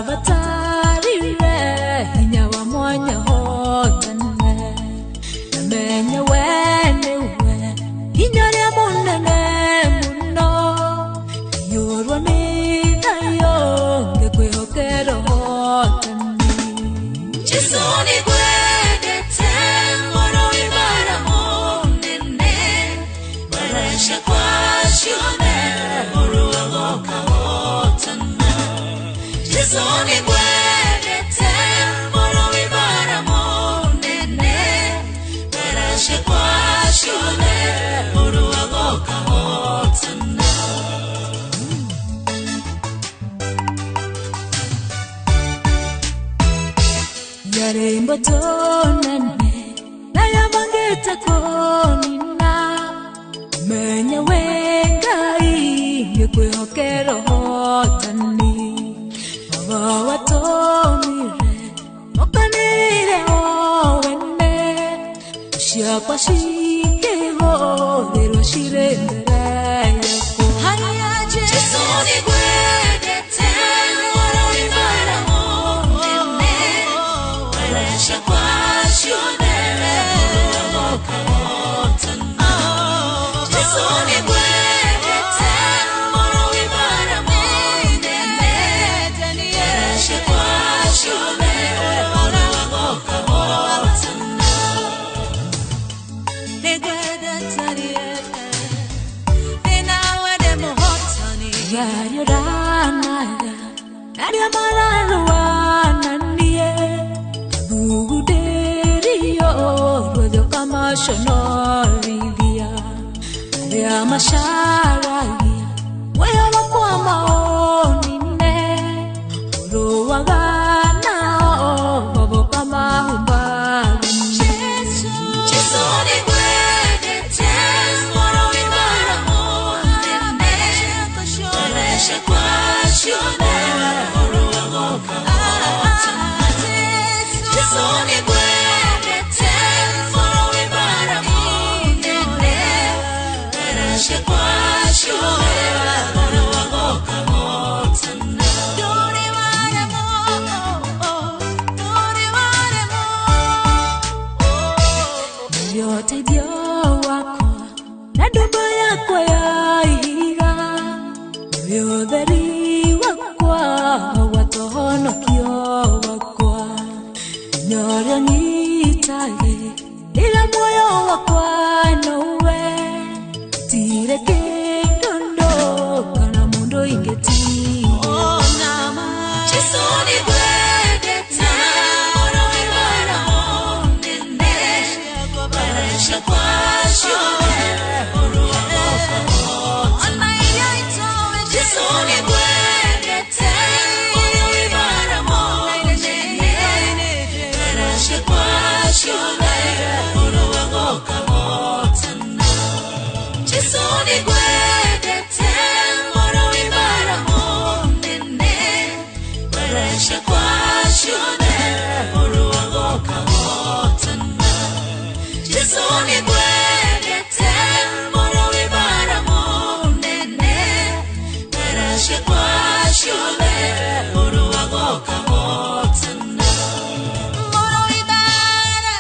Babatarire hinya wa mwanya hotane Namenye wene we hinya ria munene muno Yorwa ni nayo ngekwihokero hotane Chisoni gwedete moro ibara munene Baresha kwa shione moro agoka hotane Chisoni gwedete moro ibara munene Baresha kwa shione moro agoka hotane Yarembo tonane na yamangeta konina Menya wengai ngekwihokero hotani Baba watomire mokanire owene Ushakwa shikeho lero shirendere yako Chisoni gwedete moro ibara munene Baresha kwa shione moro agoka hotane Chisoni gwedete moro ibara munene Baresha kwa shione moro agoka hotane Yario ranaya Nadia mararuana nie Buguderio Rodio kama shonorivia Nadia masharagia Waya wakwa maonine Uruwagana Bobo kama humbagine Chisoni gwedete moro ibara munene Baresha kwa shione moro agoka hotane Chisoni gwedete moro ibara munene Baresha kwa shione moro agoka hotane Dore waremo Yote dio wako na dumbo yako ya ihiga Yotheri wakwa watohonokio wakwa Nyorio nyitage ila moyo wakwa nowe Tire kindondo kana mundo ingeti Chisoni gwedete moro ibara munene Baresha kwa shione moro agoka hotane Chisoni gwedete moro ibara munene Baresha kwa shione moro agoka hotane Chisoni gwedete moro ibara munene Baresha kwa shione moro agoka hotane Chisoni gwedete moro ibara munene Baresha kwa shione moro agoka hotane Moro ibara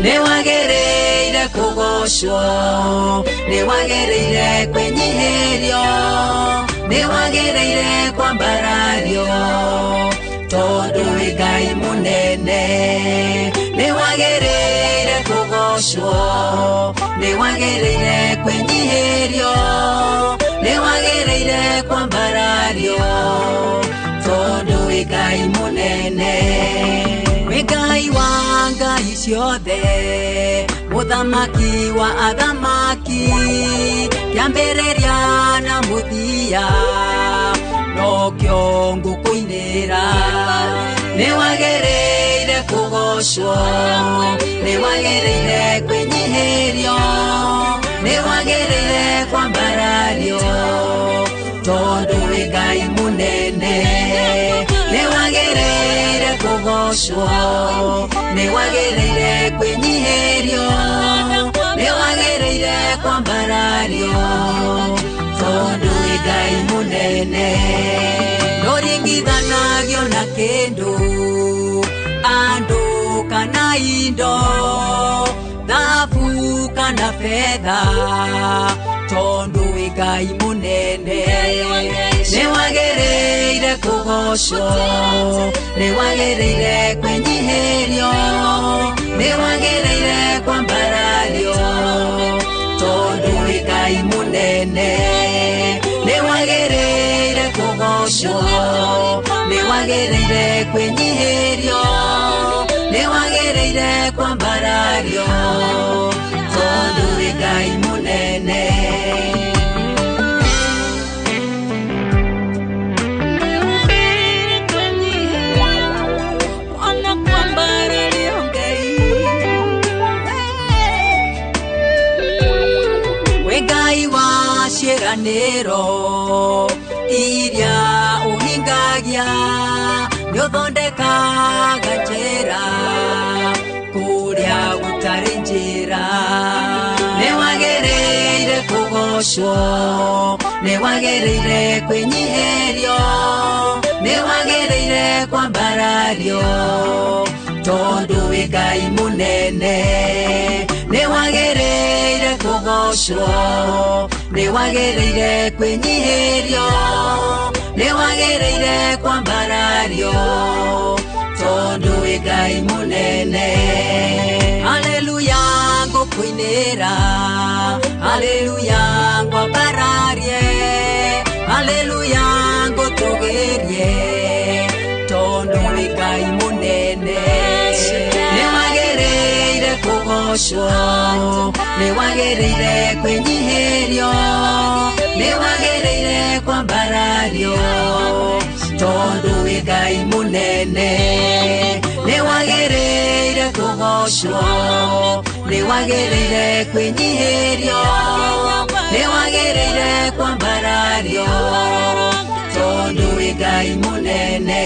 Newagereire kugosho, newagereire kwenyiherio, newagereire kwambarario, todo Ngai munene, kũgocwo nĩ wagĩrĩire kwĩnyihĩrio nĩ wagĩrĩire kwambarario tondũ wĩ Ngai mũnene wĩ Ngai wa ngai ciothe mũthamaki wa athamaki kĩambĩrĩria na mũthia no kĩo ngũkũinĩra nĩ wagĩrĩire kũgocwo nĩ wagĩrĩire kwĩnyihĩrio nĩ wagĩrĩire kwambarario tondũ wĩ Ngai mũnene nĩ wagĩrĩire kũgocwo nĩ wagĩrĩire kwĩnyihĩrio nĩ wagĩrĩire kwambarario tondũ wĩ Ngai mũnene ndũringithanagio na kĩndũ andũ kana indo thahabu kana betha tondũ wĩ Ngai mũnene nĩ wagĩrĩire kũgocwo nĩ wagĩrĩire kwĩnyihĩrio nĩ wagĩrĩire kwambarario tondũ wĩ Ngai mũnene nĩ wagĩrĩire kũgocwo nĩ wagĩrĩire kwĩnyihĩrio nĩ wagĩrĩire kwambarario tondũ wĩ Ngai mũnene ciĩranĩro iria ũhingagia nĩ ũthondekaga njĩra kũrĩa gũtarĩ njĩra nĩ wagĩrĩire kũgocwo nĩ wagĩrĩire kwĩnyihĩrio nĩ wagĩrĩire kwambarario tondũ wĩ Ngai mũnene nĩ wagĩrĩire kũgocwo nĩ wagĩrĩire kwĩnyihĩrio nĩ wagĩrĩire kwambarario tondũ wĩ Ngai mũnene haleluya ngũkũinĩra haleluya ngwambararie haleluya ngũtũgĩrie tondũ wĩ Ngai mũnene nĩ wagĩrĩire kũgocwo nĩ wagĩrĩire kwĩnyihĩrio nĩ wagĩrĩire kwambarario tondũ wĩ Ngai mũnene nĩ wagĩrĩire kũgocwo nĩ wagĩrĩire kwĩnyihĩrio nĩ wagĩrĩire kwambarario tondũ wĩ Ngai mũnene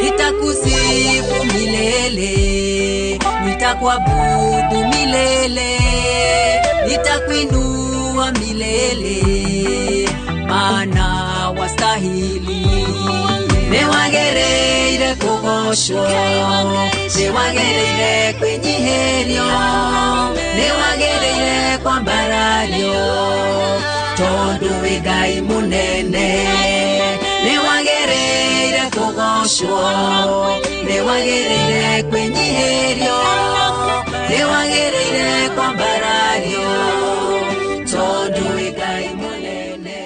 nitakusifu milele nitakuabudu milele nitakuinua milele maana wastahili nĩ wagĩrĩire kũgocwo nĩ wagĩrĩire kwĩnyihĩrio nĩ wagĩrĩire kwambarario tondũ wĩ Ngai mũnene nĩ wagĩrĩire kũgocwo nĩ wagĩrĩire kwĩnyihĩrio nĩ wagĩrĩire kwambarario tondũ wĩ Ngai mũnene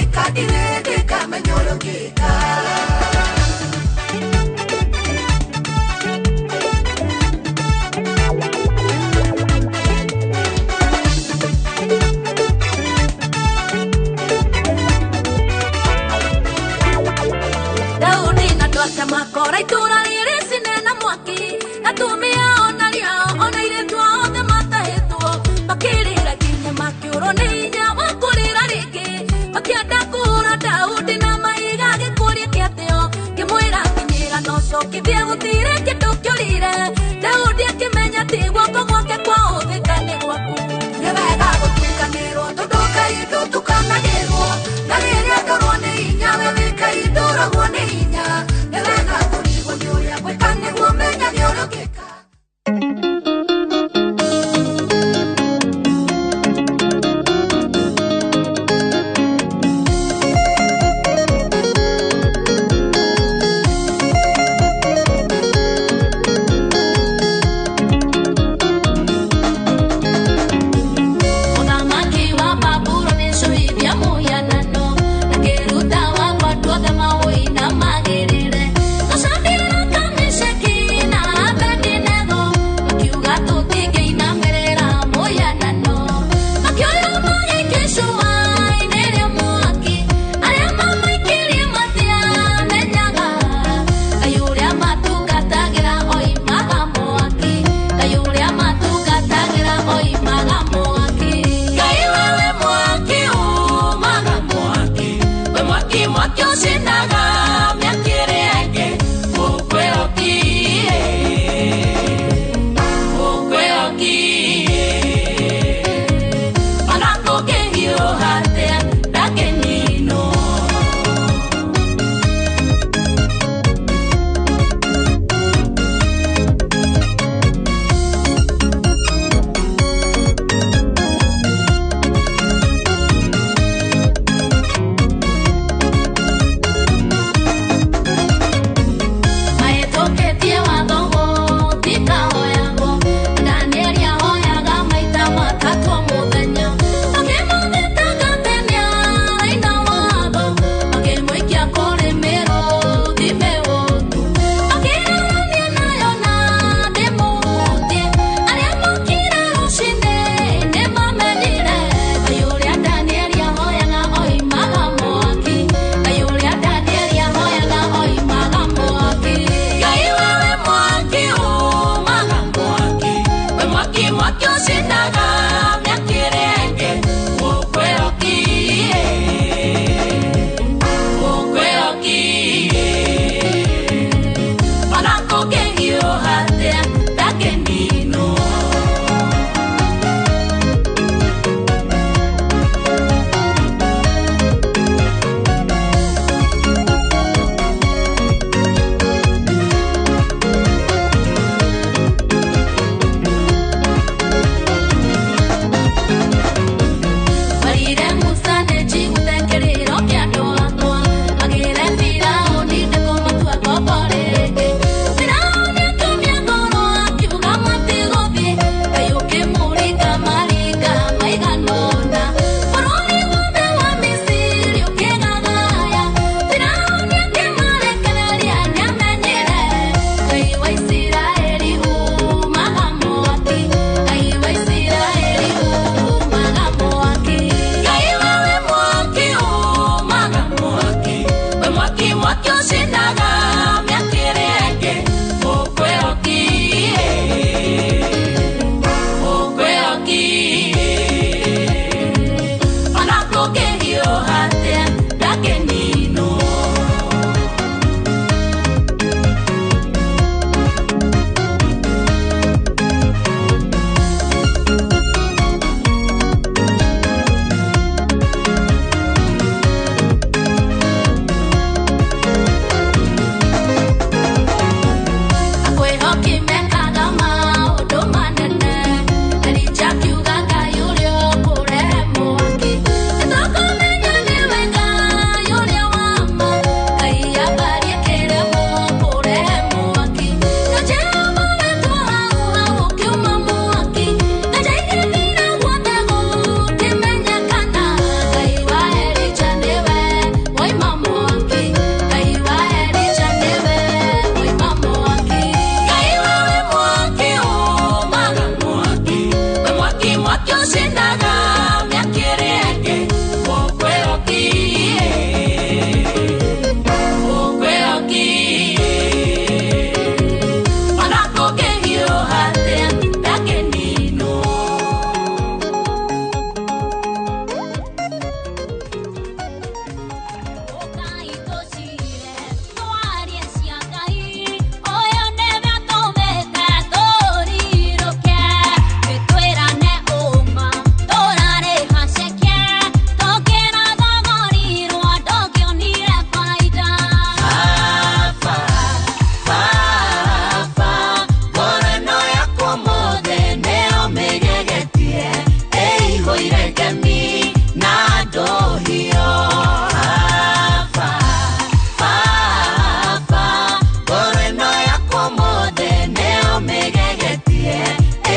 gĩka ndĩrendeka menya ũrĩa ũngĩka Daudi na twaka makora itura rĩrĩ cinena mwaki atumia onaria ona iretwa othe matahĩtwo makĩrĩra kinya makĩũrwo nĩ hinya wa kũrĩra rĩngĩ makĩenda kũhũra Daudi na maiga gĩkũria kĩatĩo kĩmwĩra kinyĩra no cokithie gũtirĩ kĩndũ kĩũrire Daudi akĩmenya ti guoko gwake kwa ũthĩka nĩ gwaku nĩ wega gũtukanĩrwo tondũ Ngai ndũtukanagĩrwo na rĩrĩa ndorwo nĩ hinya we wĩ Ngai ndũragwo nĩ hinya nĩ wega kũrigwo nĩ ũrĩa gwĩka nĩguo menyage ũrĩa ũngĩka Mũthamaki wa Babuloni nĩacuithia mũhianano na kĩruta wa andũ othe mawĩina magĩrĩre Shadiraka, Meshaki na Abedinego makiuga tũtingĩinamĩrĩra mũhianano makĩoya magĩkĩcua-inĩ rĩa mwaki arĩa mamaikĩrie matiamenyaga Ngai ũrĩa matungatagĩra oimaga mwaki Ngai ũrĩa matungatagĩra oimaga mwaki Ngai wewe mwaki umaga mwaki we mwaki mwaki ũcinaga mĩaki ĩrĩa ĩngĩ ũkwĩhokie ona kũngĩhiũha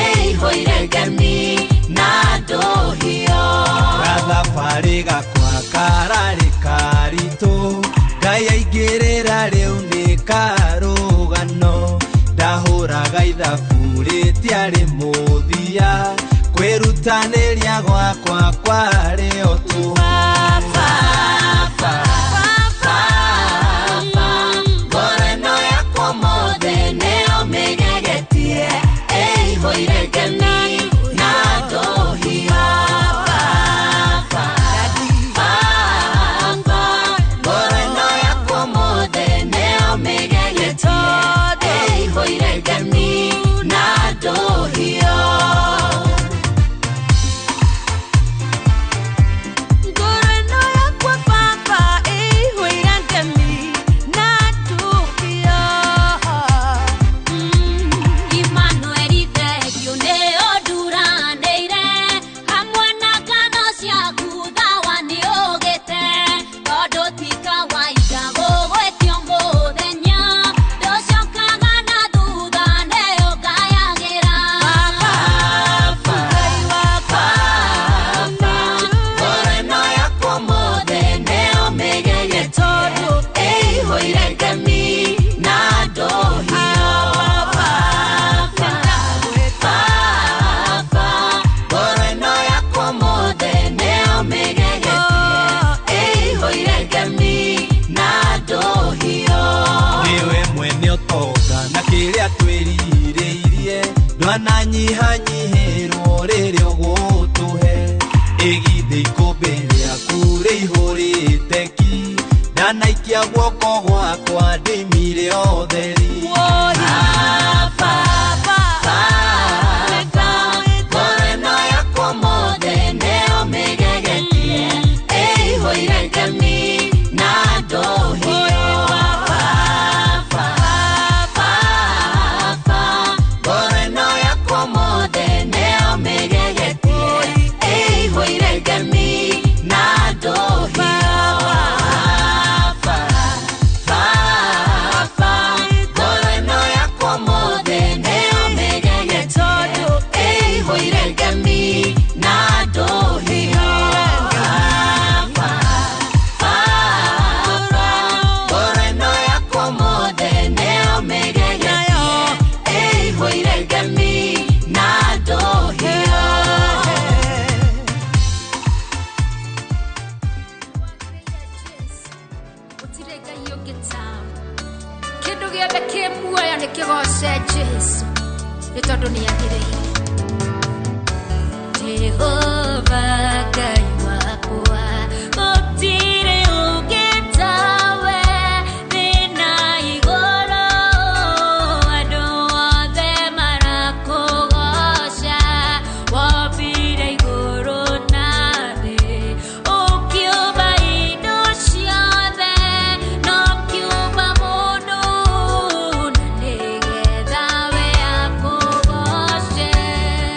ihũire ngemi na ndũhiũ gathabarĩ gakwa kararĩ karitũ Ngai aingĩrĩra rĩu nĩ karũgano ndahũraga ithabu rĩtiarĩ mũthia kwĩrutanĩria gwakwa kwarĩ o tu ngoro ĩno yakwa mothe nĩyo mĩgegetie ĩihũire ngemi na ndũhiũ ngoro ĩno yakwa mothe nĩyo mĩgegetie ĩihũire ngemi na ndũhiũ Nanyihanyihĩrwo rĩrĩa ũgũtũhe ĩgithĩ ikũmbĩ rĩaku rĩihũrĩte ki ndanaikia guoko gwakwa ndĩmire o theri ngoro ĩno yakwa mothe nĩyo mĩgegetie ĩihũire ngemi na ndũhiũ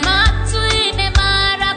Matu ine mara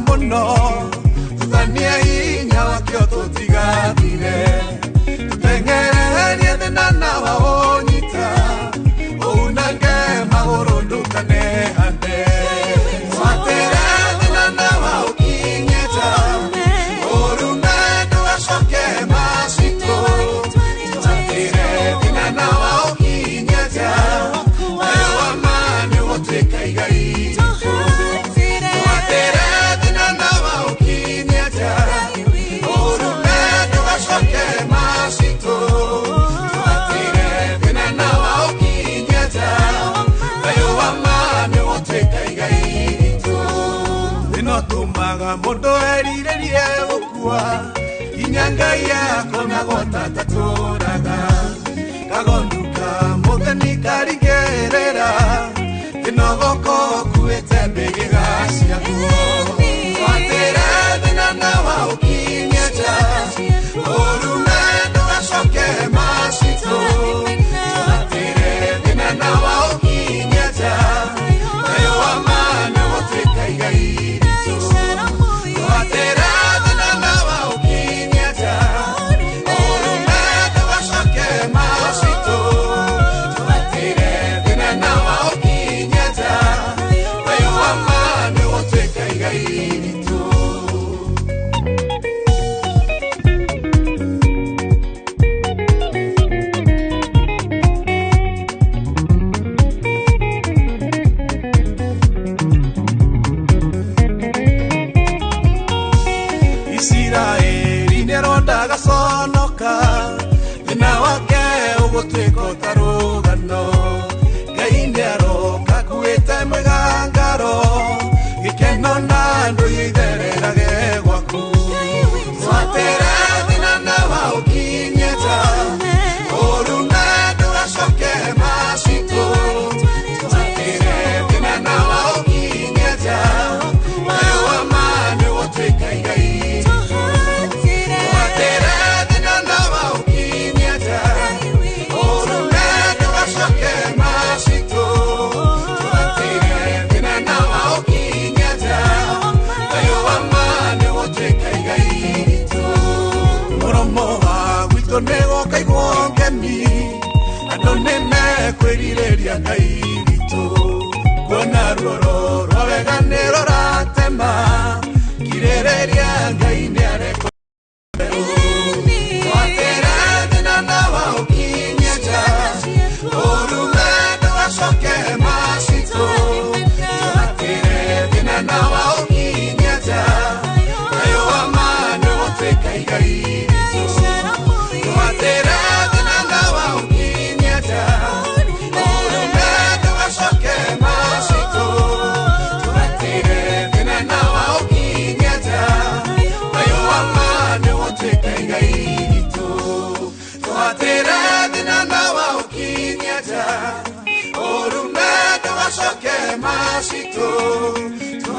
muno tutania hinya wakio tutigathire tutengererie thina na waonyita unange maguru ndukane hande twatire thina na waukinyeta uruna ndugacoke macito twatire thina na waukinyeta ayo amani gutwika igai tumaga mundo erirerie gukua inyanga yako nagota taturaga kagonduka mutheni karigerera inogoko kuete mbigiga ciakuo twatire thina na waukinyeta uruna ndugacoke macito twatire thina na waukinyeta ayo amani gutwika igai kwirireria kairitu kuona roro rwaveganiro ratema kirereria ngai niareko twatire thina na waukinyeta uruna ndugacoke macito twatire thina na waukinyeta ayo amani gutwika igai twatire thina na waukinyeta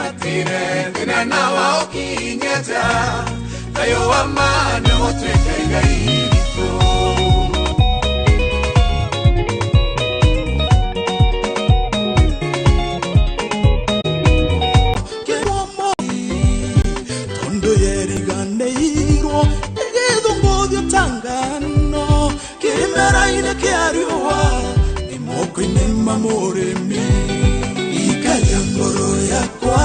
twatire thina na waukinyeta ayo amani gutwika igai ritu tondo yeriganeirwo egethongothio tangano kirimera-ine kiariũa imoko-ine mamũrĩmi ikaria ngoro yakwa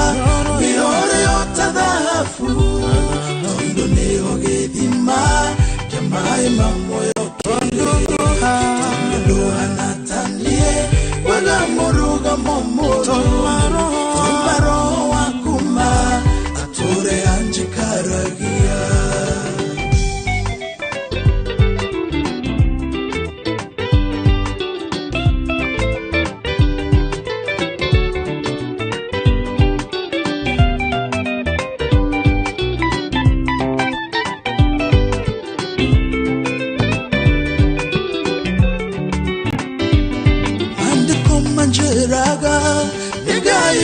nĩorĩo ta thahabu tondo nĩho gĩthima kĩa maĩ mamuoyo tondo hanatanie wega mũrũgamo mũru tuma roho wakuma atũre anjikaragia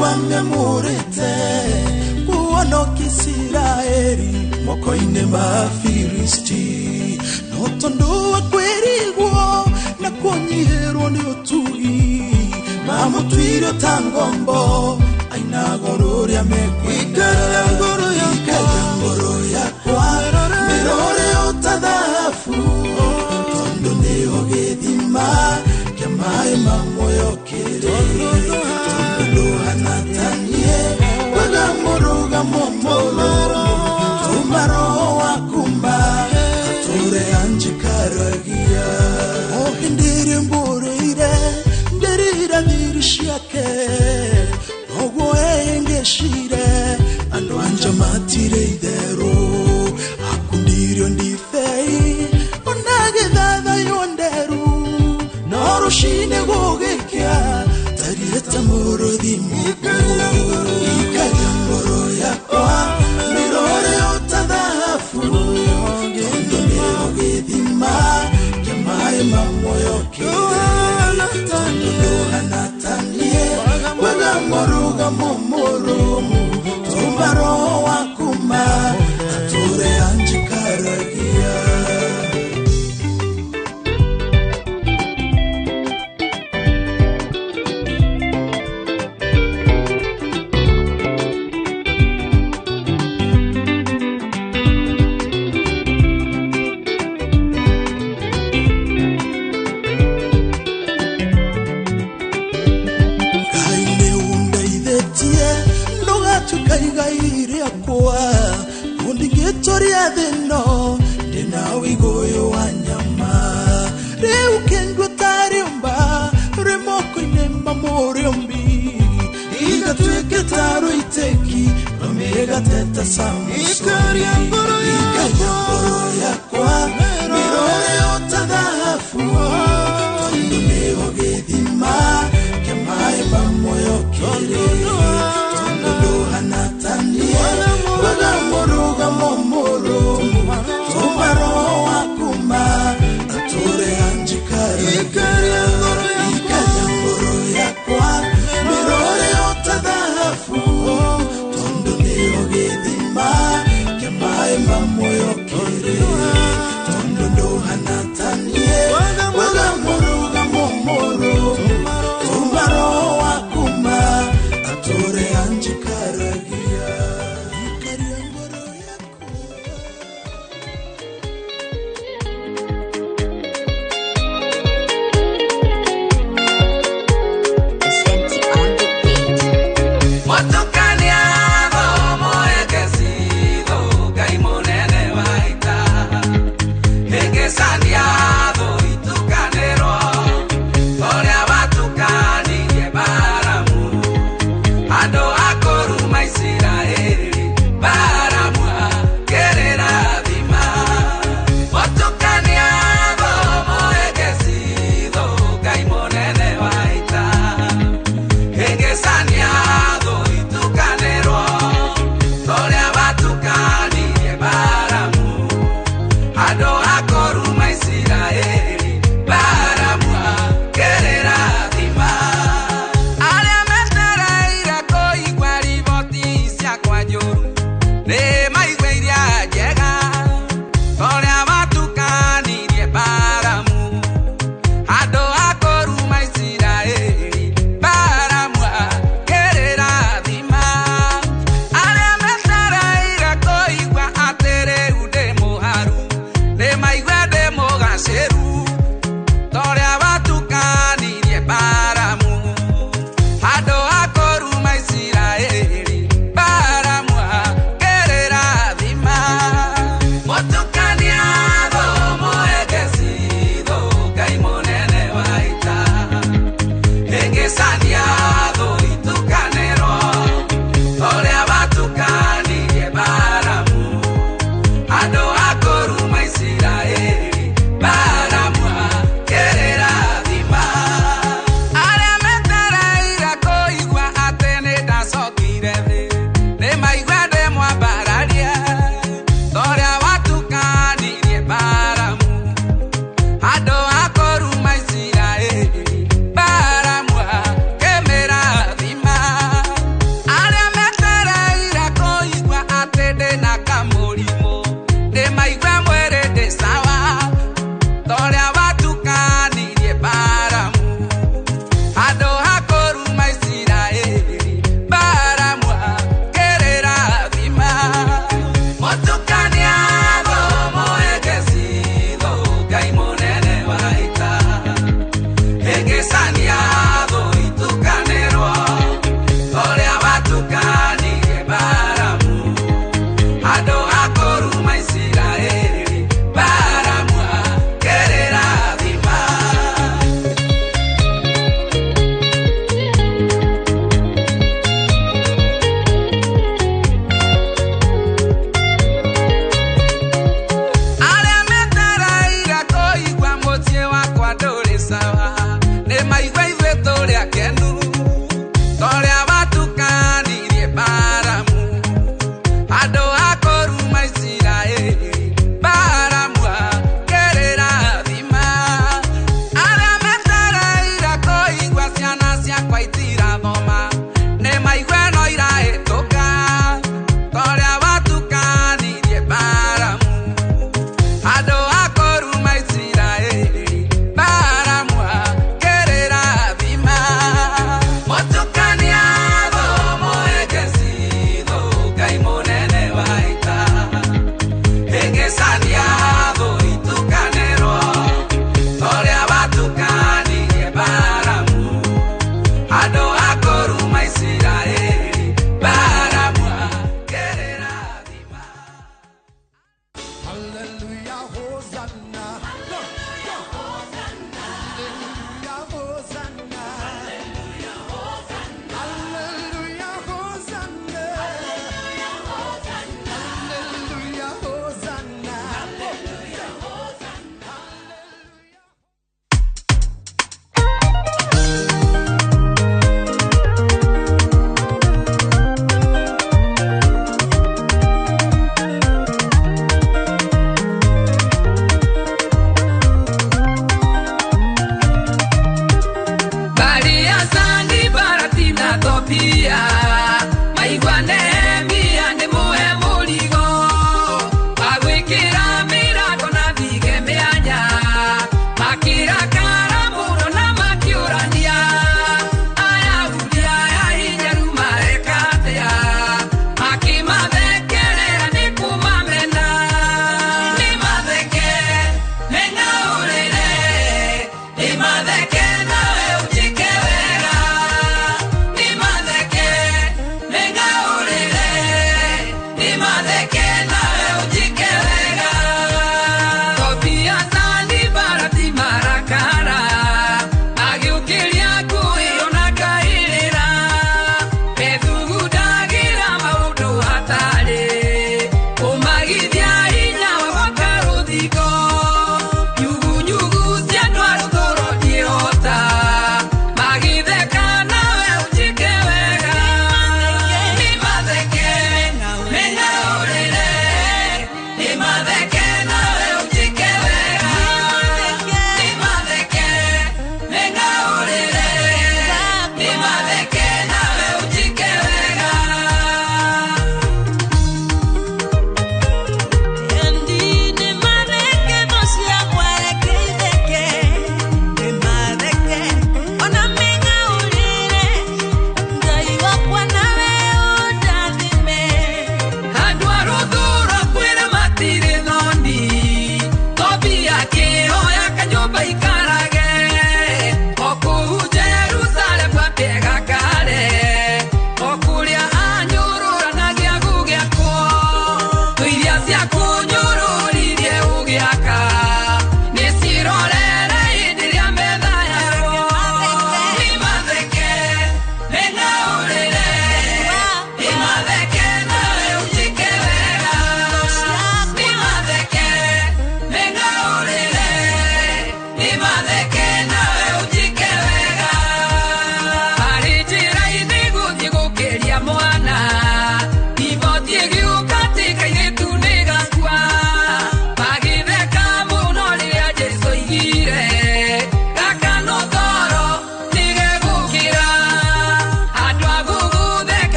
wamemurite kuonokisa Israeli moko-ine ma Filisti no tondo wa kwĩrigwo na kũnyihĩrwo nĩ ũtugi mamũtuire ta ngombo aina nagororia mekwikaria ngoro yakwa mirore otadhafu tondo niho githima kia mai mamoyokere tondo hanatanie wega muruga momolo tumaro wakumba ature anjikaragia ohindiri mbureire nderira dirishake nogo engeshire ando anja matire idero akundirio ndifei onage dada yonderu norushine gogekia tarieta morodi muku ikajamboro yakwa mirore otadhafu tondo neogedima kemae mamoyokere tondo hanatanie wega moruga momoromu tumaro wakuma ature anjikaragia tukaigaire akwa undigetoria thino ndinawigoyo wanyama reu kengwa tariumba remoko inemba moriombi igatweke taro iteki omega teta samuso ikajamboro yakwa mirore otadhafu tondo neho gedima kemae mamoyokere hanatanie wega muruga momoro tumaro wakuma ature anjikaragia ikajamboro yakwa mirore otadhafu tondo neho gedima kemae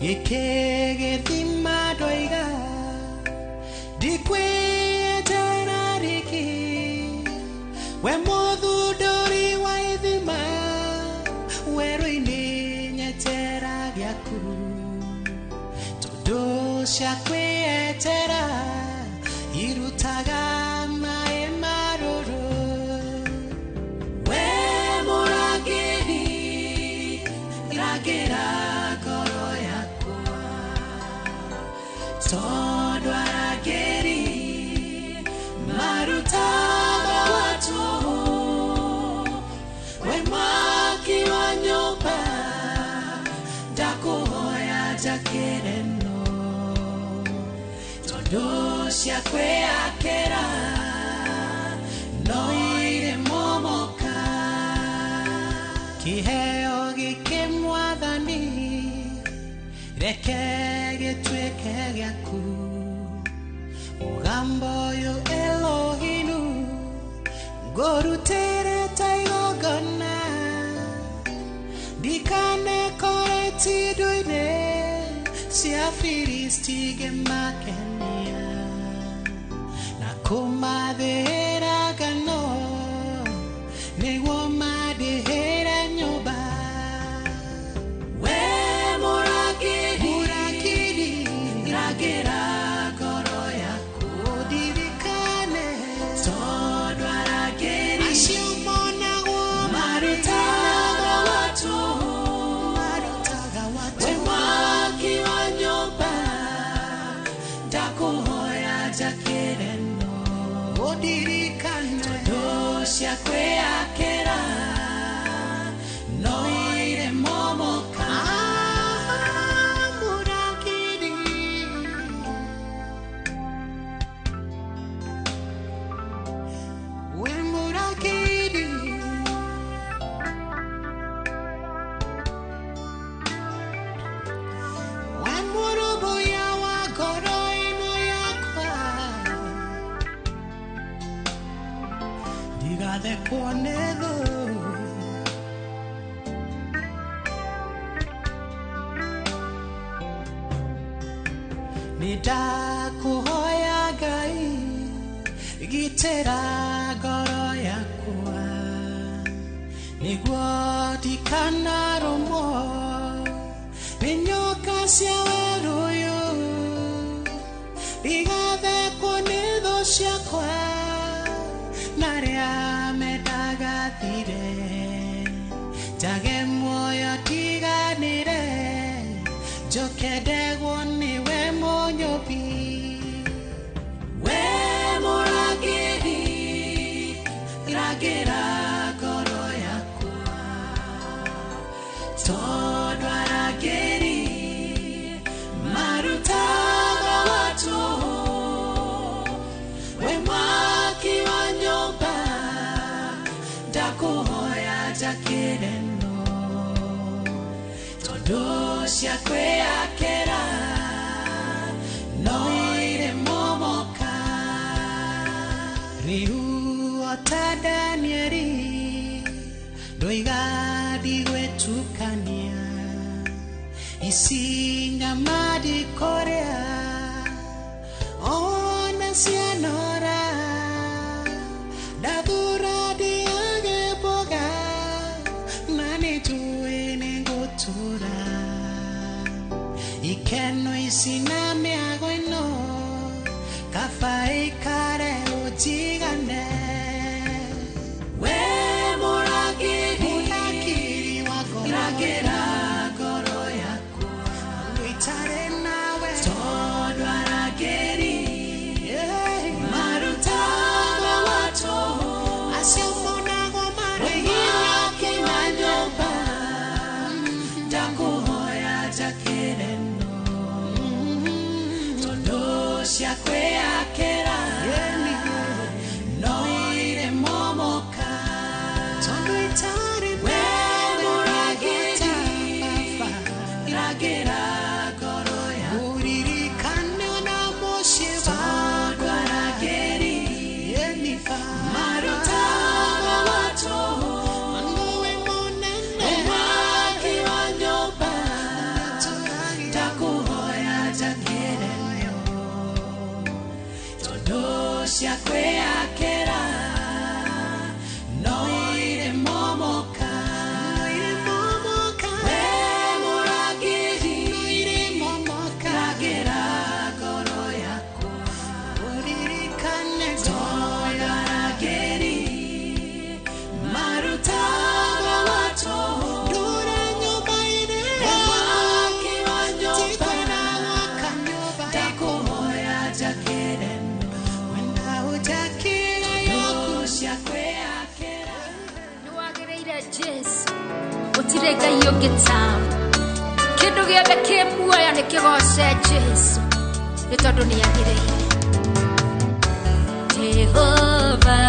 ikegethima doiga dikwetera riki we muthunduri wa ithima weru-ini nyetera giaku tondu cia kwiyetera irutaga mai maruru we murangiri iragira ngoro yakwa tondu arangiri marutaga watu we mwaki wa nyumba ndakuhoya njakire no tondu cia kwiyakira no ire momoka kiheo giki mwathani reke gituike giaku mugambo uyu Elohinu ngurutire ta igongona ndikane koreti nduine cia Filisti gimakenia na kumathira ngano niguo madihira nyumba we murangiri iragira ngoro yaku ndirikane tondu arangiri acio monagwo marutaga watu we mwaki wa nyumba ndakuhoya njakire no ndirikane tondu cia kwiyakira no ire momoka murangiri we murangiri we murubuya wa ngoro ino yakwa ndigathekwo nĩ thũ nĩndakũhoya Ngai gitĩra ngoro yakwa nĩguo ndikanarũmwo nĩ nyoka cia werũ-ũyũ ndigathekwo nĩ thũ ciakwa na arĩa mendaga thire njage muoyo tiganĩre njoke ndegwo nĩwe mũnyũmbi we murangiri iragira ngoro yakwa tondu arangiri marutaga watu we mwaki wa nyumba ndakuhoya njakire no tondu cia kwiyakira no ire momoka riu ota Danieli ndoiga ndigwetukania ici nyama ndikorea ona cianora ndathura ndiage mboga na nĩnjũĩ nĩngũtũra ikeno ici na mĩago ĩno kaba ikare ũnjigane we murangiri wa ngoro iragira ngoro yakwa wĩtare nawe tondu arangiri marutaga watu acio monagwo marĩ hinya wa nyumba ndakuhoya njakire no tondu cia kwiyakira no ire momoka tondu itari we murangiri iragira ngoro yakwa uririkane na muciĩ tondu arangiri marutaga watu we mwaki wa nyumba cia kwĩakĩra no irĩ momoka we mũrangĩri rangĩra ngoro yakwa ũririkane tondũ arangĩri marutaga watu ndũre nyũmba-inĩ wakiwa nyũmba ndakũhoya njakĩre wenda ũnjakĩre yoku cia kwĩakĩra nĩwagĩrĩire Jesu gũtirĩ Ngai ũngĩ tawe kĩndũ gĩothe kĩ muoyo nĩkĩgoce Jesu nĩ tondũ nĩagĩrĩire Jehova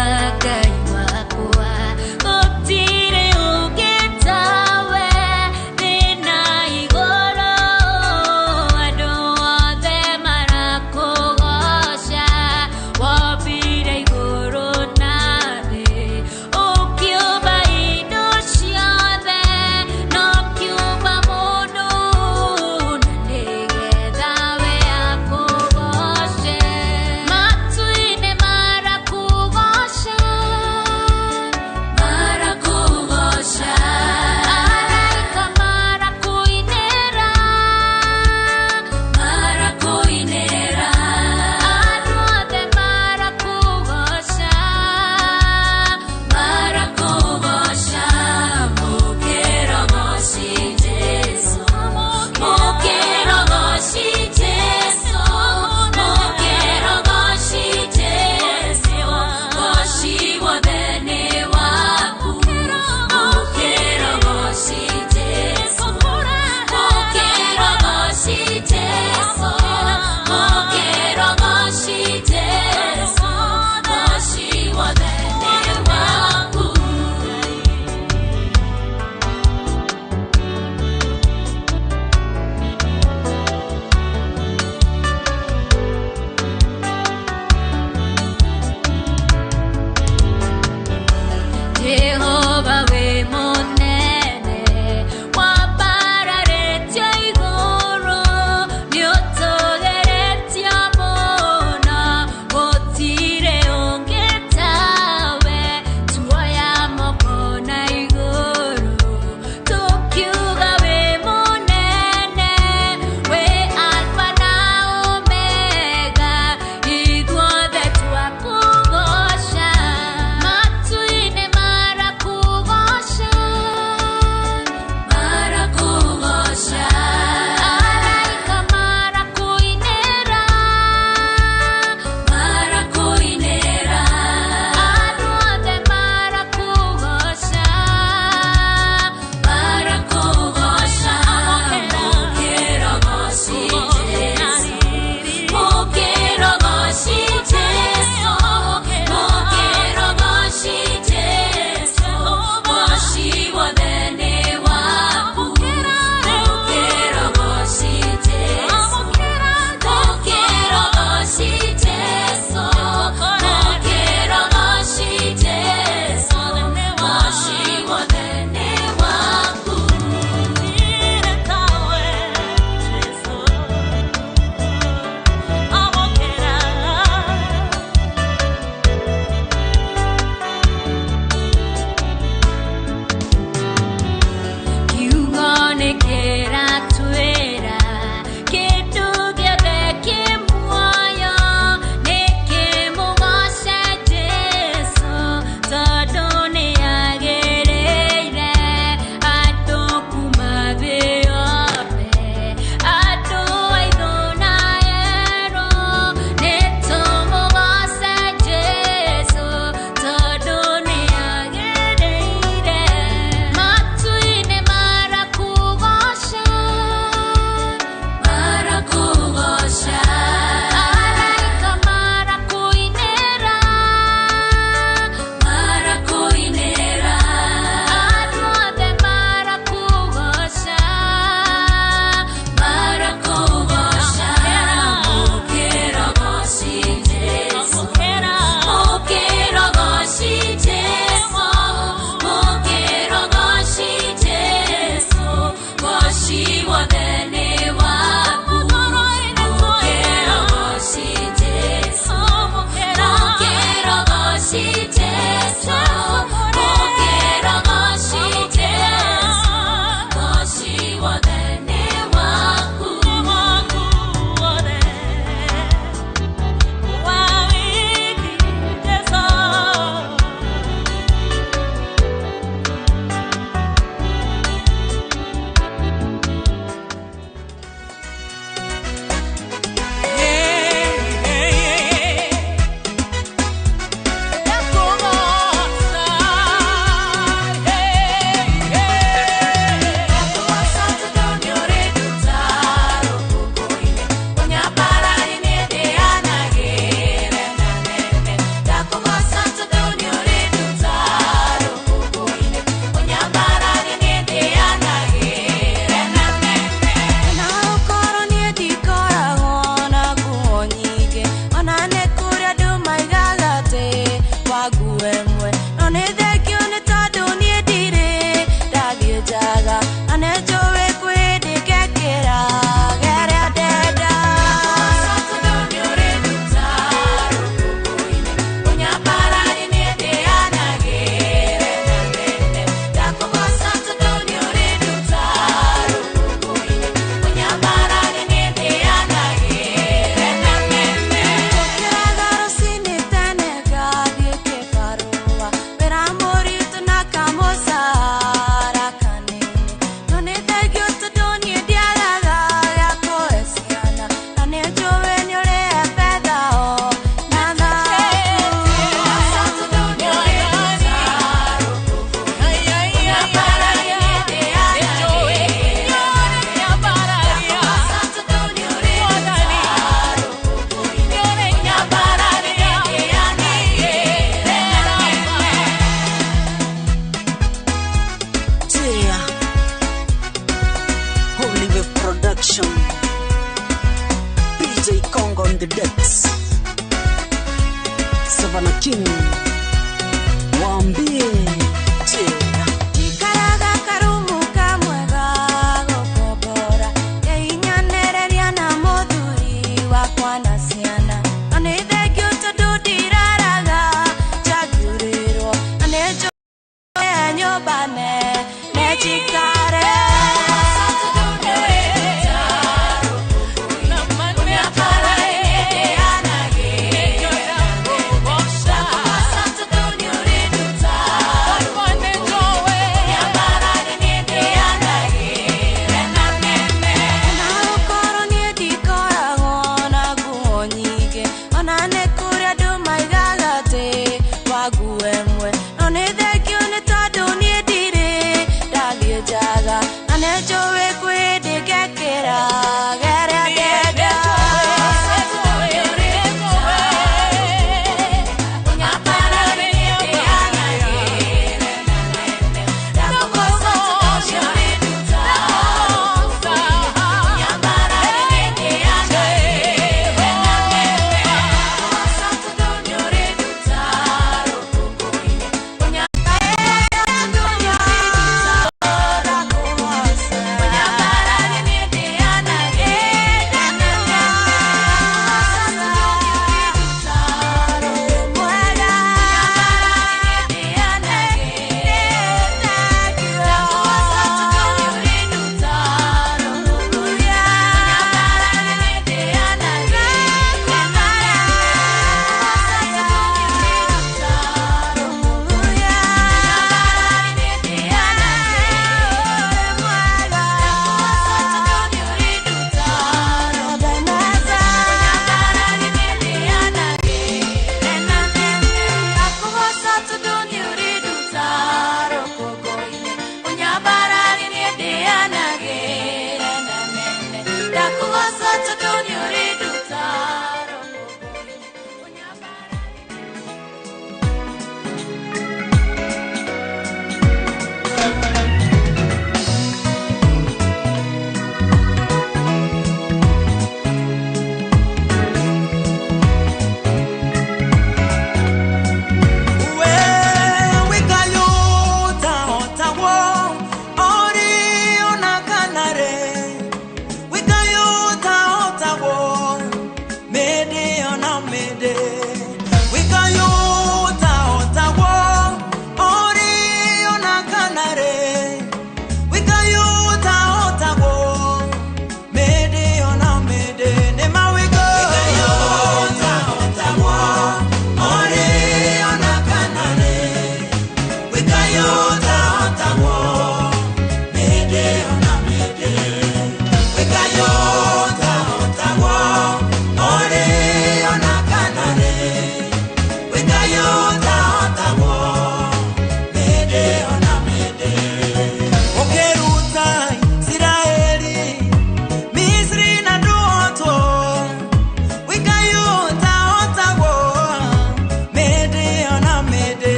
Ngai wakwa gũtirĩ ũngĩ tawe thĩ na igũrũ andũ othe marakũgoca wombire igũrũ na thĩ ũkiumba indo ciothe no ũkiumba mũndũ na nĩgetha we akũgoce matu-inĩ marakũgoca the decks. Savannah King, waambie Chikaraga karumu kamwega gukobora yeinyanereria na muthuri wakwa na ciana ane thengio tondu ndiraraga njagurirwo ane njoya nyumba ne chikare Santa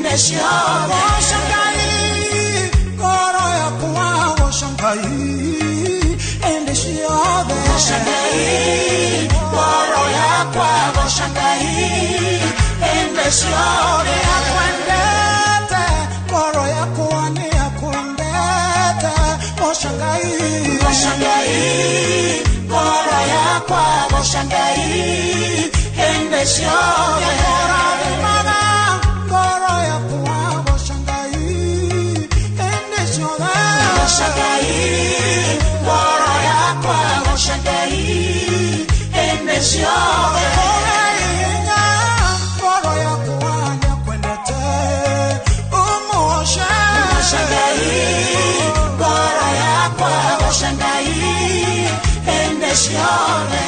ende ciothe Goshangai, ngoro yakwa goshangai, ende ciothe. Goshangai, ngoro yakwa goshangai, ende ciothe Akwendete, ngoro yakwa ni akwendete, goshangai, Goshangai, ngoro yakwa goshangai, ende ciothe Yakorathimana, ngoro yakwa goshangai, ende ciothe. Goshangai, ngoro yakwa goshangai, ende ciothe Yakorahinya, ngoro yakwa ni akwendete, umoshe. Goshangai, ngoro yakwa goshangai, ende ciothe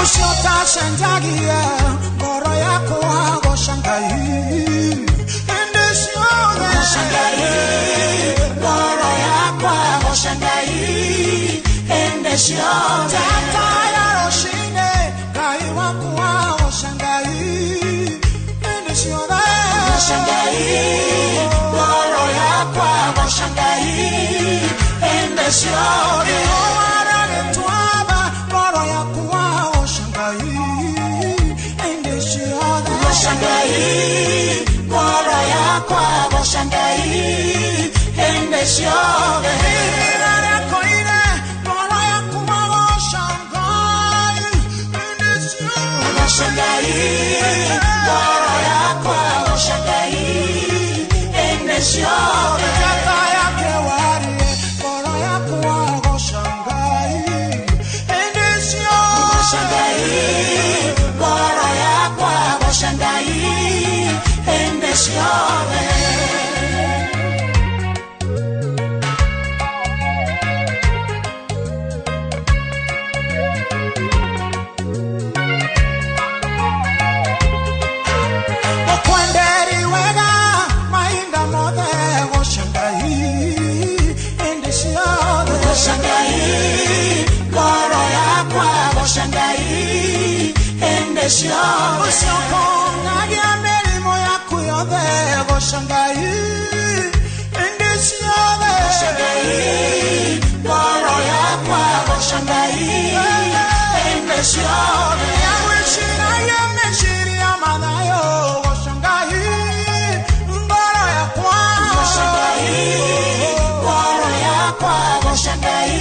Ushota shanjagia, ngoro yakwa goshangai, ende ciothe. Goshangai, ngoro yakwa goshangai, ende ciothe Tata yaroshine, Ngai wakwa goshangai, ende ciothe. Goshangai, ngoro yakwa goshangai, ende ciothe Owara gitwaba, ngoro yakwa goshangai, ende ciothe. Goshangai, ngoro yakwa goshangai, ende ciothe Irare koine, ngoro yakwa goshangai, ende ciothe. Goshangai, ngoro yakwa goshangai, ende ciothe Tata yake warie, ngoro yakwa goshangai, ende ciothe. Goshangai, ngoro yakwa goshangai, ende ciothe Okwenderi wega, mainda mothe goshangai, ende ciothe. Goshangai, ngoro yakwa goshangai, ende ciothe Usiokongagia mirimo yaku yothe goshangai, ende ciothe. Goshangai, ngoro yakwa goshangai, ende ciothe Yagwiciragia meciria mathayo goshangai, ngoro yakwa. Goshangai, ngoro yakwa goshangai,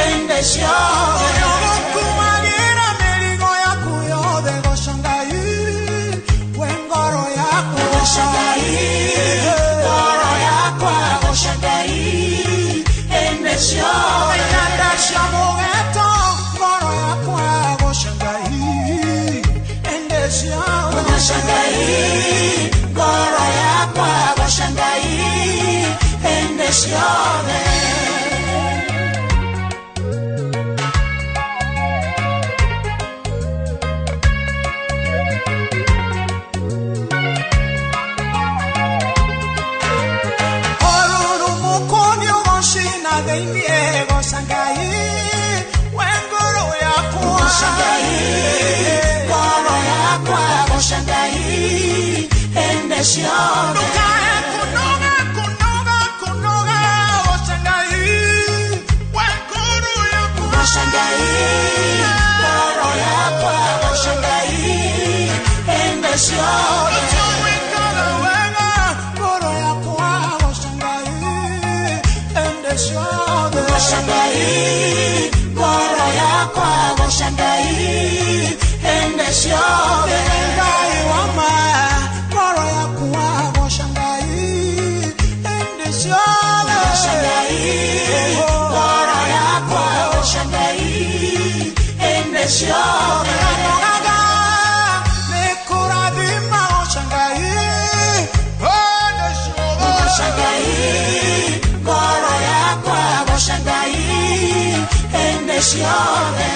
ende ciothe Yogukumagira mirigo yaku yothe goshangai, we ngoro yakwa. Goshangai, ngoro yakwa goshangai, ende ciothe Nyanda cia mugeto, ngoro yakwa goshangai, ende ciothe. Goshangai, ngoro yakwa goshangai, ende ciothe Oruru mukoni ugoshina thĩinĩ goshangai, we ngoro yakwa. Goshangai, ngoro yakwa goshangai, ende ciothe Ndukae kunoga, kunoga, kunoga, goshangai, we ngoro yakwa. Goshangai, ngoro yakwa goshangai, ende ciothe Wikara wega, ngoro yakwa goshangai, ende ciothe. Goshangai, ngoro yakwa goshangai, ende ciothe Ngai wama, ngoro yakwa goshangai, ende ciothe. Goshangai, ngoro yakwa goshangai, ende ciothe Anogaga, nikurathima goshangai, ende ciothe. Goshangai, ngoro yakwa goshangai, ende ciothe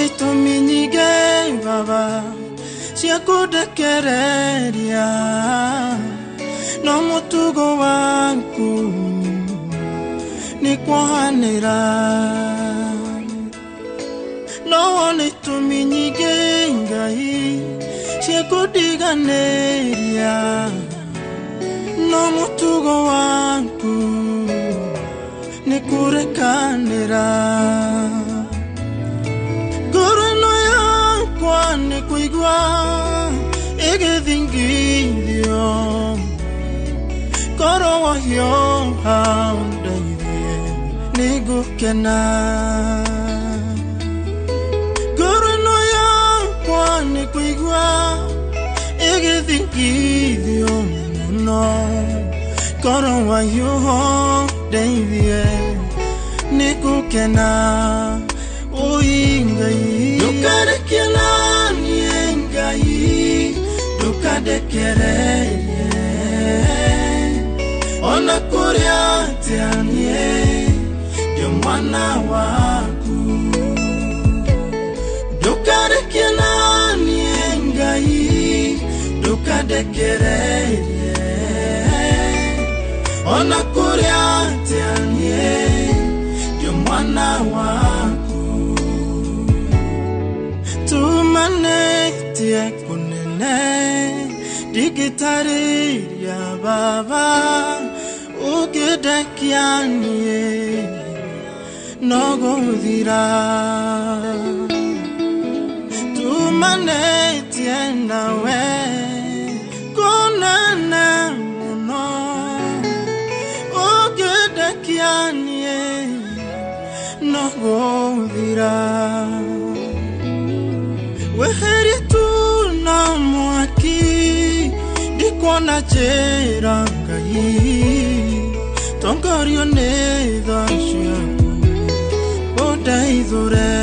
Ni tuminyige baba siakudekereria no mutugo wangu ni kwahanira no ni tuminyige ngai siakudiganeria no mutugo wangu ni kurekanira Kwane kuigwa ege thingithio koro wahio ha nigukena Gorono yakwa nikuigua igithingithio muno Koro wayuho ndeithie nigukena Ngai Dukarekela nie Ngai Dukadekereye Ona kuria tianie Dio mwana waku Dukarekela nie Ngai Dukadekereye Ona kuria tianie Dio mwana waku Tumanektie kunene digitari ya baba ugedakianie nogodira Tumanektie nawe kunene muno ugedakianie nogodira Weheri tu na mwaki Dikwana jera Ngai Tongorio netha shaku Odaithore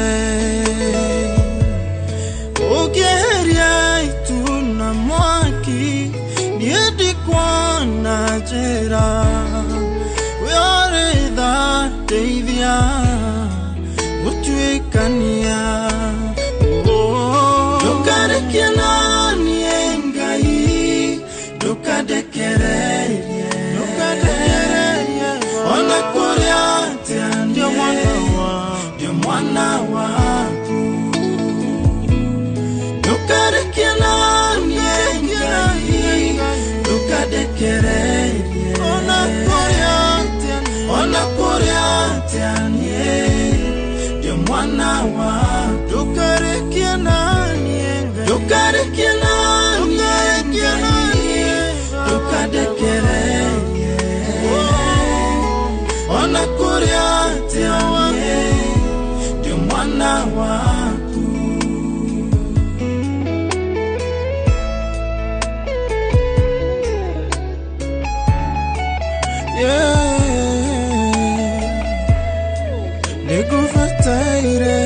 Ogeria itu na mwaki Dikwana jera Weoretha deithia Utuikania Dukarekela nie Ngai Dukadekereye Ona kuria tiandio mwana waku Dukarekela nie Ngai Dukadekereye Ona kuria tianie dio mwana waku Dukarekela Dukarekela Dukadekereye Ona kuria tianie dio mwana waku Nigufataire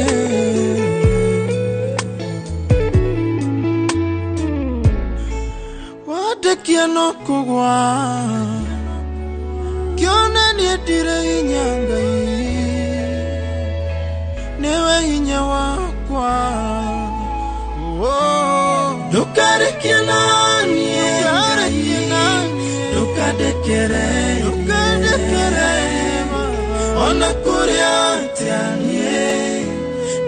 Kiano kugwa Kiona nietire hinya Ngai Newe hinya wakwa Dukarekela nie Ngai Dukadekereye Ona kuria tianie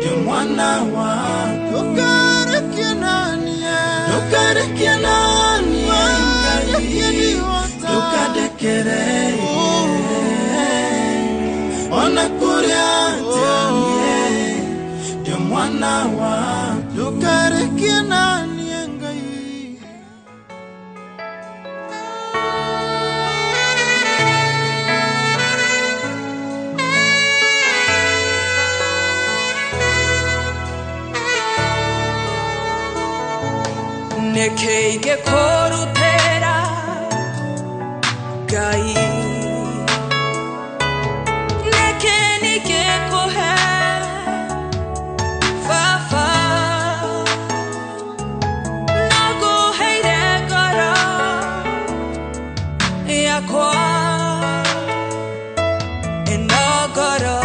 dio mwana waku Dukarekela nie Dukadekereye Ona kuria tianie dio mwana waku Dukarekela nie Ngai Nekeige korutera Ngai Nekenike kohe Fafa Nago heire gara Yakwa Enagara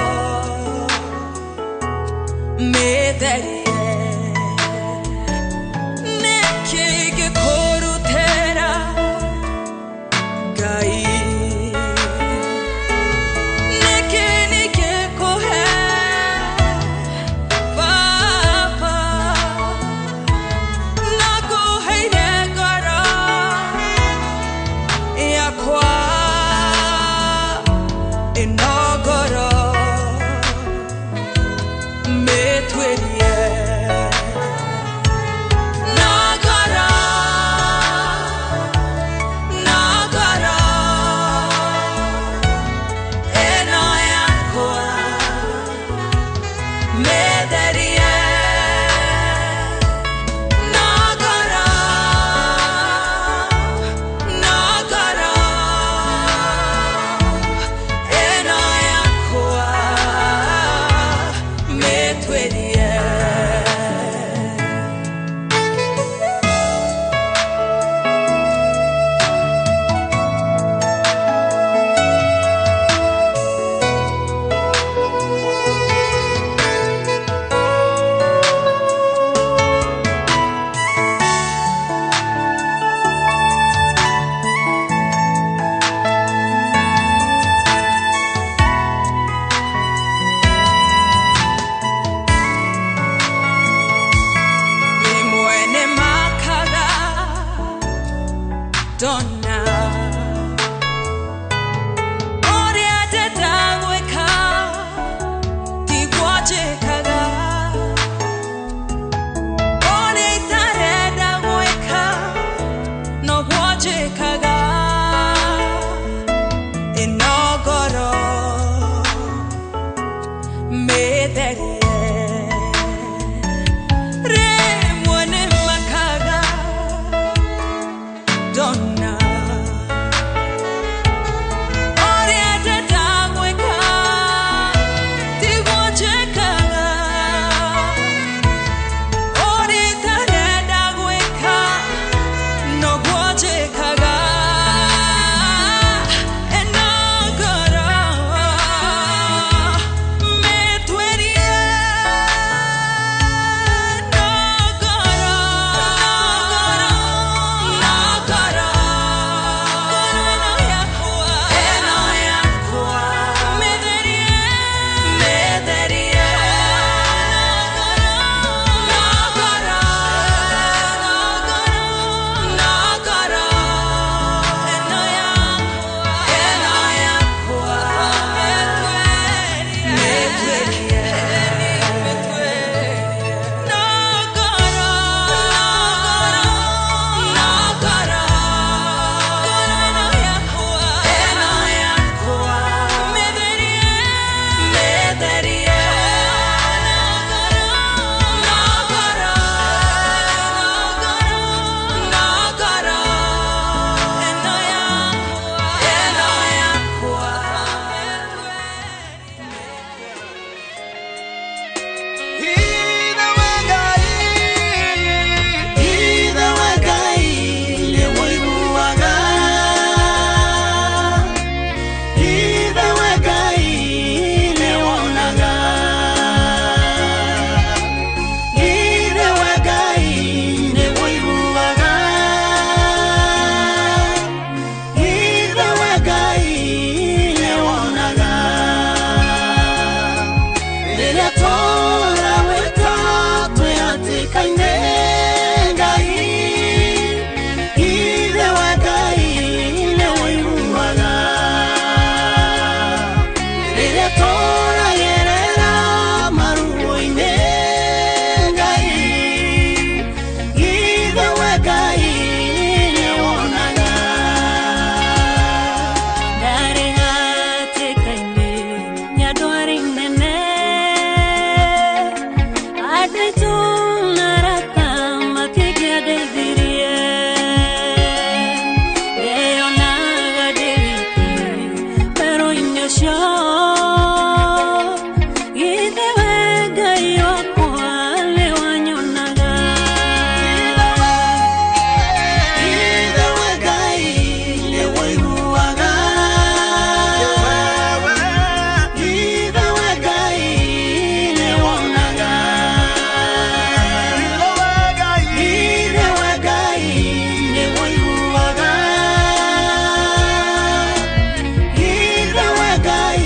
Mederi Inagara Metwerie cio ithiwe Ngai wakwa nĩ wanyonaga ithiwe Ngai nĩ wĩiguaga ithiwe Ngai nĩ wonaga ithiwe Ngai nĩ wĩiguaga ithiwe Ngai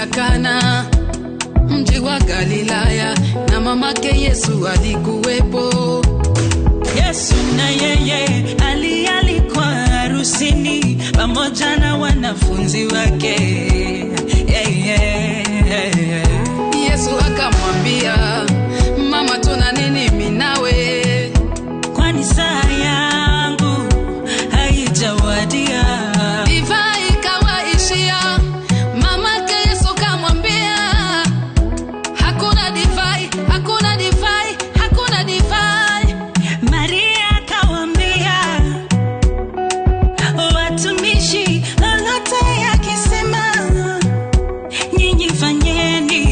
ya Kana, mji wa Galilaya, na mamake Yesu alikuwepo. Yesu na yeye alikuwa harusini pamoja na wanafunzi wake. Yesu akamwambia, mama, tuna nini mimi nawe? Kwani saa yangu haijawadia. Divai ikawaishia. Mamake Yesu kamwambia, hakuna divai, hakuna divai, hakuna divai. Maria akamwambia, watumishi lolote yakisema nyinyi fanyeni.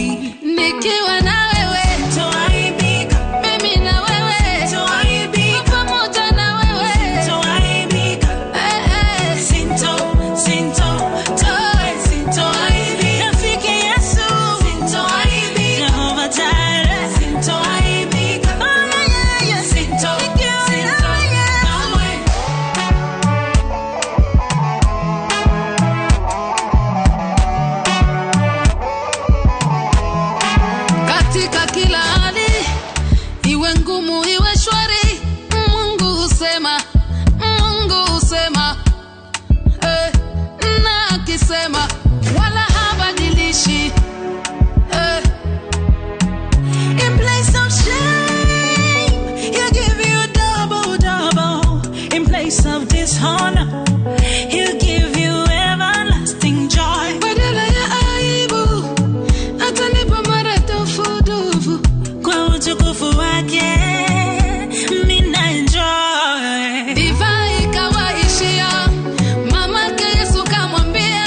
Nikiwa na wewe Toaibika, mimi na wewe toaibika, pamoja na wewe toaibika. Sinto, sintoaibika. Rafiki Yesu, sintoaibika. Jehovah Jireh, sintoaibika. Oh yeah, sinto, kamwe. katika kila hali, iwe ngumu iwe shwari, Mungu husema, na akisema wala habadilishi. In place of shame, he'll give you double. In place of dishonor, he'll give you everlasting joy. Badala ya aibu atanipa maradufu. Kwa utukufu wake, mina enjoy. Divai ikawaishia. Mamake Yesu kamwambia,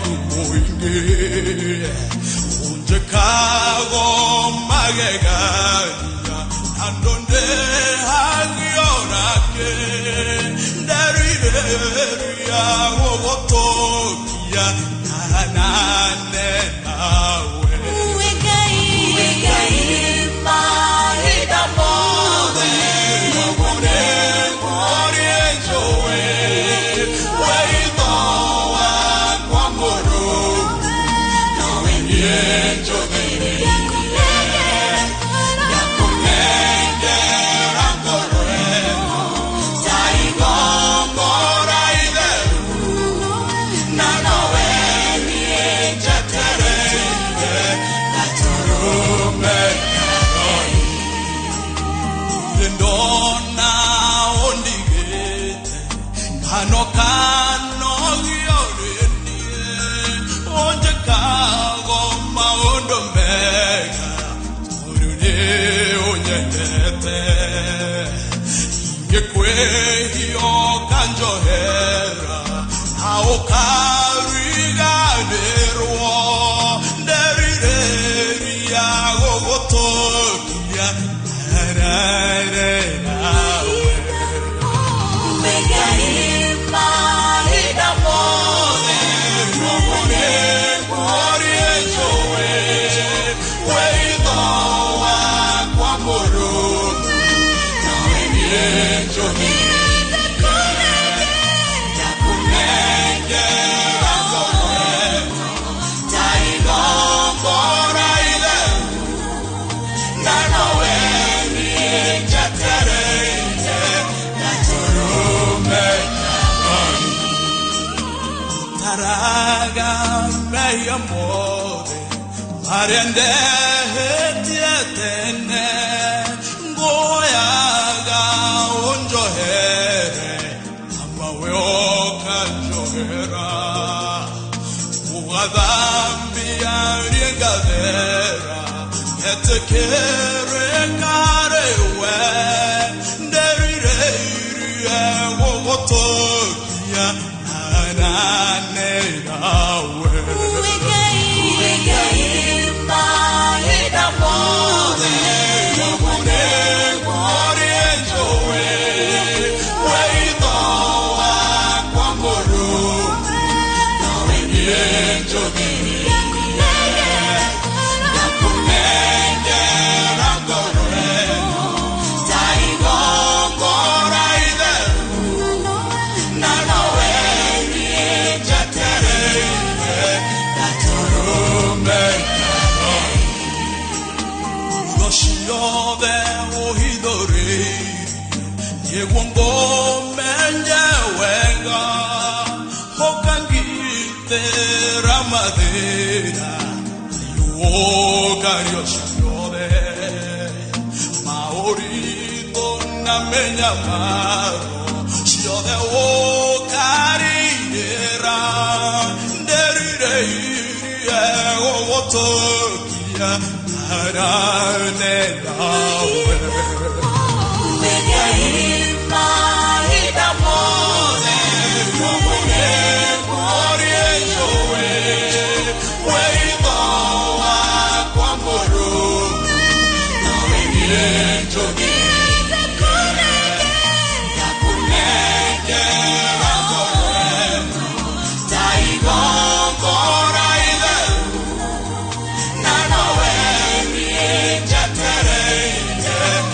ke kuinge unje kago mageganya andonde hagiona ke deriria wogotokia nanane nawe Wegai mahida mode Nobone orienjowe weidoa kwa moro orienjowe Kano gioreni onje kago maondo mega orune onye tete ngekwe yo kanjo hera ao kariga derwo derire ya gogotokia arare Taraga me amore Mariende tietene Goyaga unjohere Amawe oka johera Ugadambi ariengadera Etekere karewe Derire wogotokia Nanane nawe Wegai mahida mode Nobone orienjowe weidoa kwa moro orienjowe Yegongo menja wenga hokangite ramadera yuogario shiode maorito na menya maro shiode o carriera derire o tokia arane nawe mahida mode Nobone orienjowe weidoa kwa moro orienjowe Yeah.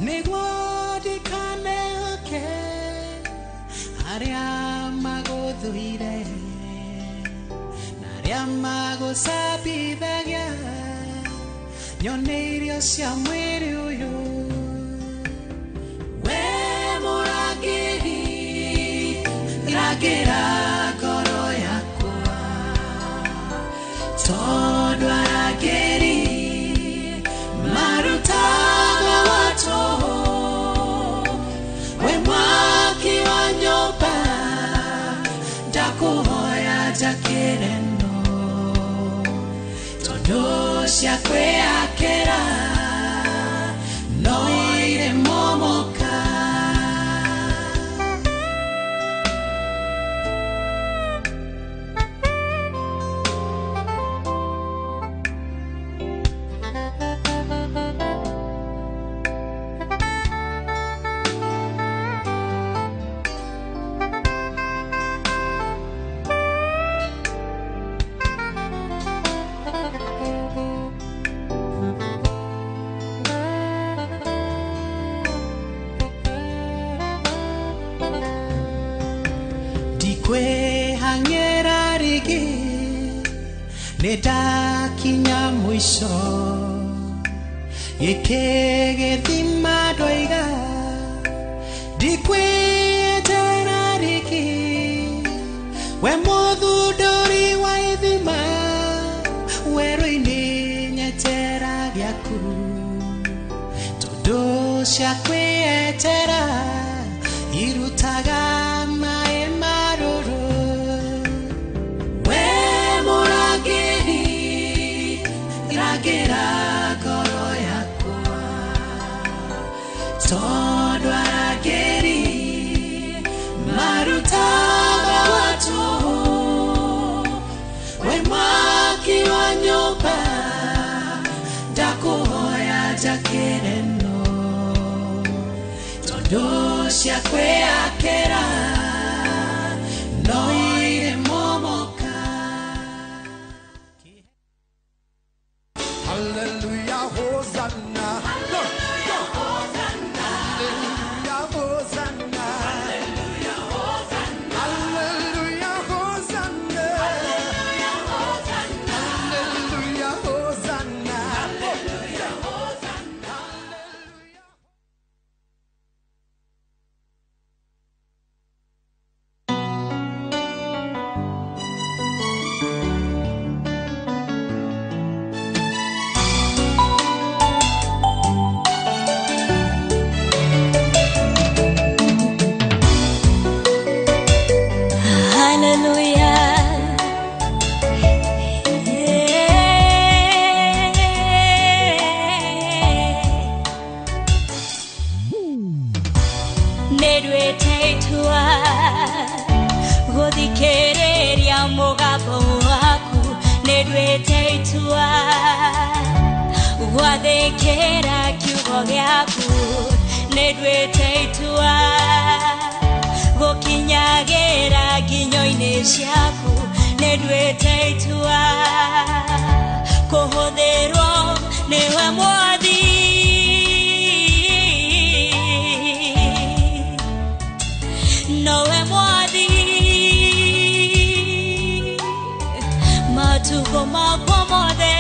Negwadi kane naria maguthuire naria magusabithagia nyone irio cia mwiri uyu we murangiri ragira ngoro yakwa tondu arangiri marutaga watu we mwaki wa nyumba ndakuhoya njakire no tondu cia kwĩakĩra no ire momoka hangera rigi nedakinya mwisho yekegethima doiga dikwetera rigi we muthunduri wa ithima werũ-inĩ nyetera gĩaku tondu cia kwĩetera irutaga maĩ marũrũ we mũrangĩri irangĩra ngoro yakwa tondu arangĩri marutaga watu we mwaki wa nyũmba ndakuhoya njakĩre no tondu cia kwĩakĩra no ire momoka. Hallelujah, Hosanna. Hallelujah, Hosanna. Hallelujah, Hosanna. Hallelujah, Hosanna. Hallelujah, Hosanna. Hallelujah, Hosanna. Hallelujah, Hosanna. Hallelujah, Hosanna. Wadekera kiugo gĩaku nĩnduĩte itua gũkinyagĩra nginyo-inĩ ciaku nĩnduĩte itua kũhũthĩrwo nĩwe Mwathi nowe Mwathi matuko makwa mothe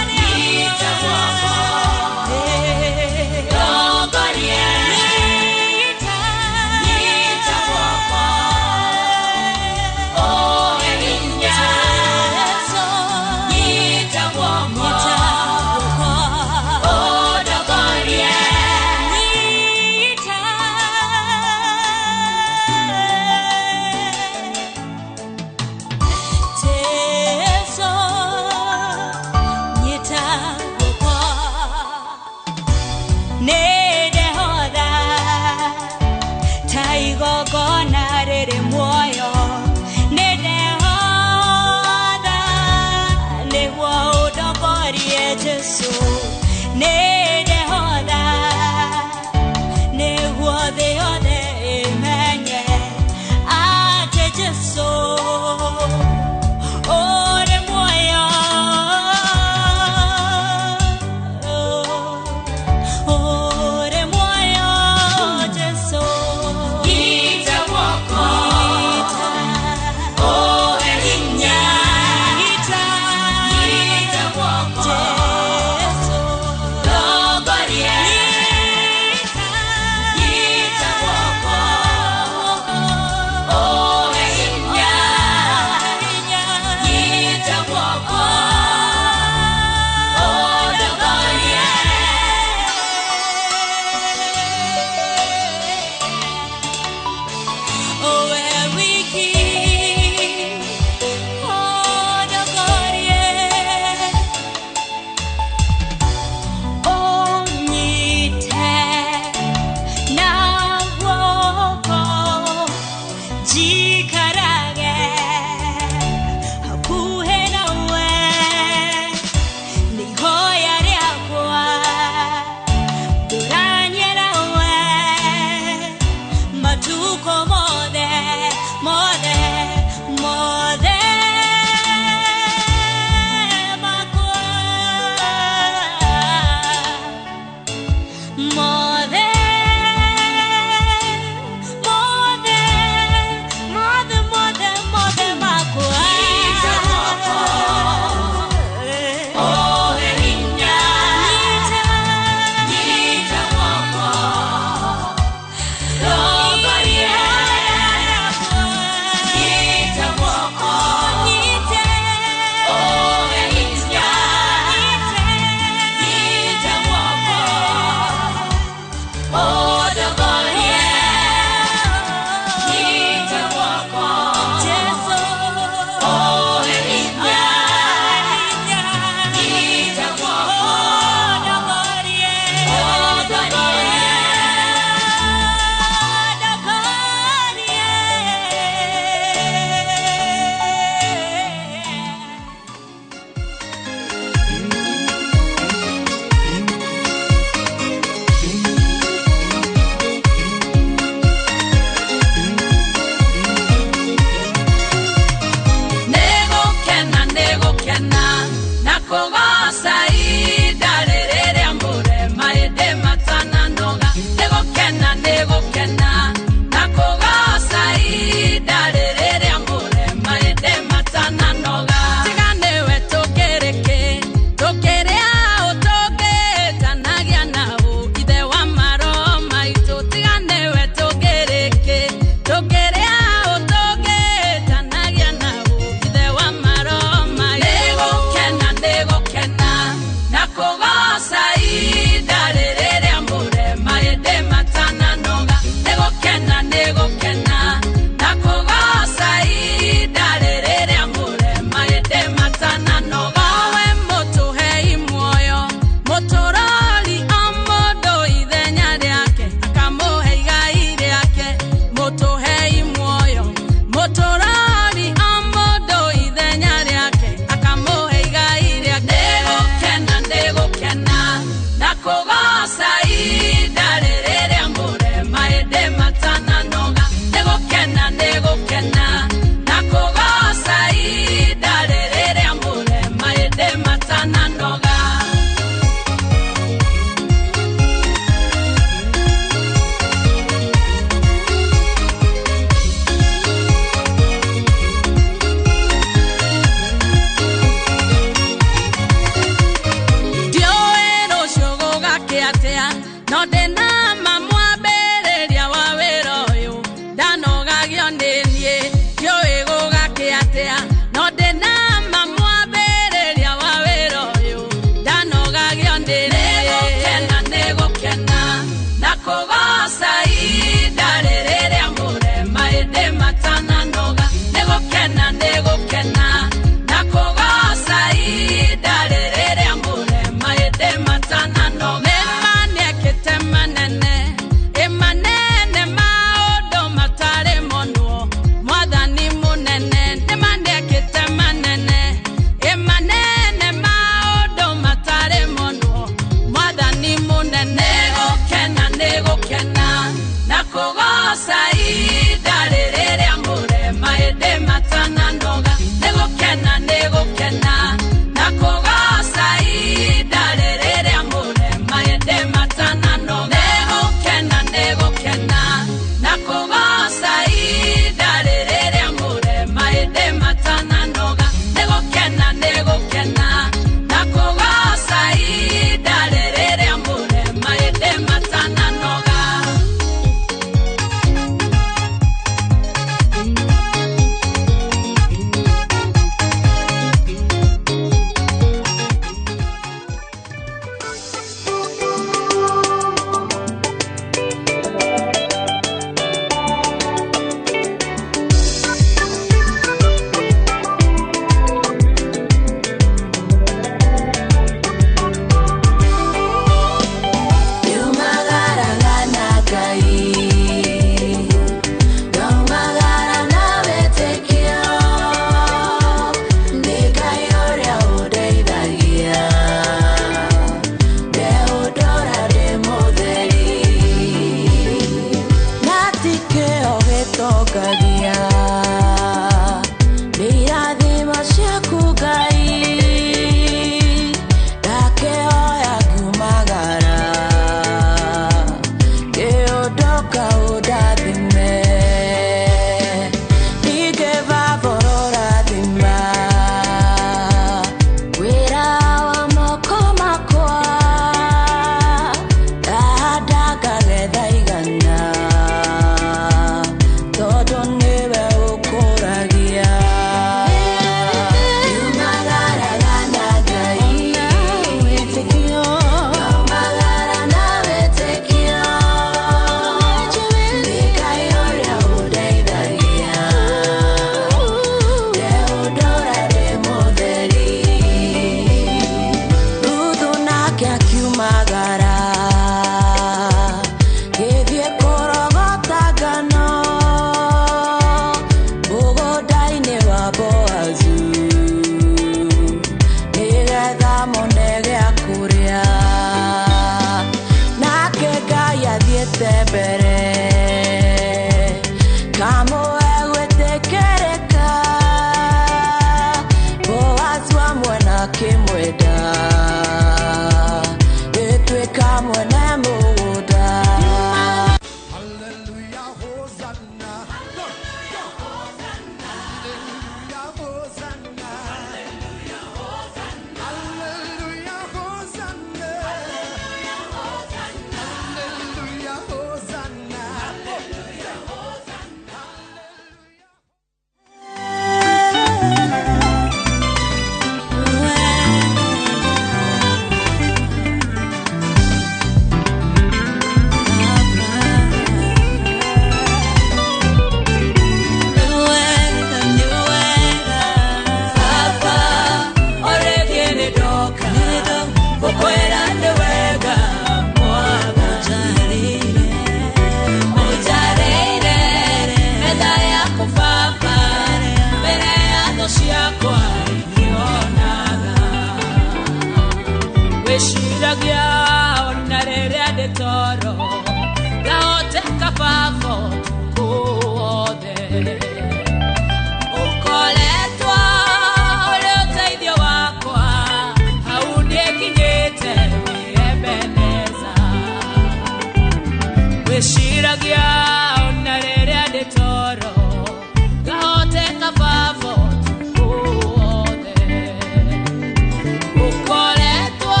Ukoletwa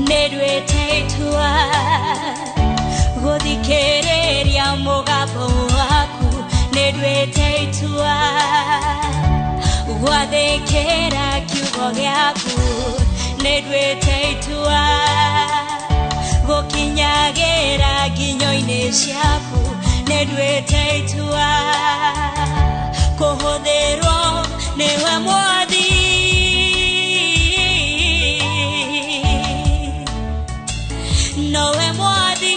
nedwete tua godikereria mugabo waku nedwete tua gwathekera kiugo giaku nedwete tua gokinyagira nginyo-ini ciaku nedwete tua kuhutherwo niwe mwathi nowe mwathi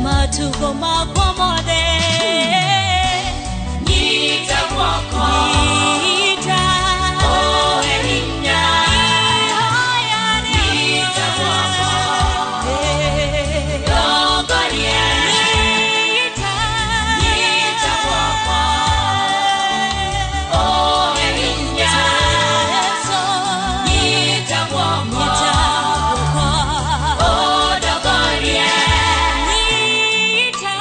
matuko makwa mothe nyita guoko nyita ohe hinya nyita guoko rongoria nyita guoko ohe hinya nyita guoko odogoria nyita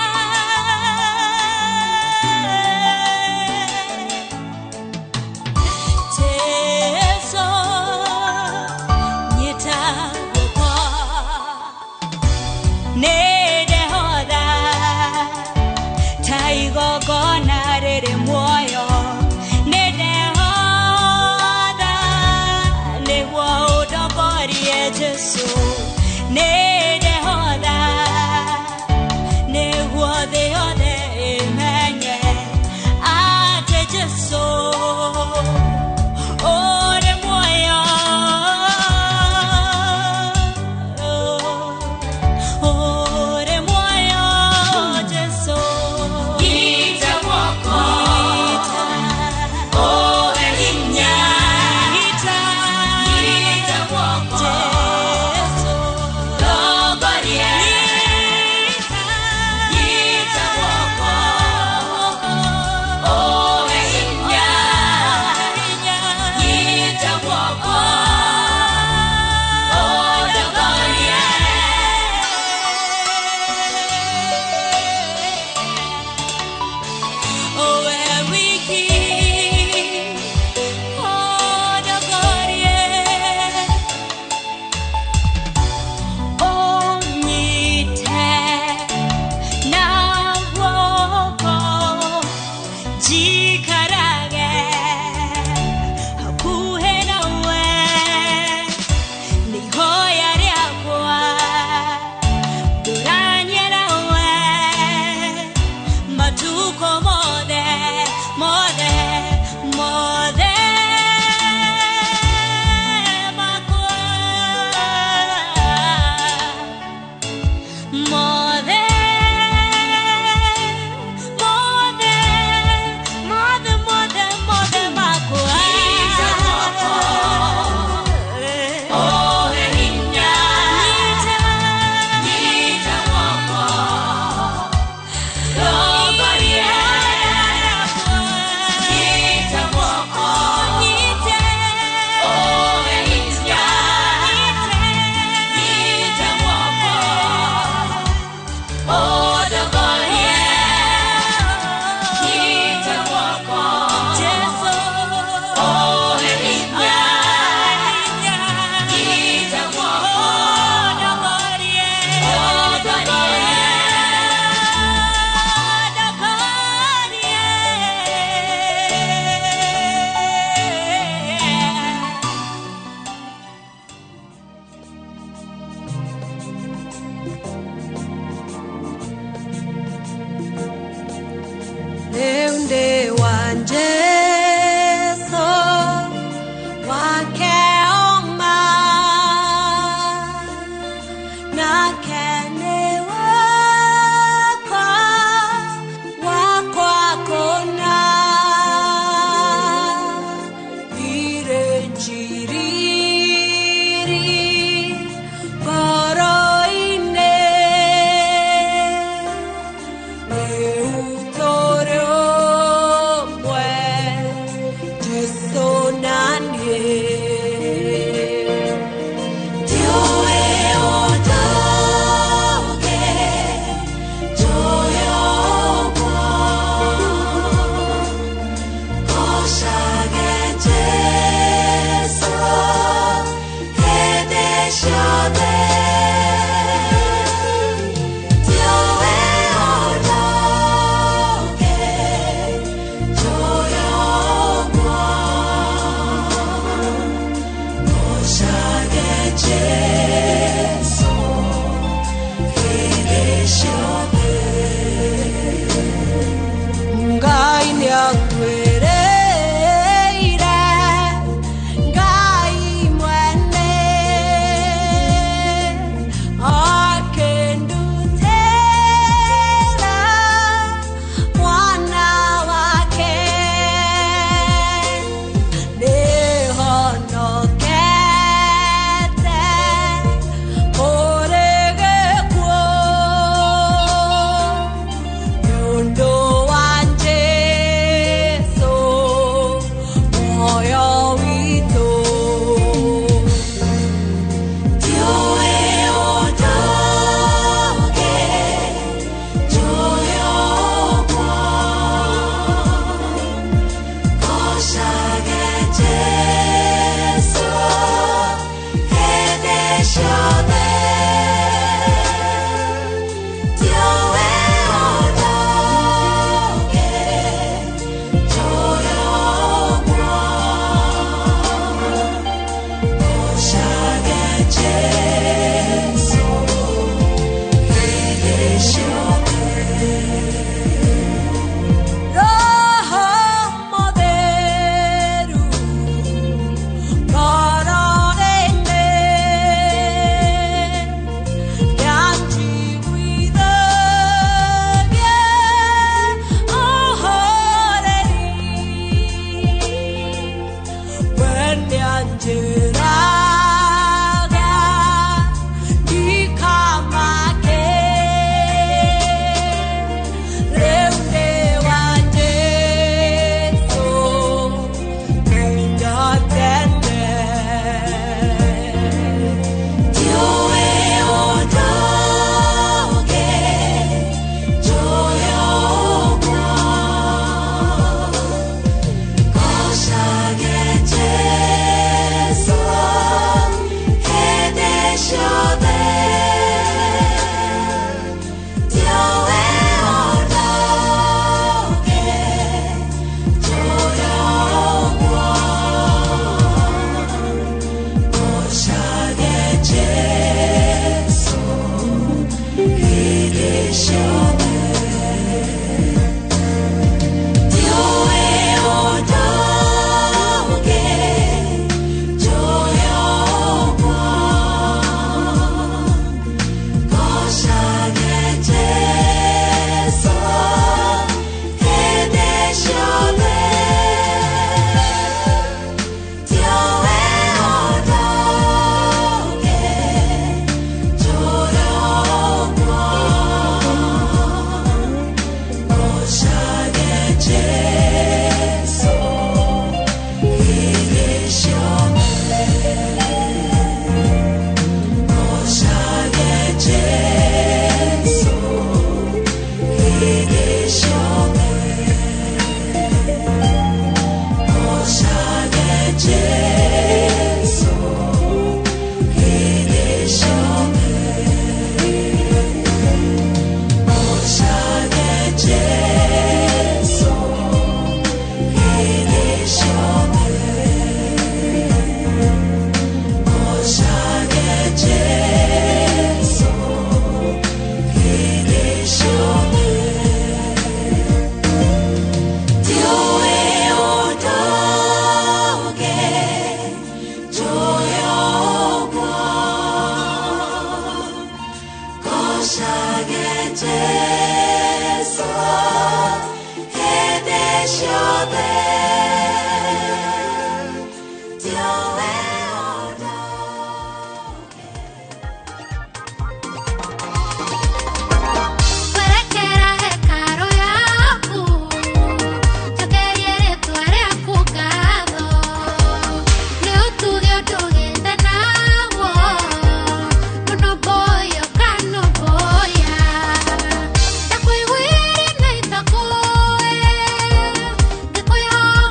Voy a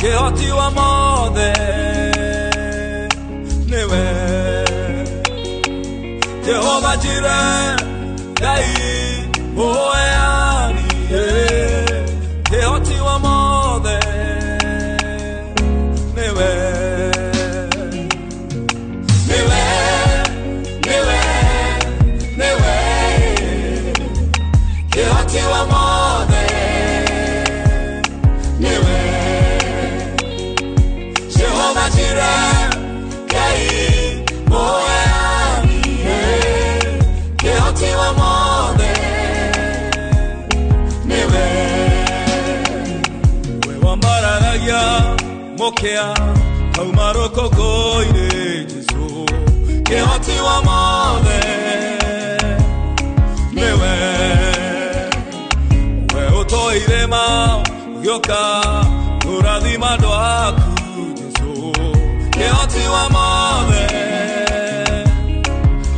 Kehoti wa mothe niwe Jehova Jireh Ngai oeani Kehoti wa mothe niwe Kehoti wa mothe niwe Jehova Jireh Ngai oeani Kehoti wa mothe niwe we wambararagia mokea kaumaroko goire Jesu Kehoti wa mothe niwe we utoirema gyoka urathima dwaku Jesu Kehoti wa mothe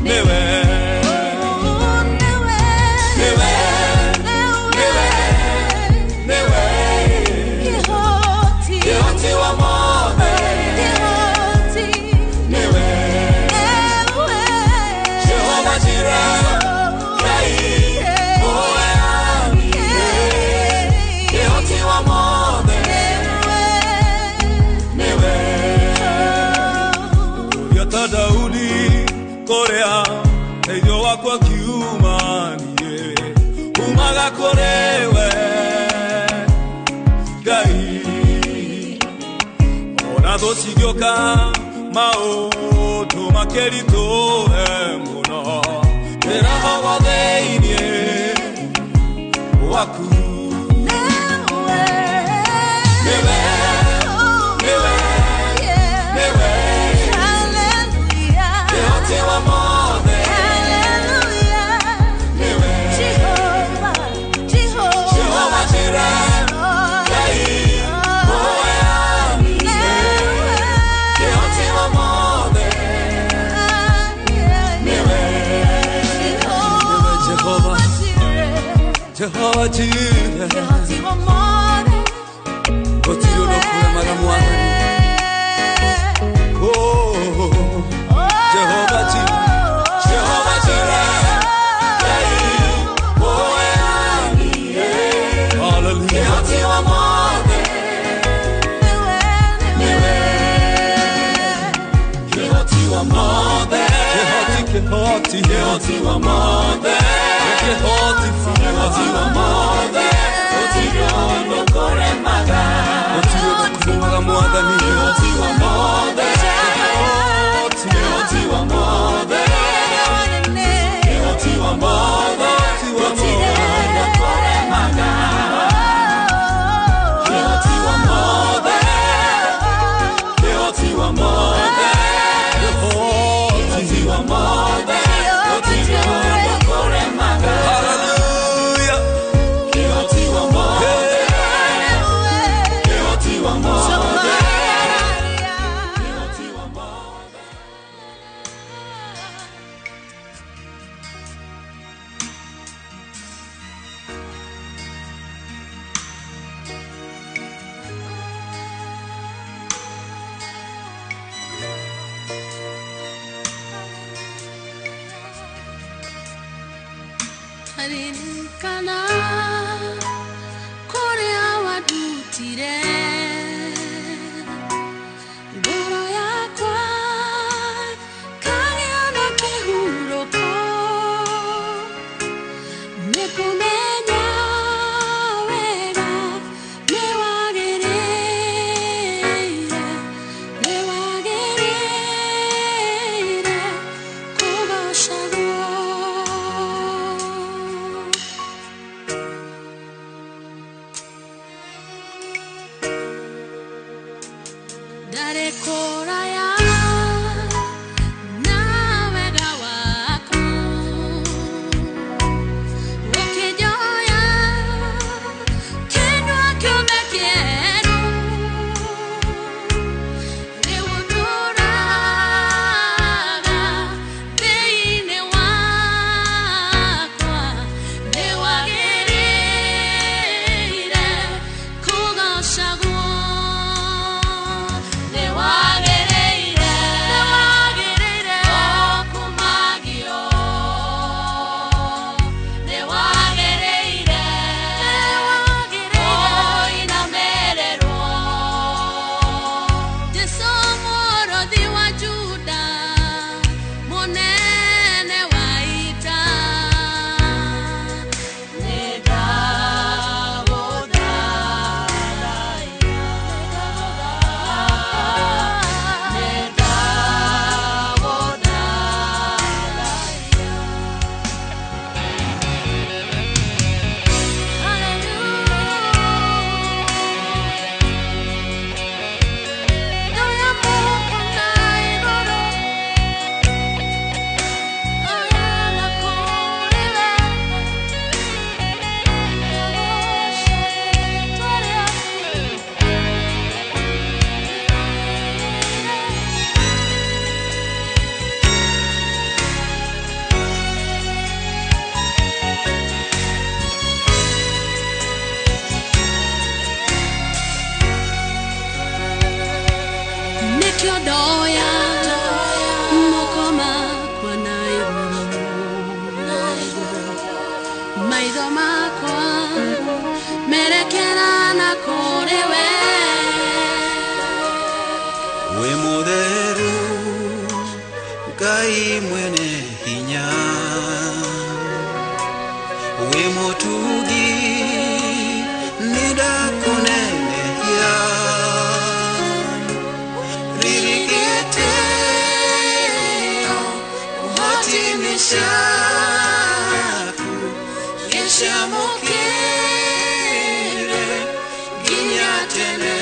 niwe Kehoti wa mothe niwe Jehova Jireh Ngai oeani Kehoti wa mothe niwe Yata Daudi korea teithio wakwa kiumanie umaga korewe Ngai ona thũcigĩũka maũndũ makĩritũhe mũno ndĩrahogo thĩinĩ waku niwe Kehoti wa mothe niwe Jehova Jireh Ngai oeani Kehoti wa mothe niwe Jehova Jireh gũtirĩ ũndũ kũremaga Mwathani Jehova Jireh Ngai oeani Hallelujah Kehoti wa mothe niwe Kehoti wa mothe Kehoti wa mothe Kehoti wa mothe gũtirĩ ũndũ kũremaga Mwathani Kehoti wa mothe Kehoti wa mothe Kehoti wa mothe gũtirĩ ũndũ kũremaga Kehoti wa mothe Kehoti wa mothe Kehoti wa mothe gũtirĩ ũndũ kũremaga Hallelujah Kehoti wa mothe Kehoti wa mothe Ririkana kũrĩa wandutire ngoro yakwa kagĩa na kĩhurũko nĩ kũmenya wega nĩ wagĩrĩire kũgocagwo maitho makwa merekera na kũrĩ we we mũtheru Ngai mwene hinya we mũtugi nĩndakũnenehia ririgĩte ũhoti-inĩ ciaku gĩcamũkĩre nginya tene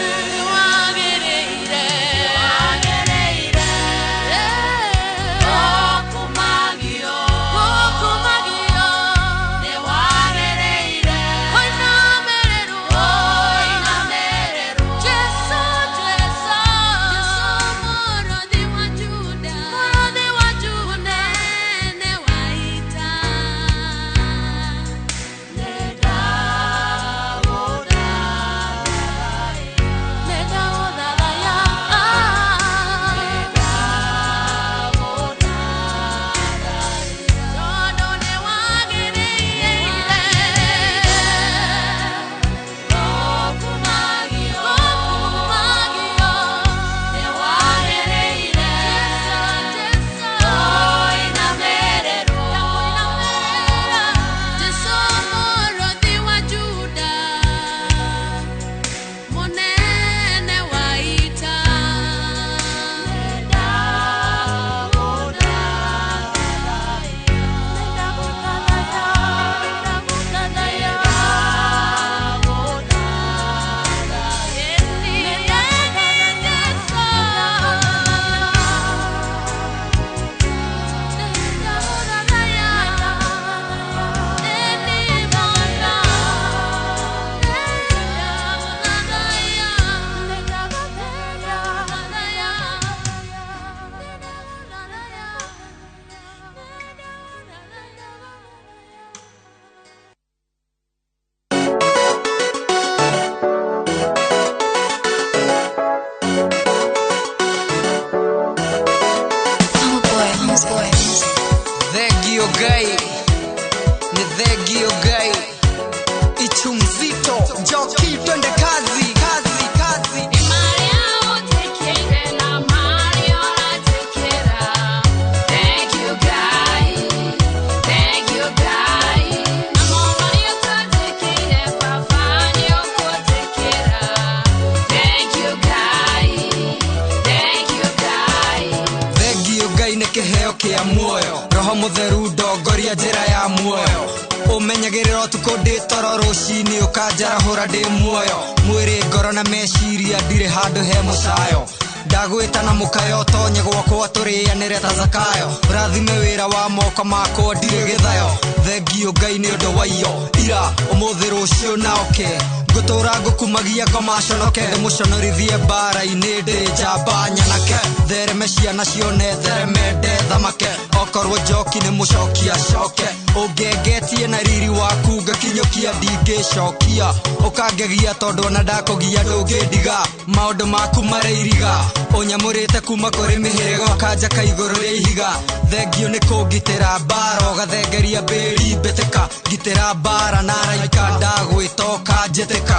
ndagwĩtana mũkayo tonye gwakwa tũrĩanĩre ta Zakayo rathime wĩra wa moko makwa ndirĩ gĩthayo thengio Ngai nĩ ũndũ wa iyo ira ũmũthĩ rũciũ naoke ngũtũra ngũkumagia ngomaconoke ndĩmũconorithie mbara-inĩ ndĩ njamba nyanake thereme ciana cione thereme ndethamake okorwo njoki nĩ mũcokia coke ũngĩngetie na riri waku ngakinyũkia ndingĩcokia ũkangegia tondũ ona ndakũgia ndũngĩndiga maũndũ maku marĩ iriga ũnyamũrĩte kuma kũrĩ mĩhĩrĩga ũkanja kaigũrũ rĩa ihiga thengio nĩ kũngitĩra mbara ũgathengeria mbĩri mbĩtĩka ngitĩra mbara na araika ndagwĩtoka njĩtĩka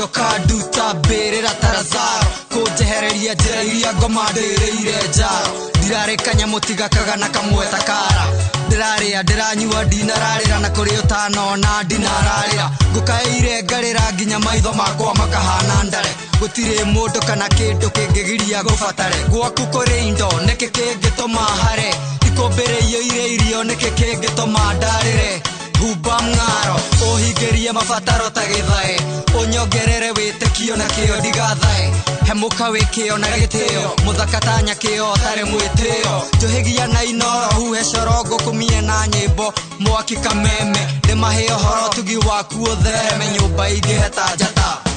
Kaduta berera tarazaro kũnjehereria njĩra iria ngomandĩrĩire njaro ndirarĩkanya mũtigakaga na kamweta kara ndĩrarĩa ndĩranyua ndinararĩra na kũrĩ ũtanona ndinararĩra ngũkaĩire ngarĩra nginya maitho makwa makahana ndare gũtirĩ mũndũ kana kĩndũ kĩngĩgiria gũbatare gwaku kũrĩ indo nĩkĩ kĩngĩtũma hare ikũmbĩrĩirio irĩ irio nĩkĩ kĩngĩtũma ndarĩre humba mng'aro ũhingĩrie mabataro ta gĩthae ũnyongerere wĩtĩkio na kĩo ndigathae hemũka wĩkĩo na gĩtĩo mũthaka ta nyakĩo tarĩ mwĩtĩo njũhĩgia na inoro huhe coro ngũkumie na nyĩmbo mwaki kameme ndĩmahe ũhoro tugi waku ũthereme nyũmba ingĩhe ta njata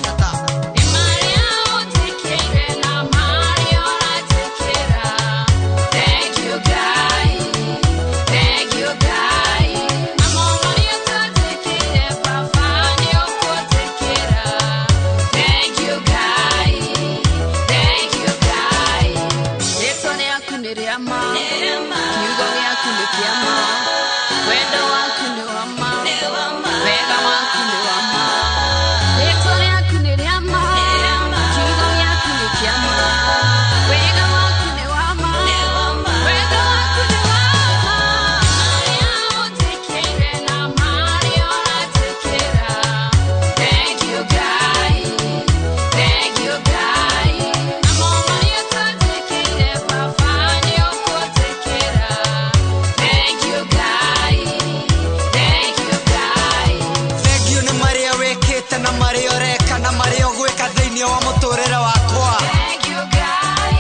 wendete na marĩa ũreka na marĩa ũgwĩka thĩinĩ wa mũtũrĩre wakwa. Thank you Ngai,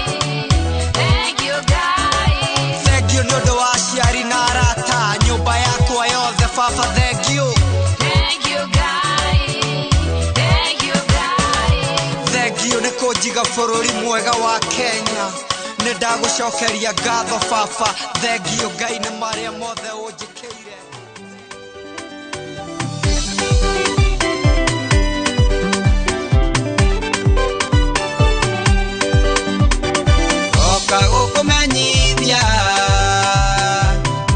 thank you Ngai. Thank you nĩ ũndũ wa aciari na arata nyũmba yakwa yothe baba thank you. Thank you Ngai, thank you Ngai. Thank you nĩ kũnjiga bũrũri mwega wa Kenya. Nĩ ndagũcokeria ngatho baba thank you Ngai nĩ marĩa mothe ũnjĩkĩire. Oka gũkũmenyithia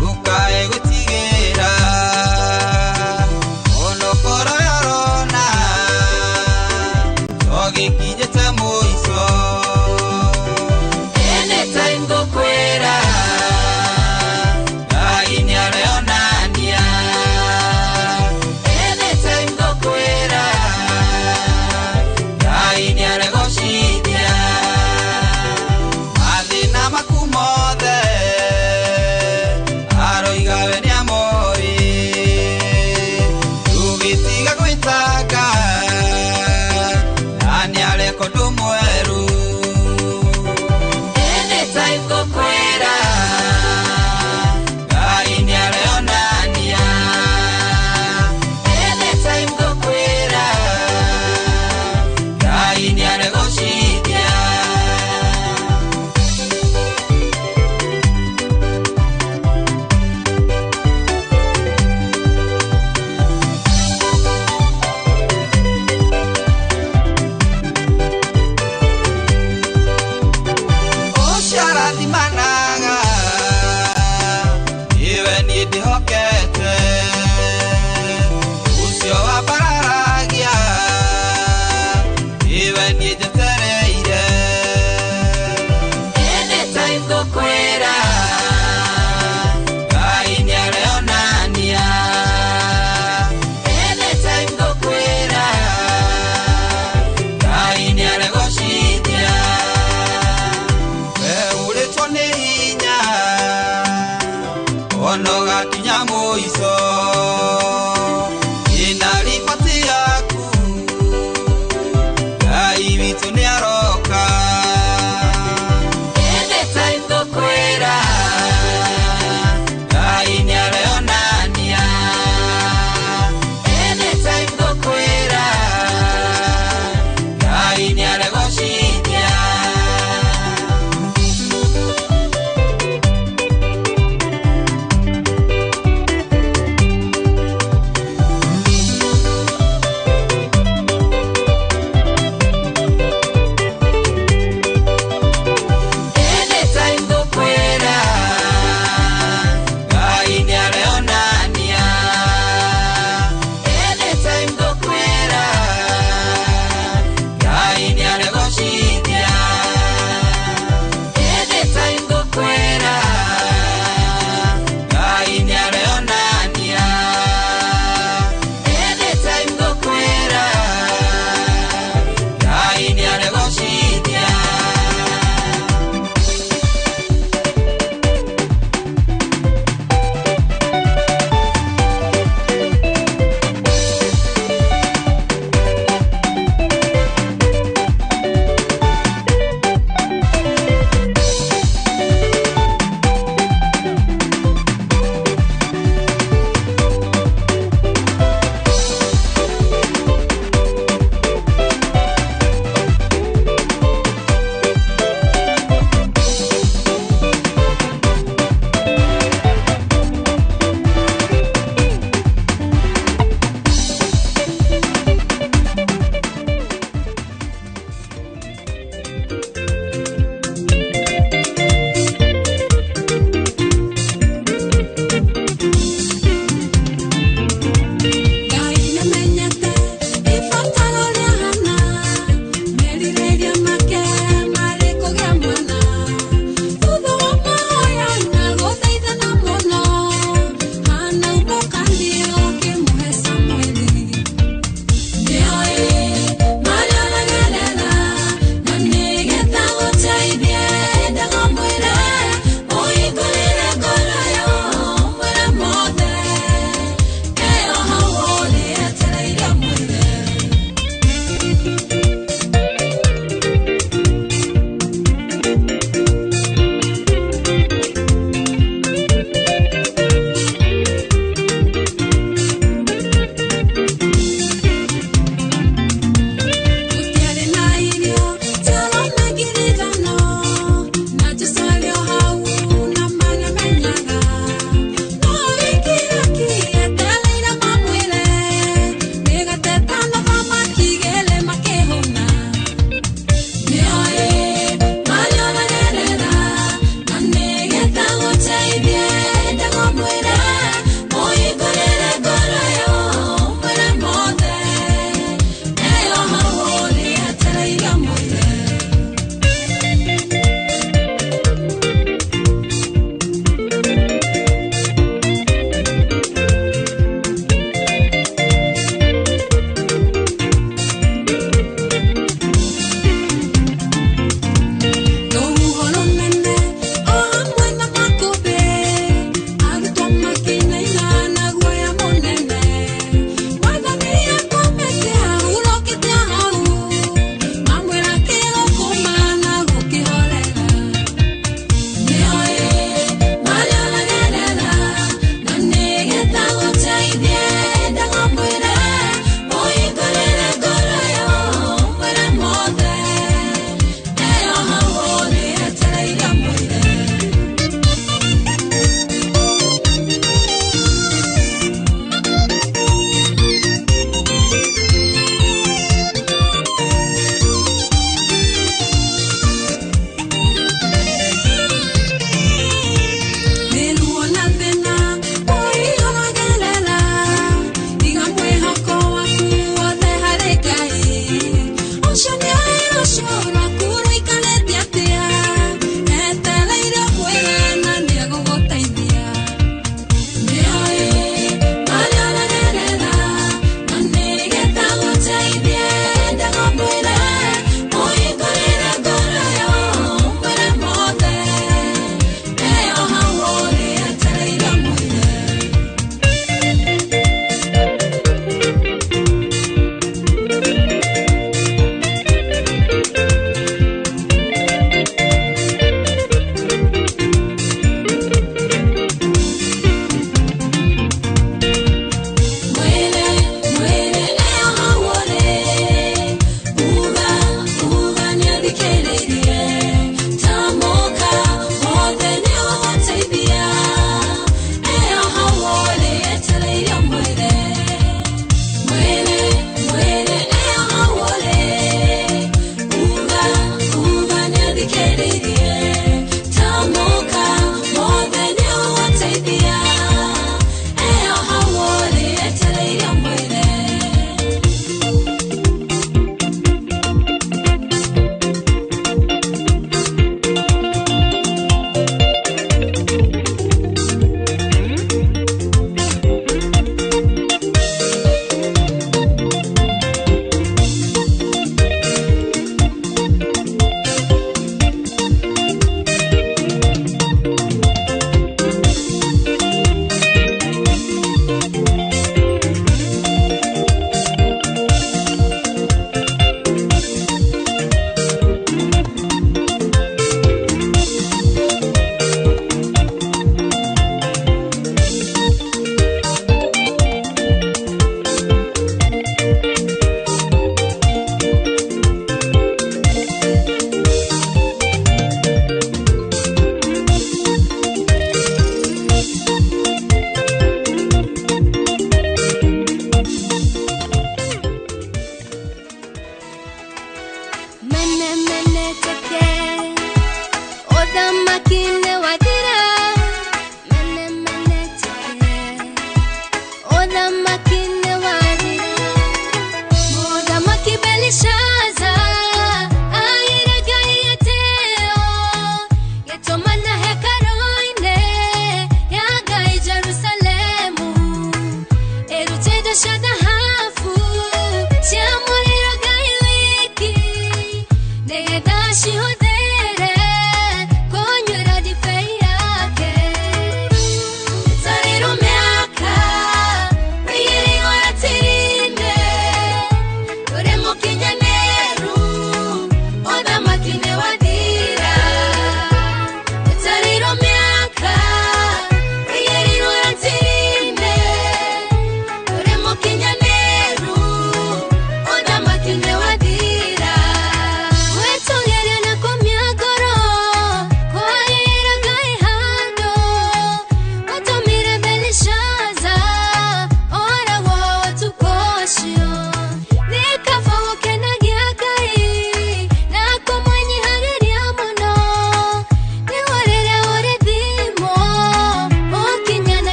ndũkae gũtigĩra onokorwo yorona togĩkinyĩte mũico. Anytime ngũkwĩra Ngai nĩareyonania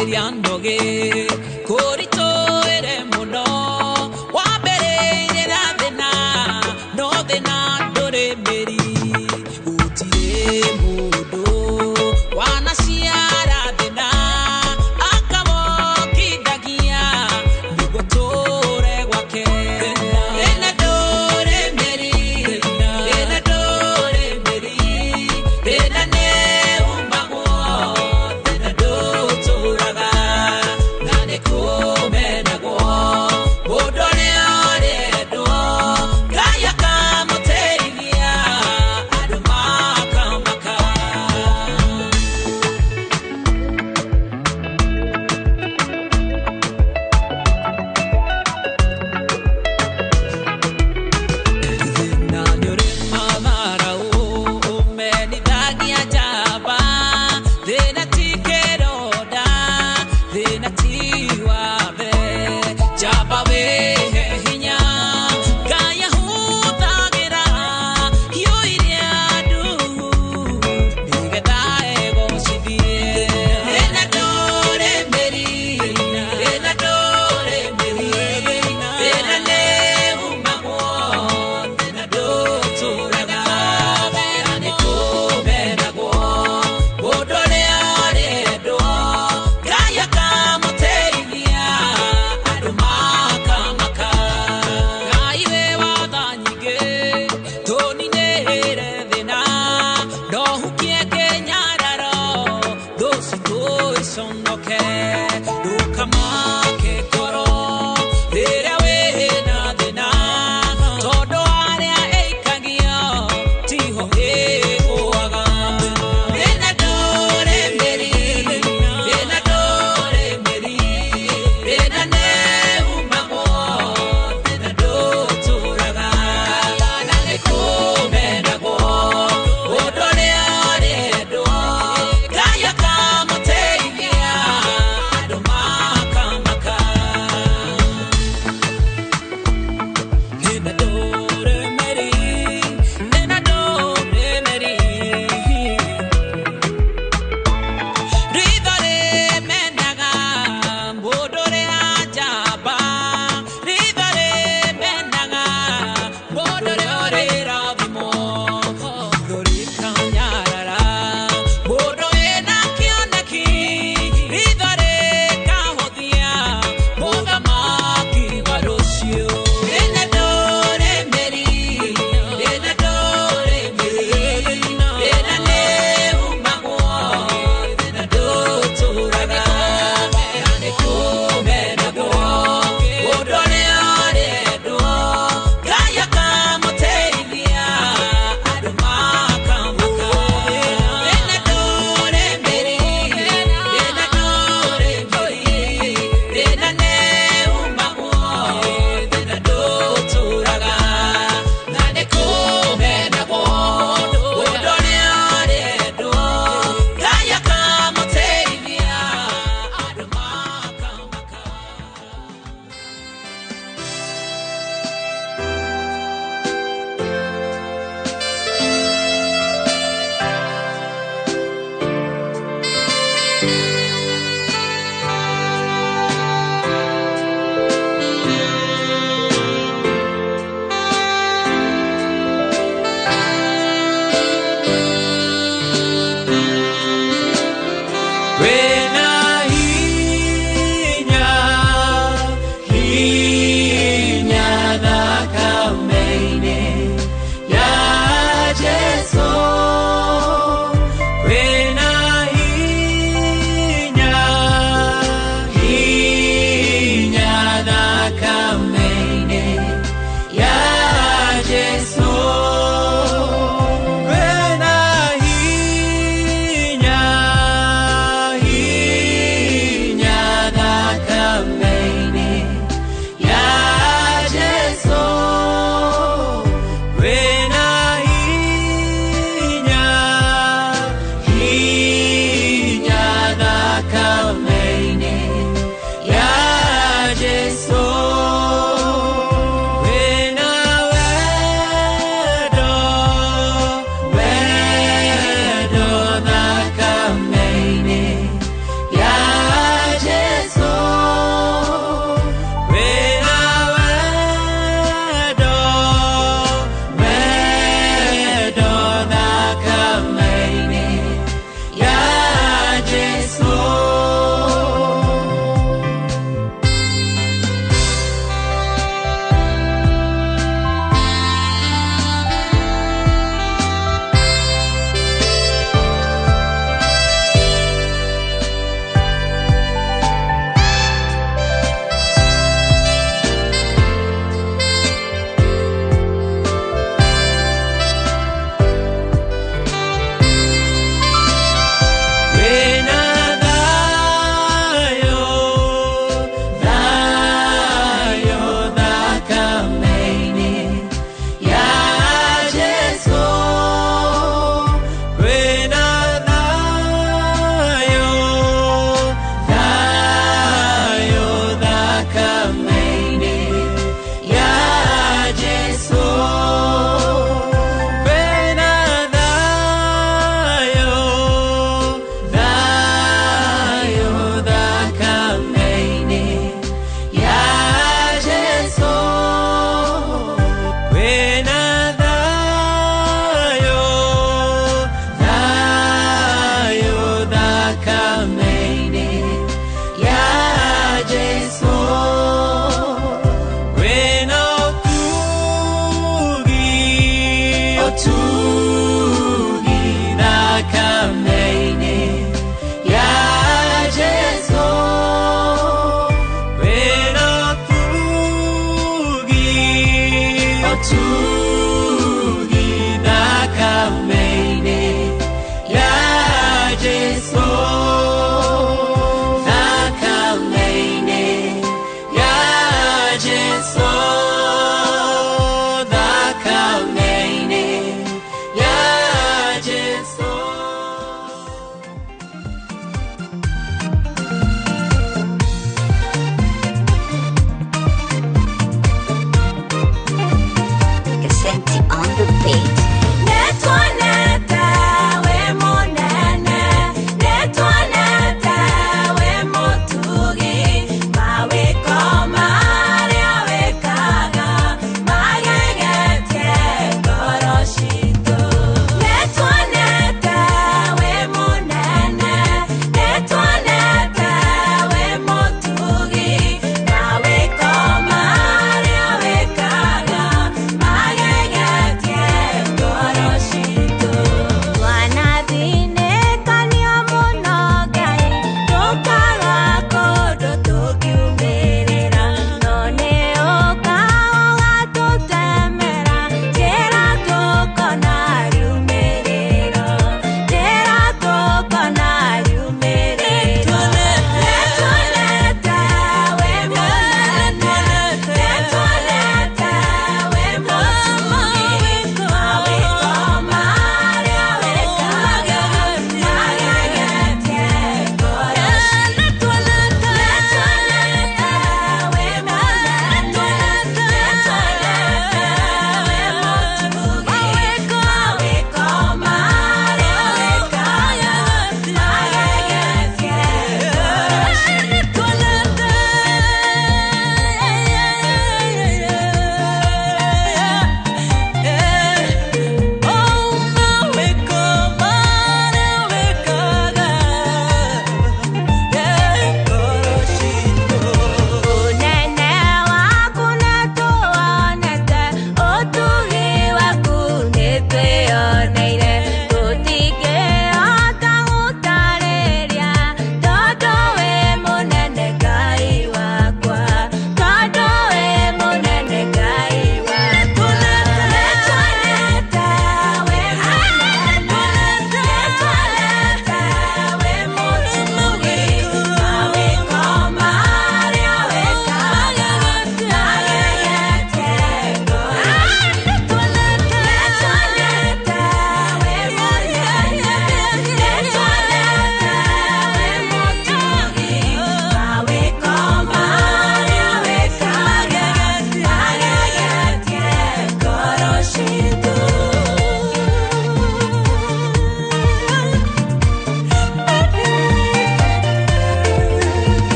Kugeria ndoge Korito ere muno Wabere ira thina No thina ndore meri Utire mundu Wanasiara thina Akamo kidagia Nigotore gwake Thina ndore meri Thina ndore meri Thina ne umagwo Thina ndotoraga Jesu thakame-inĩ ya Jesu thakame-inĩ ya Jesu. Cassette on the beat. Netwaneta we monene,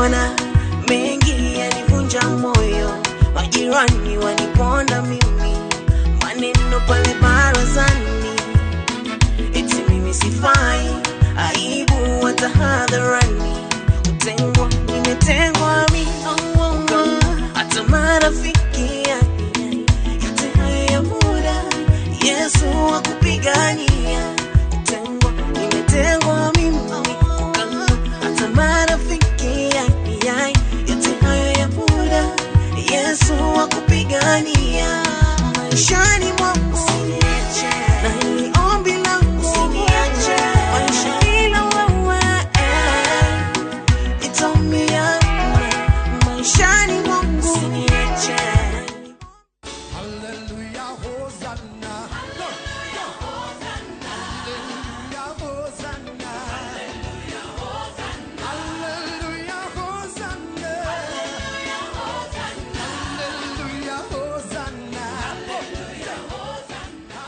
nimeona mengi yanivunja moyo, majirani waniponda mimi, maneno pale barazani, eti mimi sifai, aibu hata hadharani, kutengwa, nimetengwa mimi, hata marafiki yote haya ya muda, Yesu akupigania, kutengwa, nimetengwa mimi, hata marafiki yote haya ya muda, Yesu akupigania, maishani mwangu na hili ombi langu, maisha ila wewe nitumia, maishani mwangu Hallelujah, Hosanna. Hallelujah, Hosanna. Hallelujah, Hosanna. Hallelujah, Hosanna. Hallelujah, Hosanna. Hallelujah, Hosanna.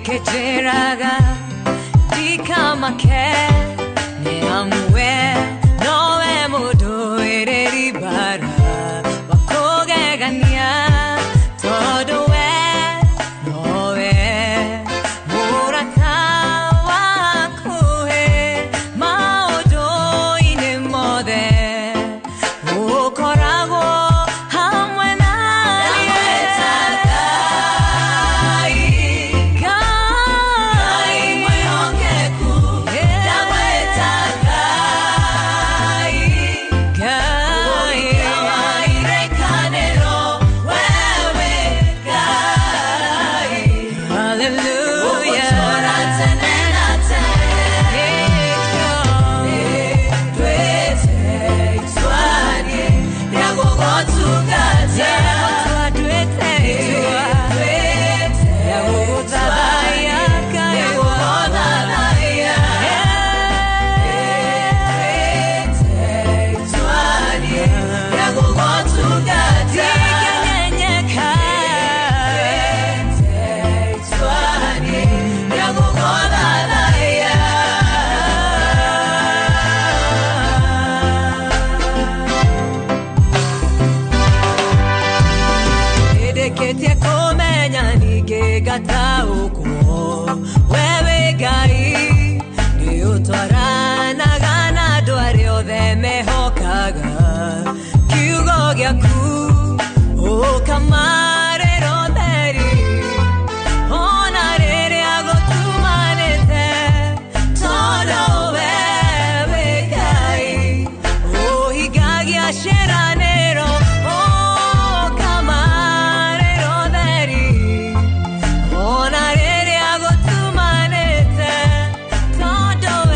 Kejeraga dikamake neamwe nowe mudu ereri bara bakogegania todowe nowe murata wakuhe maudo ine mode ukorago hamwe todo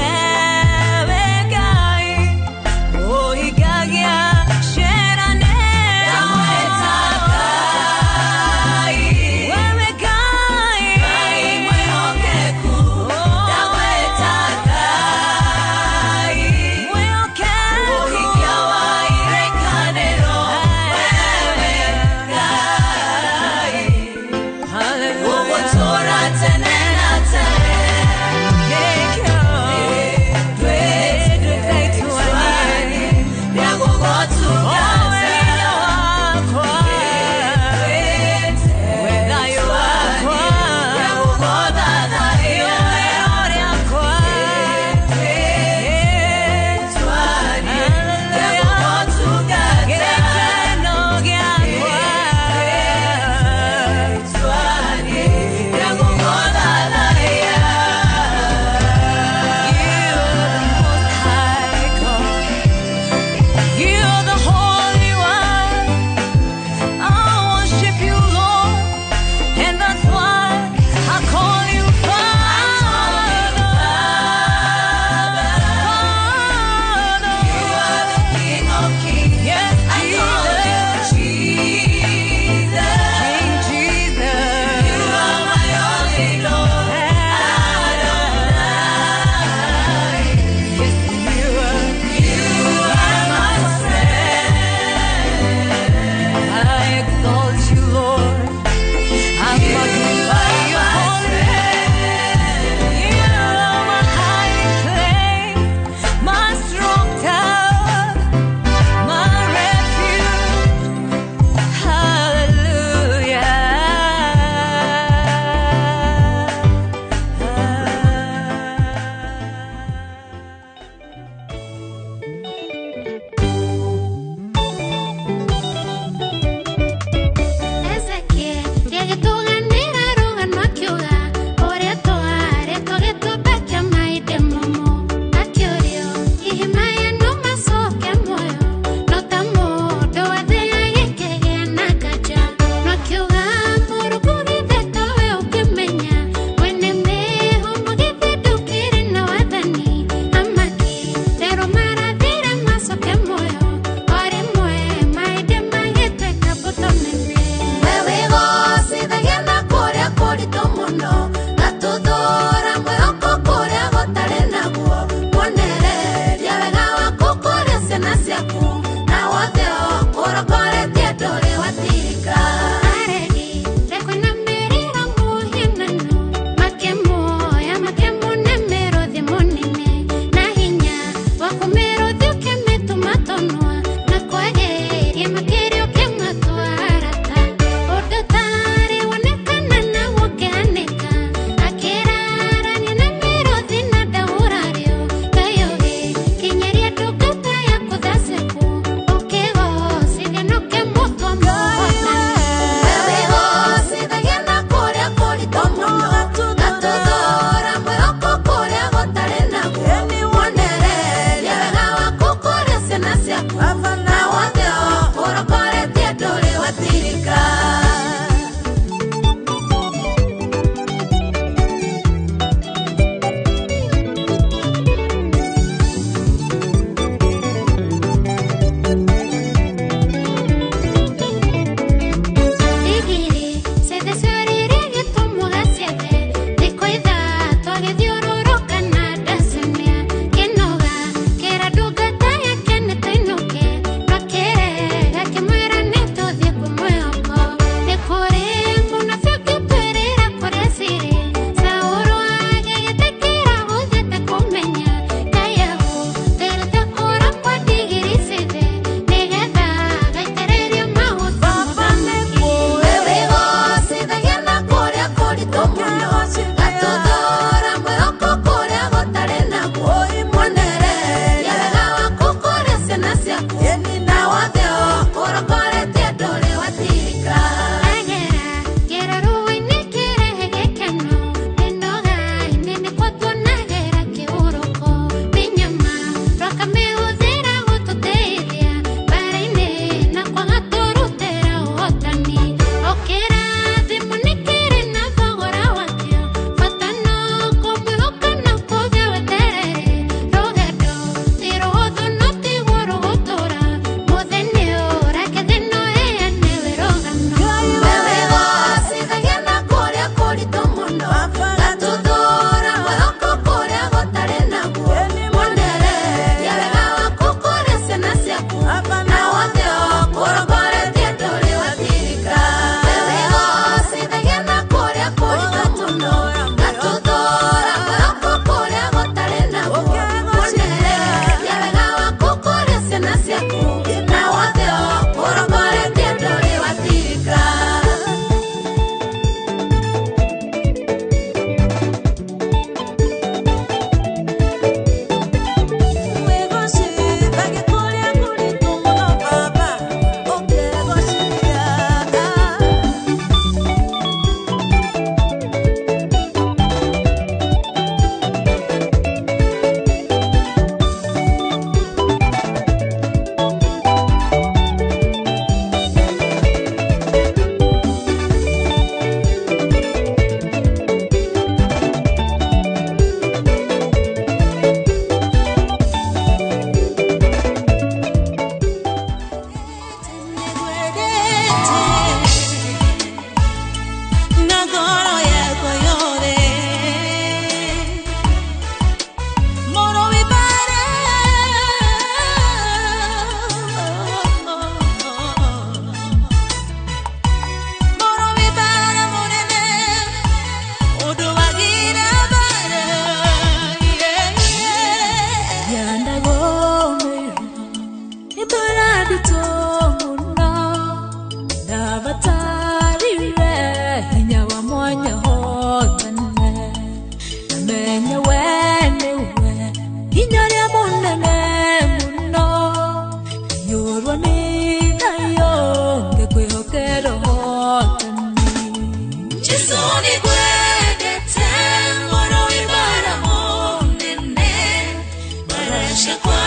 Barasha kwa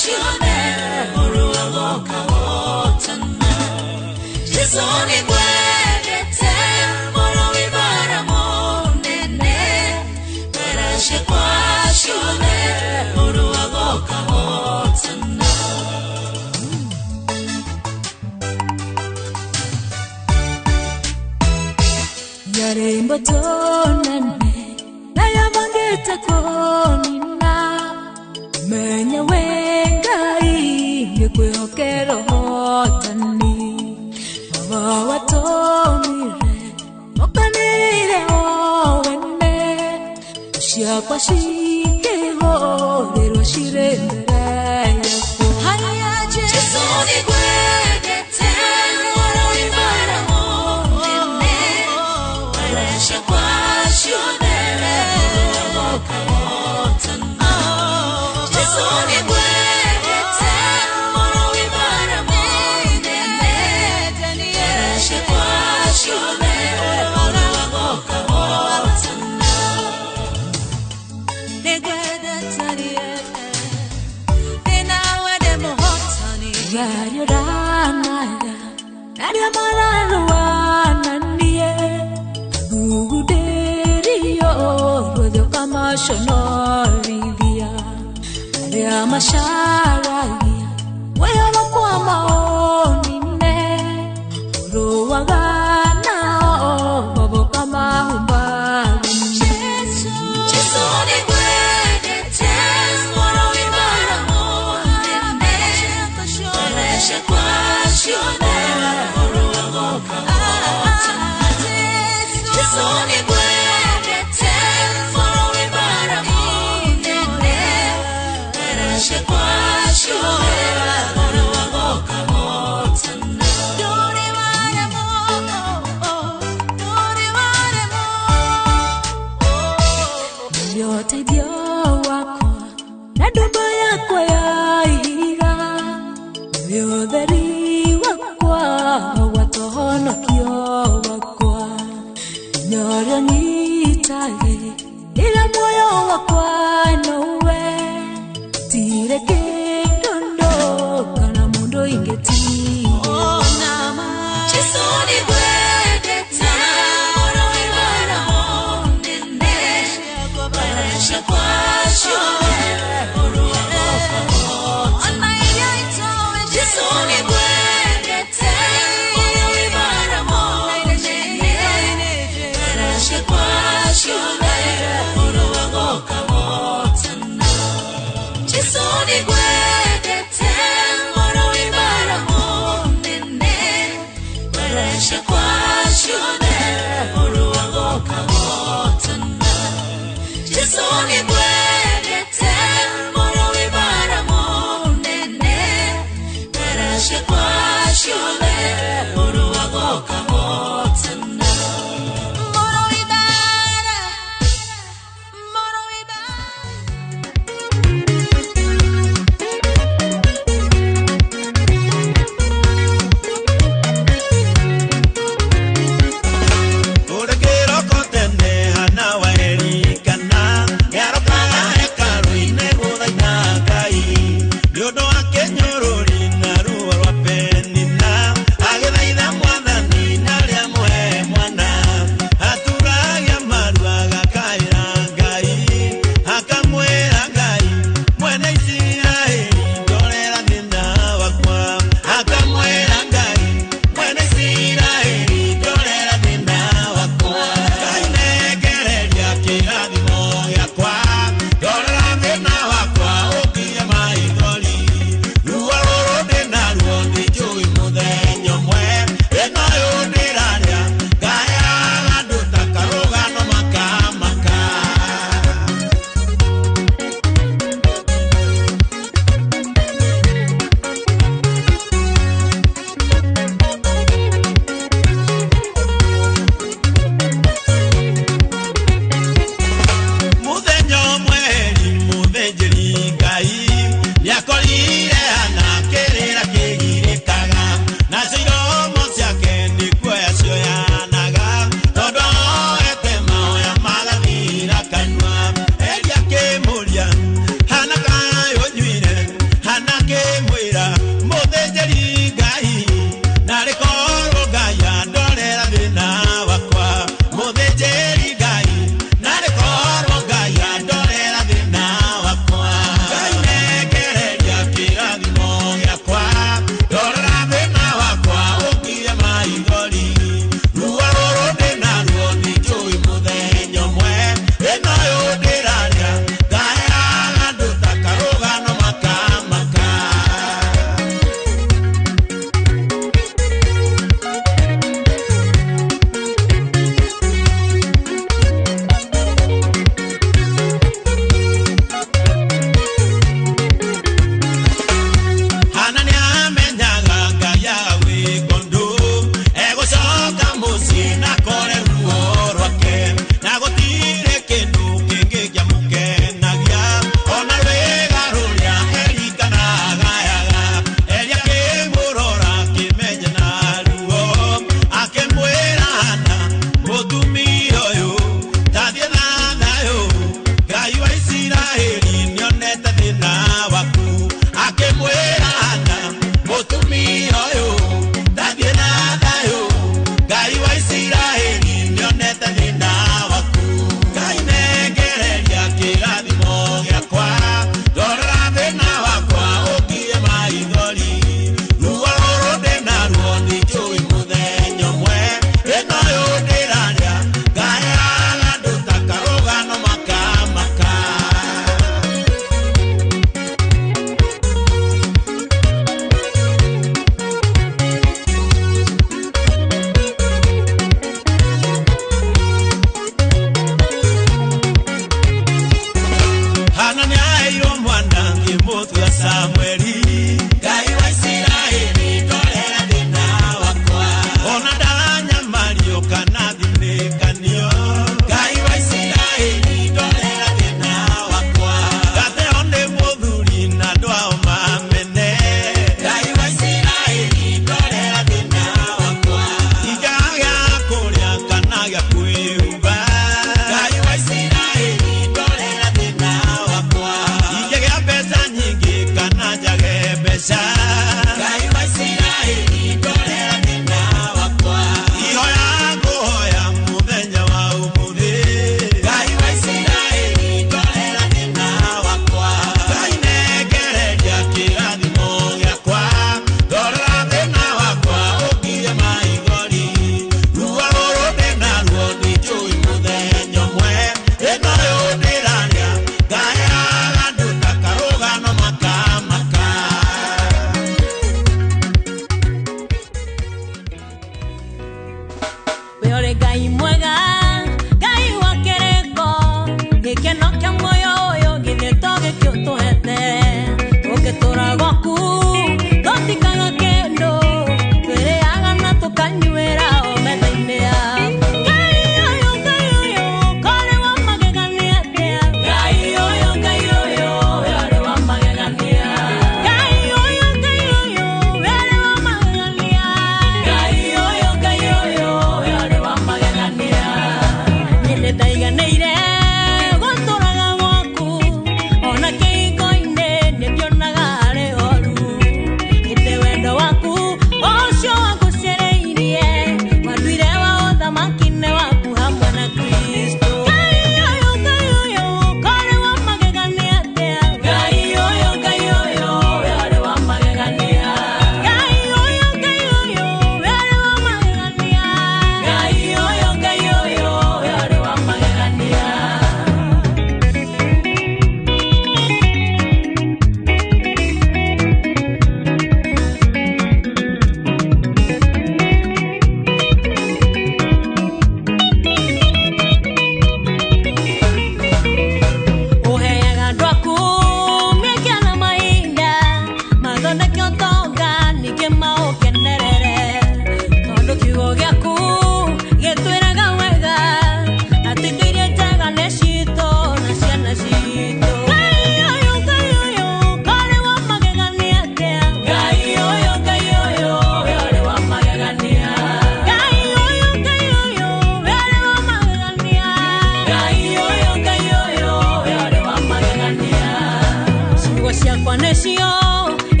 shone Uruago kahotana Jesoni gwedete Moro vibara monene Barasha kwa shone Uruago kahotana Yarembo tonane Naya mangeta konina Menya wengai Ngekwe hokero hotani Mama watomire Mokanire owene Ushia kwa shike Rero shirendere yako Haya Jesoni gwedete Moro ibara monene Barasha kwa shone Uruago kahotana Jesoni gwedete Moro ibara monene Barasha kwa shone Uruago kahotana Negwedetani Nenawede mohotani Radio ranaya Nadia mararuana niye Buguderio Rodeo kama shonolivia Nadia masharagia Waya wakwa maonine Uruwagana Babo kama humbari Jesoni gwedete Moro ibara monene Barasha kwa shone Uruago kahotana Jesoni gwedete Moro ibara monene Barasha kwa shone Uruago kahotana Dore waremo Dore waremo Yote dio wako Na dumba yako ya iga Vyodheri wakwa Watohono kio wakwa Nyoro nitage Ila moyo wakwa nowe Tire kindondo Kana mundo ingeti Oh nama Jesoni gwedete Moro ibara monene Barasha kwa shone Uruago kahotana Jesoni gwedete Moro ibara monene Barasha kwa shone Uruago kahotana Jesoni gwedete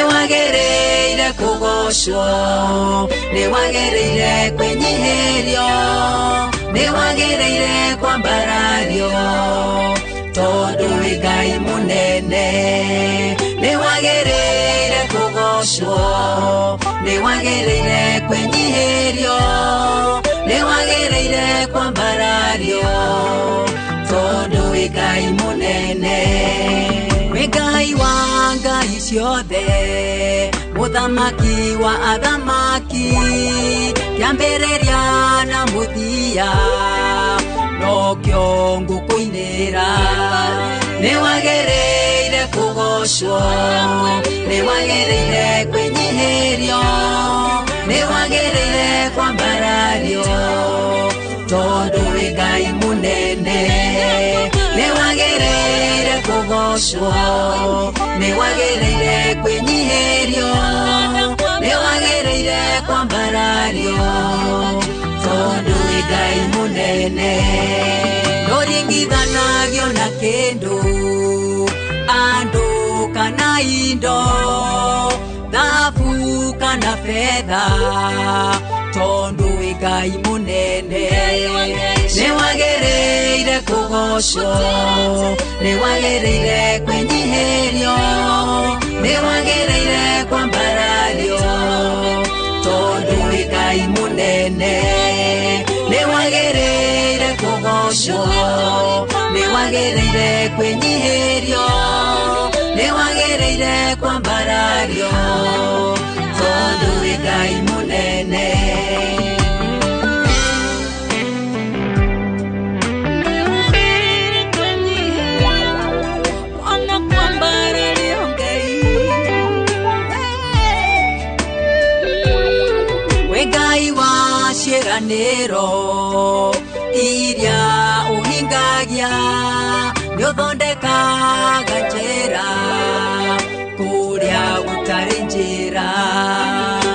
Newagereire kugocwo, newagereire kwenyiherio, newagereire kwambarario, tondu wi Ngai munene. Newagereire kugocwo, newagereire kwenyiherio, newagereire kwa mbarario tondu wi Ngai munene wi Ngai wa ngai ciothe muthamaki wa athamaki kiambĩrĩria na muthia no kĩo ngũkũinĩra nĩ wagĩrĩire kũgocwo nĩ wagĩrĩire kwĩnyihĩrio nĩ wagĩrĩire kwambarario tondũ wĩ Ngai mũnene nĩ wagĩrĩire kũgocwo nĩ wagĩrĩire kwĩnyihĩrio nĩ wagĩrĩire kwambarario tondũ wĩ Ngai mũnene ndũringithanagio na kĩndũ andũ kana indo thahabu kana betha tondu wi Ngai munene nĩ wagĩrĩire kũgocwo nĩ wagĩrĩire kwĩnyihĩrio nĩ wagĩrĩire kwambarario tondu wi Ngai munene nĩ wagĩrĩire kũgocwo nĩ wagĩrĩire kwĩnyihĩrio nĩ wagĩrĩire kwambarario tondu wĩ Ngai mũnene wĩ Ngai wa ciĩranĩro iria ũhingagia nĩ ũthondekaga njĩra kũrĩa gũtarĩ njĩra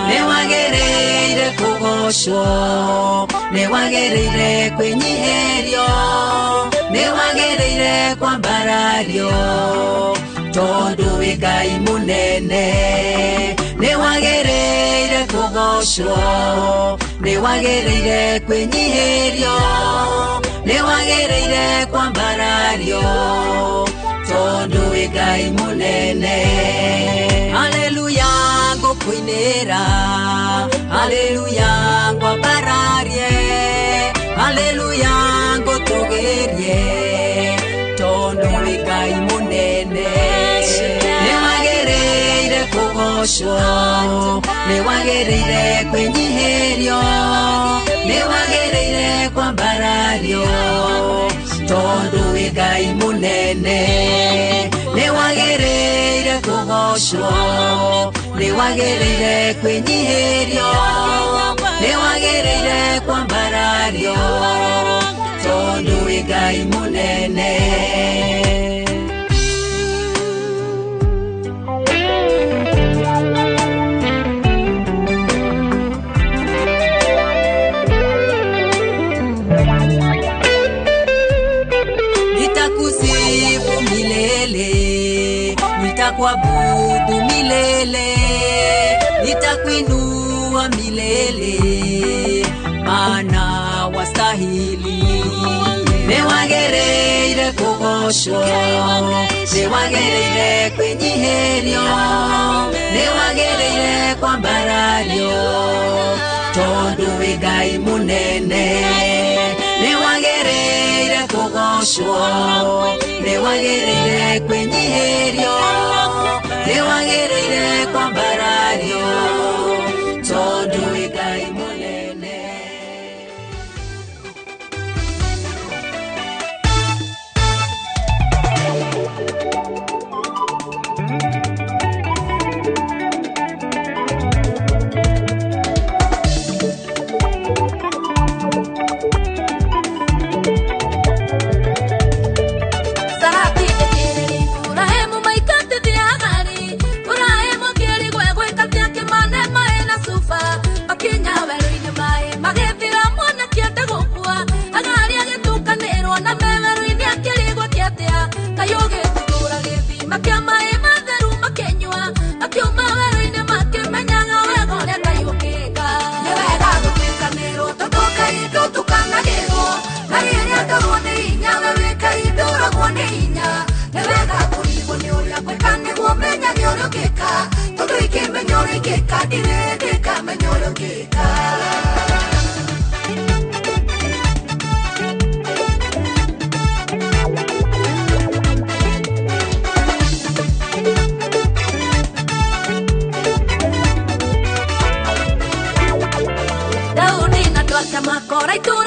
nĩ wagĩrĩire kũgocwo nĩ wagĩrĩire kwĩnyihĩrio nĩ wagĩrĩire kwambarario tondũ wĩ Ngai mũnene nĩ wagĩrĩire kũgocwo nĩ wagĩrĩire kwĩnyihĩrio nĩ wagĩrĩire kwambarario tondu wĩ Ngai mũnene haleluya ngũkũinĩra haleluya ngwambararie haleluya ngũtũgĩrie tondu wĩ Ngai mũnene nĩ wagĩrĩire kũgocwo nĩ wagĩrĩire kwĩnyihĩrio nĩ wagĩrĩire kwambarario tondu wĩ Ngai mũnene nĩ wagĩrĩire kũgocwo nĩ wagĩrĩire kwĩnyihĩrio nĩ wagĩrĩire kwambarario tondu wĩ Ngai mũnene nitakusifu milele nitakuabudu milele nitakuinua milele maana wastahili nĩ wagĩrĩire kũgocwo nĩ wagĩrĩire kwĩnyihĩrio nĩ wagĩrĩire kwambarario tondu wĩ Ngai mũnene nĩ wagĩrĩire kũgocwo nĩ wagĩrĩire kwĩnyihĩrio nĩ wagĩrĩire kwambarario tondu wĩ Ngai mũnene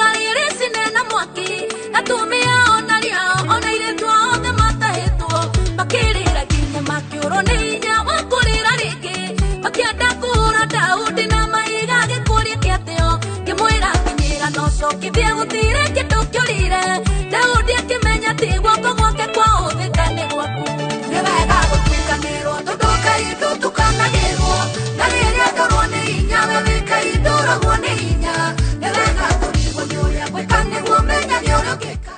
itura riri cinena mwaki atumia ona riao ona iretu othe matahĩtwo makĩrĩra nginya makĩũrwo nĩ hinya wa kũrĩra rĩngĩ makĩenda kũhũra Daudi na mahiga gĩkũria kĩatĩo kĩmwĩra kinyĩra no cokithie gũtirĩ kĩndũ kĩũrire Daudi akĩmenya ti guoko gwake kwa ũthĩka nĩ gwaku nĩ wega gũtukanĩrwo tondũ Ngai ndũtukanagĩrwo na rĩrĩa ndorwo nĩ hinya we wĩ Ngai ndũragwo nĩ hinya nĩ wega kũrigwo nĩ ũrĩa gwĩka nĩguo menya nĩ ũrĩa ũngĩka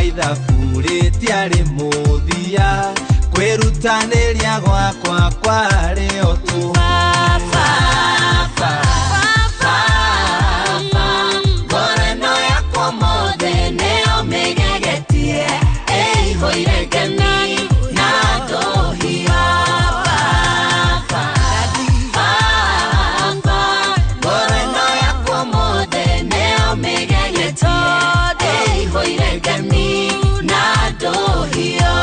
ithabu rĩtiarĩ mũthia kwĩrutanĩria gwakwa kwarĩ o tu ngoro ĩno yakwa mothe nĩyo mĩgegetie ĩihũire ngemi na ndũhiũ ngoro ĩno yakwa mothe nĩyo mĩgegetie ĩihũire ngemi na ndũhiũ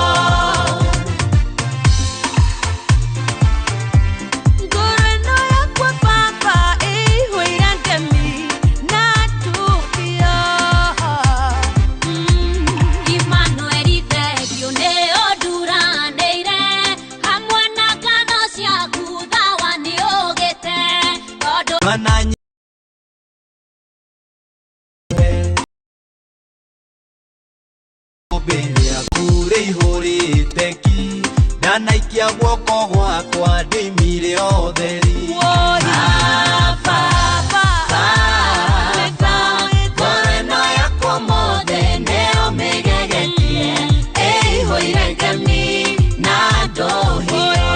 naikia guoko gwakwa ndĩmire o theri ngoro ĩno yakwa mothe nĩyo mĩgegetie ĩihũire ngemi na ndũhiũ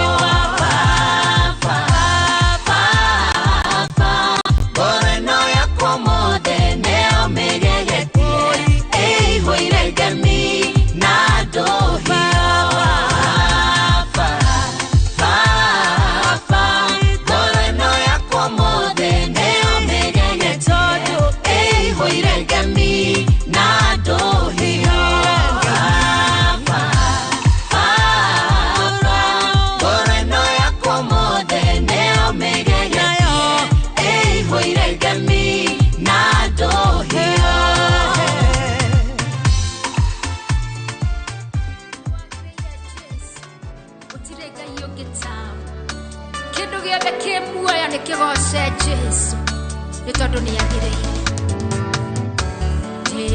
ngoro ĩno yakwa mothe nĩyo mĩgegetie ĩihũire ngemi na ndũhiũ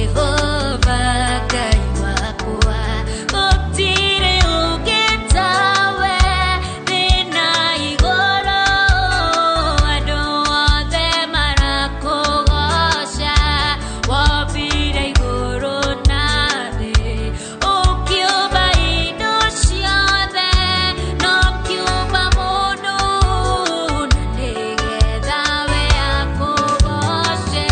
Jehovah, Ngai wakwa, gũtirĩ ũngĩ tawe thĩ na igũrũ, andũ othe marakũgoca, wombire igũrũ na thĩ, ũkĩũmba indo ciothe, na ũkĩũmba mũndũ, na nĩgetha we akũgoce.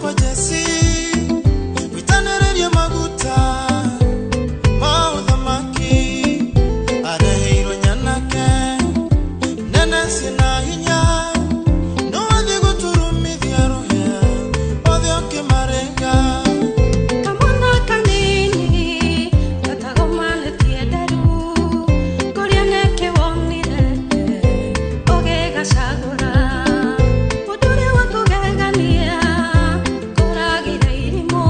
kwa Jesi witanereria maguta mauthamaki areheirwo nyanake nene sina hinya no wathi guturumithia ruhia othe okimarenga kamwana kanini gatagomanetie nderu kuria neke wonire ũgĩgacagũra ũndũ ũrĩa wakũgegania kũragire irimũ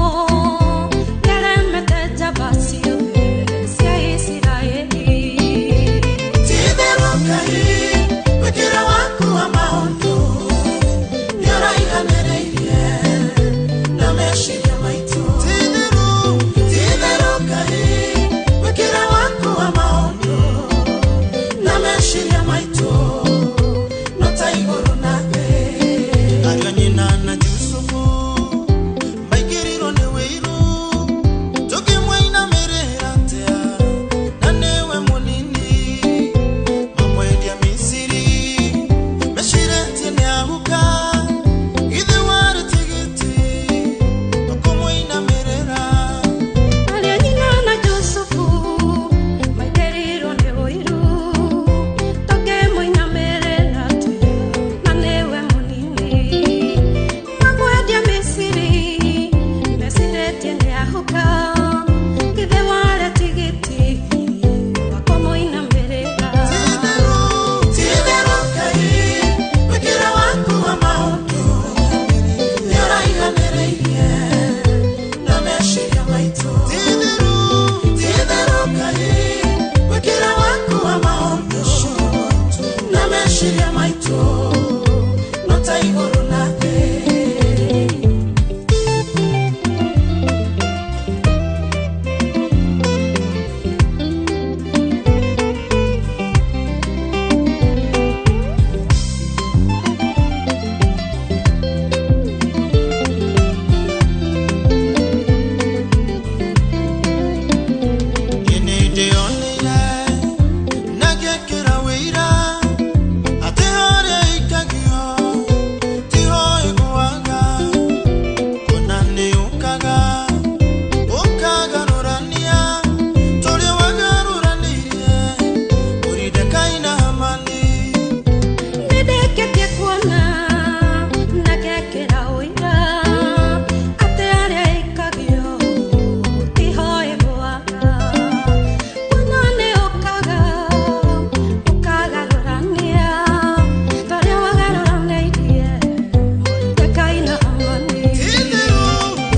rĩaremete njamba ciothe cia Isiraeli. Ti-itherũ Ngai wĩkĩra waku wa maũndũ nĩũraiganĩrĩirie na meciria maitũ. Ti-itherũ Ngai wĩkĩra waku wa maũndũ na meciria maitũ no ta igũrũ na thĩ. Ariũ a nyina na Jusufu maingĩrirwo nĩ wĩiru tũkĩmũinamĩrĩra atĩa na nĩwe mũnini mamwendia Misiri meciretie nĩahuka ithe warĩ tigiti no kũmũinamĩrĩra. Ariũ a nyina na Jusufu maingĩrirwo nĩ ũiru tũkĩmũinamĩrĩra atĩa na nĩwe mũnini mamwendia Misiri meciretie nĩahuka ithe warĩ tigiti wa kũmũinamĩrĩra. Ti-itherũ Ngai wĩkĩra waku wa maũndũ nĩũraiganĩrĩirie na meciria maitũ. Ti-itherũ Ngai wĩkĩra waku wa maũndũ na meciria maitũ no ta igũrũ na thĩ. Ini ndionire na ngekĩra wĩira atĩ harĩa ikagio tiho ĩgũaga kũna nĩyũkaga ũkagarũrania tũrĩa wagarũranirie Moridekai na Hamani. Nĩndĩkĩtie kuona na ngekĩra ũira atĩ harĩa ikagio tiho ĩgũaga kuona nĩyũkaga ũkagarũrania tũrĩa wagarũranĩirie Moridekai na Hamani.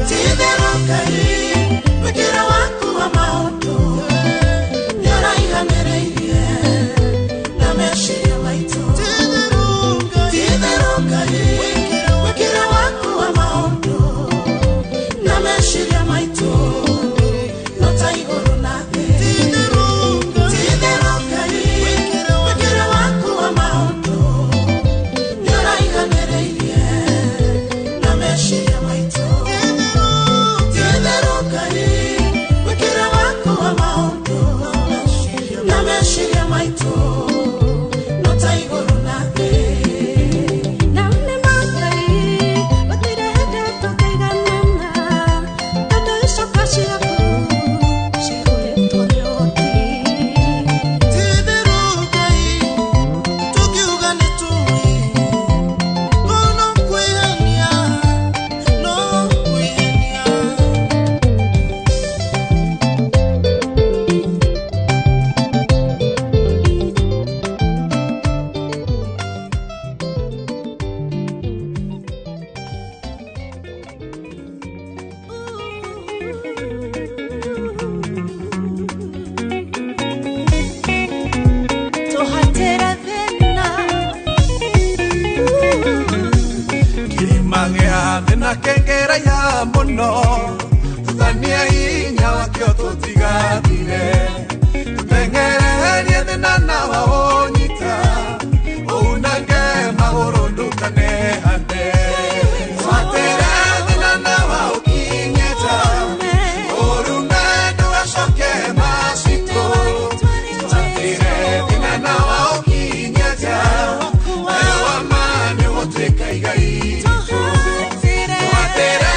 Ti-itherũ Ngai wĩkĩra waku wa maũndũ nĩũraiganĩrĩirie na meciria maitũ. Ti-itherũ Ngai wĩkĩra waku wa maũndũ na meciria maitũ no ta igũrũ na thĩ. Ti-itherũ Ngai wĩkĩra waku wa maũndũ nĩũraiganĩrĩirie na meciria maitũ. Ti-itherũ Ngai wĩkĩra waku wa maũndũ na meciria maitũ no ta igũrũ na thĩ. Na nĩma Ngai gũtirĩ hĩndĩ tũngĩiganana tondũ icoka ciaku cihũrĩtwo nĩ ũhoti. Ti-itherũ Ngai tũkiuga nĩtũĩ no kwĩhenia no kwĩhenia. Tũhatĩra thĩna Kĩrĩma gĩa thĩna kĩngĩraiha mũno tũthania hinya wakĩo tũtigathire tũteng'ererie thĩna na waũnyita ũunange magũrũ ndũkanehande tũhatĩre thĩna na waũkinyĩta ũrume ndũgacoke macitũ tũhatĩre thĩna na waũkinyĩta nayo wama nĩgũtuĩka igai tũhatĩre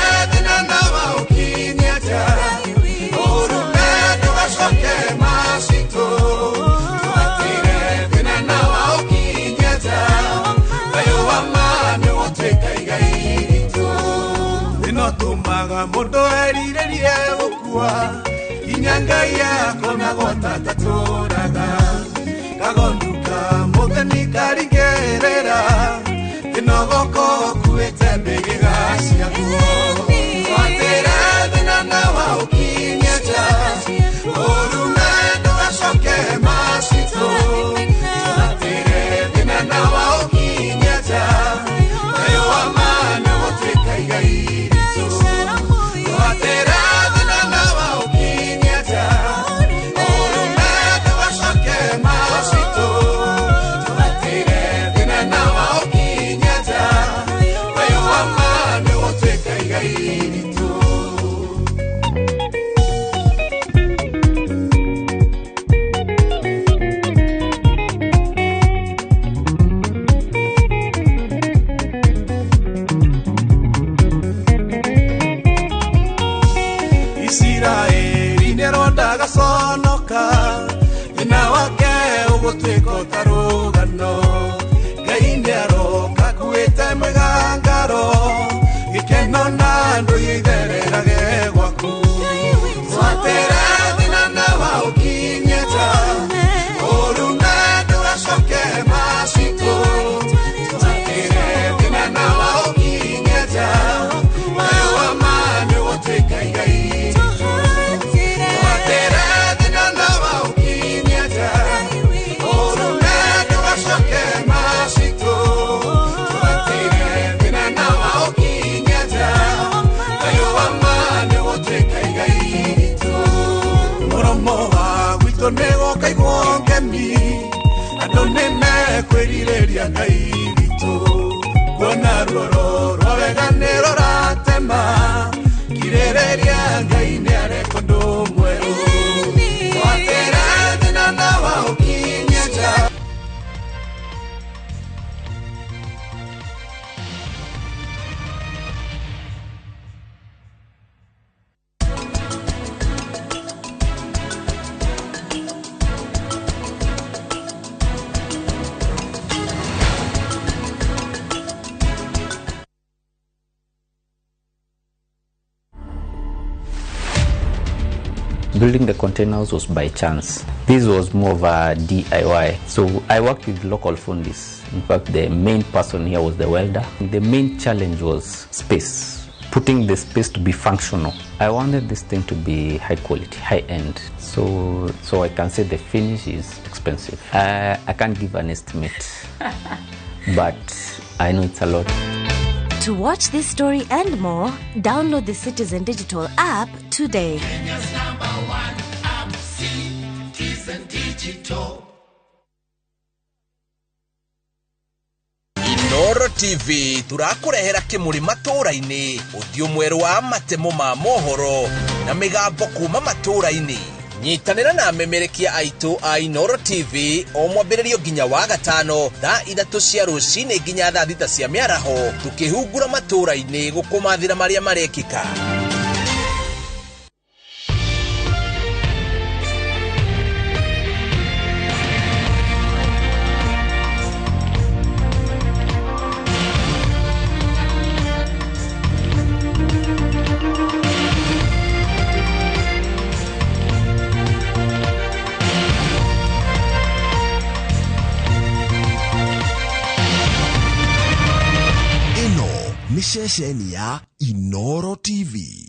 tumaga mundu erirerie gukua inyanga yako nagota taturaga kagonduka muteni karigerera inogoko kuete mbigiga ciaguo watera thina nawa ukinyeta urume ndugacoke macito watera thina nawa ukinyeta eyo amane gutwika igai ritu watera thina nawa ukinyeta urume ndugacoke macito watera thina nawa ukinyeta eyo amane gutwika igai ritu. Israeli neronda gasonoka ina wake ugutwiko tarugano gaine aroka kuete megangaro gikeno na nduithererage gwaku watera thina nawa ukinyeta urume ndugacoke macito watera thina nawa ukinyeta eyo amane gutwika igai watera thina nawa ukinyeta urume ndugacoke macito watera thina nawa ukinyeta eyo amane gutwika igai ritu muromo wa gwitũ nĩgũkaigwo ngemi andũ nĩmekwĩrirĩria ngai witũ kuona ruoro rwa wega nĩrũratema kirĩrĩria ngai nĩareka ũndũ mwerũ watera thina nawa ukinyeta. Building the containers was by chance. This was more of a DIY. So I worked with local fundis. In fact, the main person here was the welder. The main challenge was space. Putting the space to be functional. I wanted this thing to be high quality, high end. So I can say the finish is expensive. I can't give an estimate, but I know it's a lot. To watch this story and more, download the Citizen Digital app today. Kenya's #1 app, Citizen Digital. Inoro TV turakurehera kimuri matura-ini uthio mweru wa matemo ma mohoro na migambo kuma matura-ini. Nyitanira na memerekia aitu a Inoro TV o mwambĩrĩrio nginya wa gatano thaa 3 cia rũcinĩ nginya thaa 6 cia mĩaraho tukihungura matura-ini gukumathira maria marekika. Ni shesheni ya Inoro TV.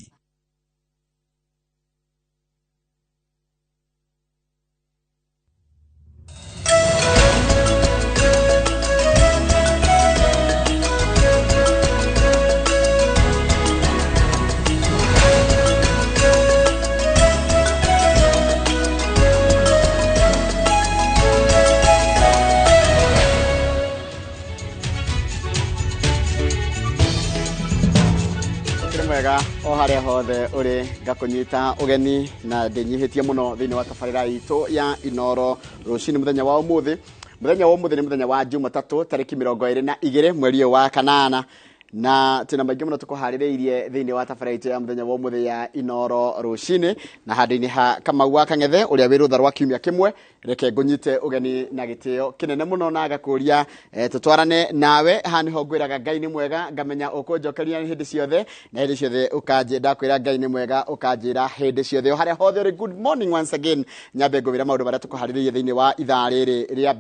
O haria hothe uri gakunyita ugeni na ndinyihitie muno thiini wa tabarira itu ya Inoro rucini muthenya wa umuthi ni muthenya wa Jumatatu tariki 22 mweri wa kanana na tuna maingĩ mũno tũkũharĩrĩirie thĩinĩ wa tabarĩra ya mũthenya wa ũmũthĩ ya Inoro rũcinĩ na handũ-inĩ ha Kamau wa Kang'ethe ũrĩa wĩ rũtha rwa kiumia kĩmwe reke ngũnyite ũgeni na gĩtĩo kĩnene mũno na agakũria tũtwarane nawe ha nĩho ngwĩraga Ngai nĩ mwega ngamenya ũkũnjokeria hĩndĩ ciothe na hĩndĩ ciothe ũkanjĩ ndakwĩra Ngai nĩ mwega ũkanjĩra hĩndĩ ciothe harĩa hothe ũrĩ. Good morning once again, nyambe ngũmĩra maũndũ marĩa tũkũharĩrĩirie thĩinĩ wa ithaa rĩrĩ rĩa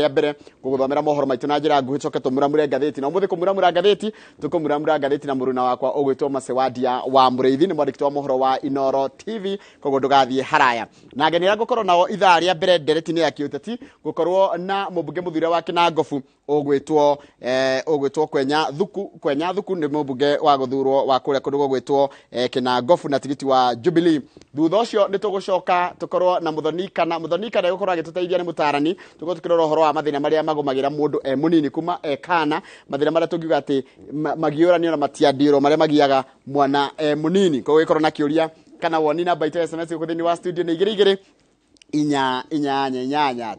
mbere gũgũthomera mohoro maitũ na njĩra nguhĩ coke tũmuramure ngathĩti na ũmũthĩ kũmuramura ngathĩti tũkũmuramura ngathĩti na mũruna wakwa ũgwĩtwo Macewadia wa Mũrĩithi nĩ mwandĩki wa mohoro wa Inoro TV koguo ndũgathiĩ haraya na ngenera gũkorwo nao ithaa rĩa mbere nderetinĩ ya kĩũteti gũkorwo na mũmbunge mũthure wa Kinangofu ũgwĩtwo Kwenya Thuku nĩ mũmbunge wa gũthurwo wa kũrĩa kũndũ gwĩtwo Kinangofu na tigiti wa Jubilee. Thutha ũcio nĩ tũgũcoka tũkorwo na Mũthonika na gũkorwo agĩtũteithia nĩ mũtarani tũkorwo tũkĩrora ũhoro wa mathĩna marĩa magũmagĩra mũndũ mũnini kuma kana mathĩna marĩa tũngiuga atĩ magiũranio na matiandirwo marĩa magiaga mwana mũnini. Koguo gĩkorwo na kĩũria kana woni namba itũ SMS thĩinĩ wa studio nĩ 22 inyanya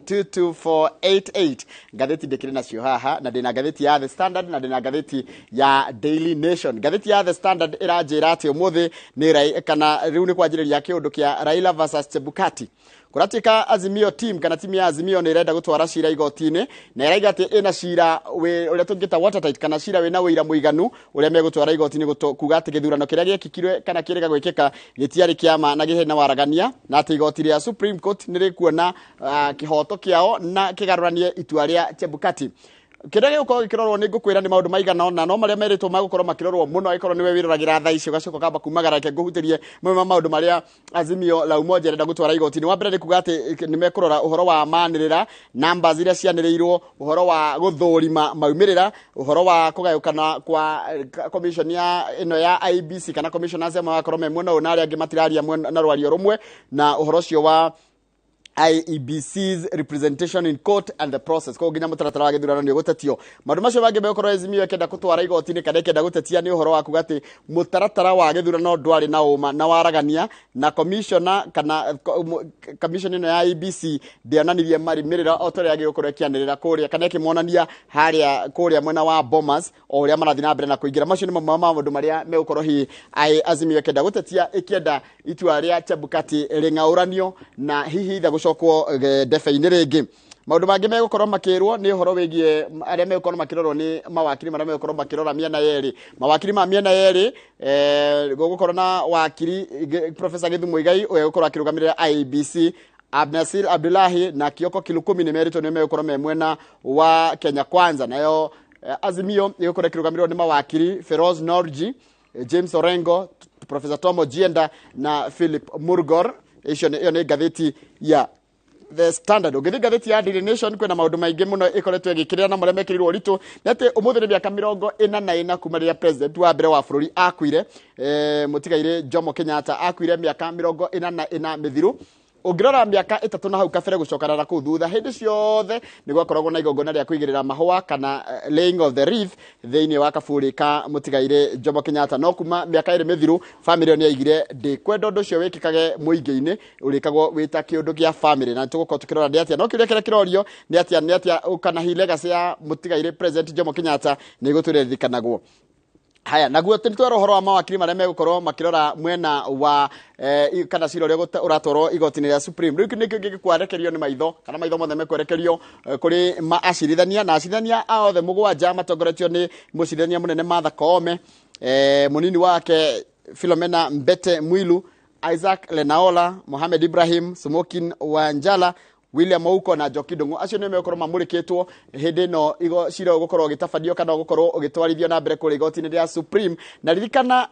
22488. Ngathĩti ndĩkĩrĩ nacio haha na ndĩna ngathĩti ya The Standard na ndĩna ngathĩti ya Daily Nation. Ngathĩti ya The Standard ĩranjĩra atĩ ũmũthĩ nĩ kana rĩu nĩ kwanjĩrĩria kĩũndũ kĩa Raila versus Chebukati. Kũratuĩka Azimio team kana timu ya Azimio nĩ ĩrenda gũtwara cira igoti-inĩ na ĩraiga atĩ ĩna cira ũrĩa tũngĩta watertight kana cira wĩna wĩira mũiganu ũrĩa megũtwara igoti-inĩ kuga atĩ gĩthurano kĩrĩa gĩekĩkirwe kana kĩrĩga gwĩkĩka gĩtiarĩ kĩama na gĩhena waragania na atĩ igoti rĩa Supreme Court nĩ rĩkuona kĩhoto kĩao na kĩgarũranie itua rĩa Chebukati. Kĩrĩa gĩgũkorwo gĩkĩrorwo nĩ ngũkwĩra nĩ maũndũ maigana ũna no marĩa merĩtwo magũkorwo makĩrorwo mũno angĩkorwo nĩwe wĩroragĩra thaa icio ũgacoka kamba kumagara reke ngũhutĩrie maũndũ marĩa Azimio la Umoja ĩrenda gũtwara igoti-inĩ. Wa mbere nĩ kuga atĩ nĩ mekũrora ũhoro wa manĩrĩra numbers iria cianĩrĩirwo, ũhoro wa gũthũrima maumĩrĩra, ũhoro wa kũgayũkana kwa commission ya ĩno ya IBC kana commissioners amwe magakorwo me mwena ũyũ na arĩa angĩ matiraria na rwario rũmwe na ũhoro ũcio wa IEBC's representation in court and the process. Kwa nginya mũtaratara wa gĩthurano nĩ ũgũtetio. Maũndũ macio mangĩ megũkorwo Azimio ĩkĩenda gũtwara igoti-inĩ kana ĩkĩenda gũtetia nĩ ũhoro wa kuga atĩ mũtaratara wa gĩthurano ndwarĩ na ũma na waragania na commissioner kana commission ĩno ya IEBC ndĩonanirie marimĩrĩra o ta ũrĩa gĩgũkorwo ĩkĩanĩrĩra kũrĩa kana ĩkĩmonania harĩa kũrĩa mwena wa Bomas o ũrĩa marathiĩ na mbere na kũingĩra. Macio nĩ mamwe ma maũndũ marĩa megũkorwo hihi Azimio ĩkĩenda gũtetia ĩkĩenda itua rĩa Chebukati rĩng'aũranio na hihi kwa debe-inĩ rĩngĩ. Maũndũ mangĩ megũkorwo makĩrwo nĩ ũhoro wĩgiĩ arĩa megũkorwo makĩrorwo nĩ mawakiri marĩa megũkorwo makĩrora mĩena yerĩ. Mawakiri ma mĩena yerĩ gũgũkorwo na wakiri Professor Githu Muigai ũrĩa gũkorwo akĩrũgamĩrĩra IEBC, Abnasir Abdullahi na Kioko Kilukumi nĩ merĩtwo nĩ megũkorwo me mwena wa Kenya Kwanza. Nayo Azimio ĩgũkorwo ĩkĩrũgamĩrĩrwo nĩ mawakiri Feroz Norji, James Orengo, Professor Tom Ojienda na Philip Murgor. Ĩyo nĩ ngathĩti ya The Standard. Ũngĩthiĩ ngathĩti ya Daily Nation kwĩna maũndũ maingĩ mũno ĩkoretwo ĩgĩkĩrĩra na marĩa mekĩrĩirwo ũritũ nĩ atĩ ũmũthĩ nĩ mĩaka 44 kuma rĩrĩa president wa mbere wa bũrũri akuire mũtigairĩ Jomo Kenyatta akuire mĩaka 44 mĩthiru. Ũngĩrora mĩaka 3 na hau kabere gũcokana na kũu thutha hĩndĩ ciothe nĩ gwakoragwo na igongona rĩa kũigĩrĩra mahũa kana laying of the wreath thĩinĩ wa kaburi ka mũtigairĩ Jomo Kenyatta. No kuma mĩaka 2 mĩthiru family nĩ yaigire kwenda ũndũ ũcio wĩkĩkage mũingĩ-inĩ ũrĩkagwo wĩta kĩũndũ gĩa family na tũgũkorwo tũkĩrora nĩ atĩa. No kĩũria kĩrĩa kĩrorio nĩ atĩa kana hi legacy ya mũtigairĩ president Jomo Kenyatta nĩ gũtũririkanagwo. Haya naguo tũtwara ũhoro wa mawakiri marĩa megũkorwo makĩrora mwena wa kana cira ũrĩa ũratwarwo igoti-inĩ rĩa Supreme. Rĩu nĩkĩo gĩkwarekerio nĩ maitho kana maitho mothe mekwerekerio kũrĩ acirithania na acirithania othe mũgwanja matongoretio nĩ mũcirithania mũnene Martha Koome, mũnini wake Philomena Mbete Mwilu, Isaac Lenaola, Mohamed Ibrahim, Smokin Wanjala, William Ouko na Njoki Ndung'u. Acio nĩ megũkorwo mamũrĩkĩtwo hĩndĩ ĩno cira ũgũkorwo ũgĩtabanio kana ũgũkorwo ũgĩtwarithio na mbere kũrĩ igoti-inĩ rĩa Supreme. Na ririkana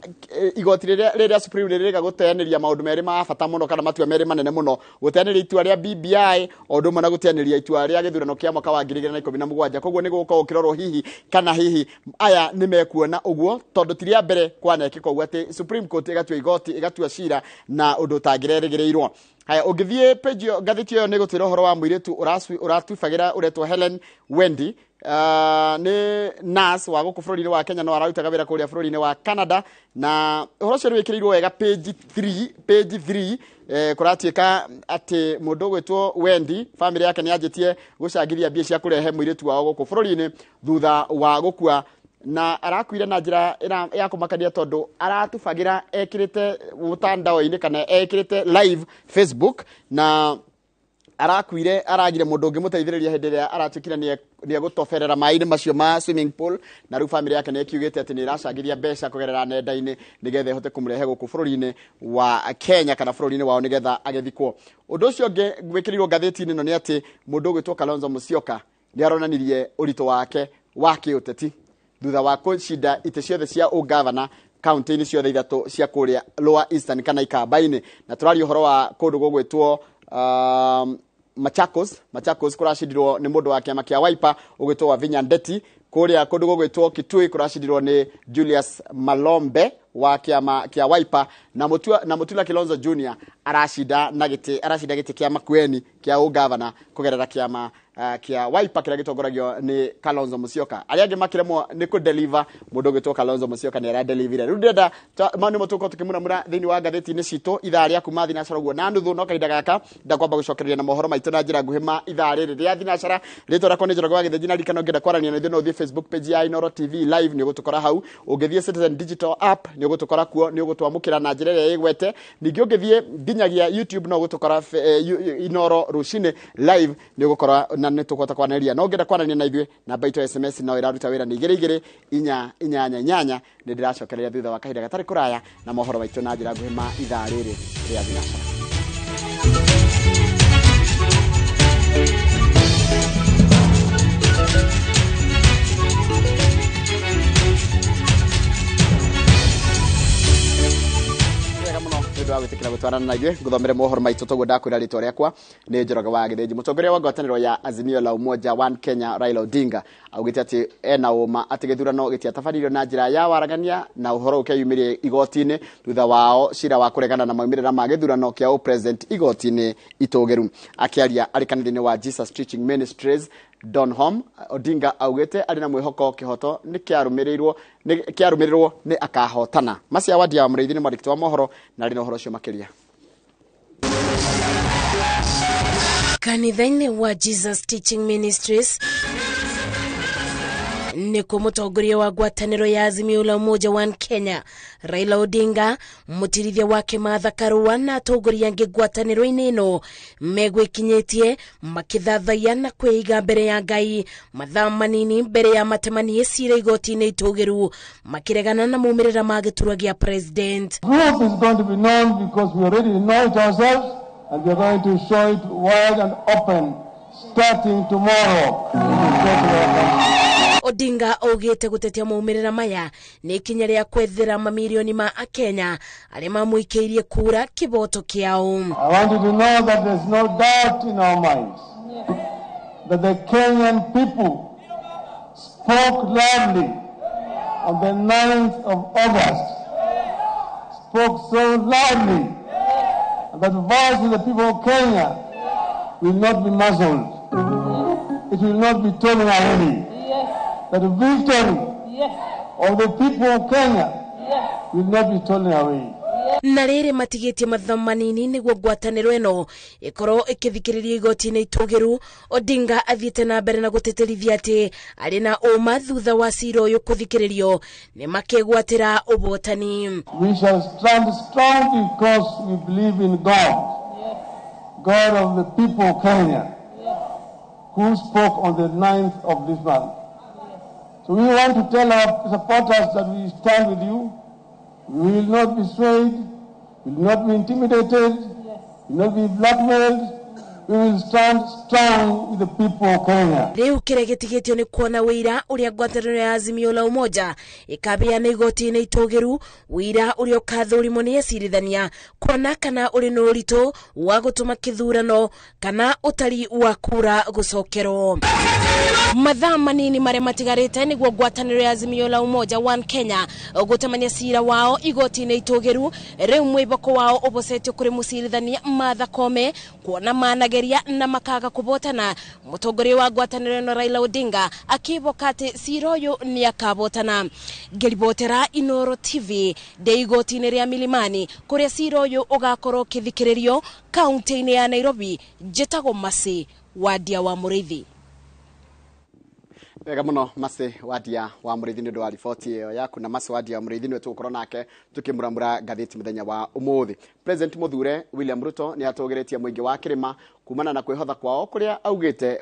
igoti rĩrĩa Supreme rĩrĩga gũteanĩria maũndũ merĩ ma bata mũno kana matua merĩ manene mũno, gũteanĩria itua rĩa BBI o ũndũ ũmwe na gũteanĩria itua rĩa gĩthurano kĩa mwaka wa 2017. Koguo nĩ gũgũkorwo ũkĩrorwo hihi kana hihi aya nĩ mekuona ũguo tondũ ti rĩa mbere kwanekĩka ũguo atĩ Supreme Court ĩgatua igoti ĩgatua cira na ũndũ ũtangĩrerĩgĩrĩirwo. Haya ũngĩthiĩ page ngathĩti ĩyo nĩ gũtwĩra ũhoro wa mũirĩtu ũratubagĩra ũretwo Helen Wendy nĩ nurse wa gũkũ bũrũri-inĩ wa Kenya no ararutaga wĩra kũrĩa bũrũri-inĩ wa Canada na ũhoro ũcio nĩ wĩkĩrĩirwo wega page 3 kũratuĩka atĩ mũndũ ũgwĩtwo Wendy family yake nĩ yanjĩtie gũcangithia mbia cia kũrehe mũirĩtu wao gũkũ bũrũri-inĩ thutha wa gũkua na arakuire na njira ya kumakania tondu aratubagira ekirite mutandao-ini kana ekirite live Facebook na arakuire aragire mundu ungi muteithiriria hindi ria aratukira ni gutoferera mai-ini macio ma swimming pool na ru family yake ni kiugite ati ni iracangithia mbeca kugerera nenda-ini nigetha ihote kumurehe guku bururi-ini wa Kenya kana bururi-ini wao nigetha agethikwo. Undu ucio ungi gwikirirwo ngatheti-ini no ni ati mundu ugwitwo Kalonzo Musyoka ni aronanirie urito wake wa kiuteti thutha wa kucinda ite ciothe cia ugavana county-ini ciothe ithatu cia kuria Lower Eastern kana Ikamba-ini, na turari uhoro wa kundu gugwitwo Machakos kuracindirwo ni mundu wa kiama kia Wiper ugwitwo Wavinya Ndeti, kuria kundu gugwitwo Kitui kuracindirwo ni Julius Malombe wa kiama kia Wiper, na Mutula Kilonzo Junior aracinda giti kia Makueni kia ugavana kugerera kiama kia Wiper kira gitongoragio ni Kalonzo Musyoka. Ariange makiremwo ni ku deliver mundu gitwo Kalonzo Musyoka ni ara deliver. Ru ndenda manu mutuko tukimura thiini wa gatheti-ini citu ithaa ria kuma thinacara guo na nuthu no kahinda gaka ndakwamba gucokereria na mohoro maitu na njira nguhima ithaa riri ria thinacara ritwa rakwa ni Njoroge wa Githĩnji na rikano ngenda kwarania na ithuĩ no thie Facebook page ya Inooro TV live ni ugutukora hau, ungithie Citizen Digital app ni ugutukora kuo, ni ugutwamukira na njira ria igwete, ningi ungithie nginyagia YouTube no ugutukora Inooro Rucini live ni ugukora na nitukota kwanĩria no ngenda kwanĩria na ithuĩ namba itu SMS no iraruta wĩra ni 2288 ni ndiracokereria thutha wa kahinda gatari kuraya na mohoro maitu na njira nguhima ithaa riri ria thinacara. Gwitikira gutwarana na ithuĩ nguthomere mohoro maitu toguo ndakwĩra ritwa rĩakwa nĩ Njoroge wa Githĩnji. Mũtongoria wa ngwatanĩro ya Azimio la Umoja One Kenya Raila Odinga augĩte atĩ ena ũma atĩ gĩthurano gĩtiatabanirio na njĩra ya waragania na ũhoro ũkĩyumĩria igoti-inĩ thutha wao cira wa kũregana na maumĩrĩra ma gĩthurano kĩa president igoti-inĩ itũgĩru. Akĩaria arĩ kanitha-inĩ wa Jesus Teaching Ministries Donholm, Odinga augĩte arĩ na mwĩhoko kĩhoto nĩ kĩarũmĩrĩrwo nĩ akahotana. Macia Wadia wa Mũrĩithi nĩ mwandĩki wa mohoro na arĩ na ũhoro ũcio makĩria. Kanitha-inĩ wa Jesus Teaching Ministries niko mutongoria wa ngwatanĩro ya Azimio la Umoja One Kenya Raila Odinga, mutirithia wake Martha Karua na atongoria angĩ ngwatanĩro-inĩ ĩno megwĩkinyĩtie makithathaia na kwĩiga mbere ya Ngai mathaa manini mbere ya matemanie cira igoti-inĩ itũgĩru makiregana na maumĩrĩra ma gĩturwa gĩa president. Truth is going to be known because we already know it ourselves and we are going to show it wide and open starting tomorrow. Odinga augĩte gutetia maumĩrĩra maya nĩ ikinya rĩa kwethera mamirioni ma akenya arĩa mamũikĩirie kura kiboto kĩao. I want you to know that there's no doubt in our minds that the Kenyan people spoke loudly on the 9th of August, spoke so loudly that the voice of the people of Kenya will not be muzzled. It will not be taken away. That the victory of the people of Kenya will not be taken away. Na rĩrĩ matigĩtie mathaa manini nĩguo ngwatanĩro ĩno ĩkorwo ĩkĩthikĩrĩria igoti-inĩ itũgĩru. Odinga athiĩte na mbere na gũtĩtĩrithia atĩ arĩ na ũma thutha wa cira ũyũ kũthikĩrĩrio nĩ makĩgwatĩra ũbotani. We shall stand strong because we believe in God, God of the people of Kenya, who spoke on the 9th of this month. So we want to tell our supporters that we stand with you. We will not be swayed, we will not be intimidated, we will not be blackmailed. We will stand strong with the people of Kenya. Rĩu kĩrĩa gĩtigĩtio nĩ kuona wĩira ũrĩa ngwatanĩro ya Azimio la Umoja ĩkabeana igoti-inĩ itũgĩru, wĩira ũrĩa ũkathũrimwo nĩ acirithania kuona kana ũrĩ na ũritũ wa gũtũma kĩthurano kana ũtari wa kura gũcokerwo. Mathaa manini marĩa matigarĩte nĩguo ngwatanĩro ya Azimio la Umoja One Kenya gũtemania cira wao igoti-inĩ itũgĩru. Rĩu mwĩboko wao ũbocetio kũrĩ mũcirithania Martha Koome kuona manageria na makaga kubotana. Mũtongoria wa ngwatanĩro ĩno Raila Odinga akiboka atĩ cira ũyũ nĩ akabotana. Ngeribotera Inooro TV ndĩ igoti-inĩ rĩa Milimani kũrĩa cira ũyũ ũgakorwo ũkĩthikĩrĩrio kaunti-inĩ ya Nairobi. Njĩtagwo Mercy Wadia wa Mũrĩithi. Wega muno Mase Wadia wa Murithini ndo ripoti iyo yaku na Mase Wadia wa Murithini wetu ukoro nake tukimuramura gatheti muthenya wa umuthi. President Muthure William Ruto ni atogeretie muingi wa Kirima kumana na kwihotha kwao kuria augite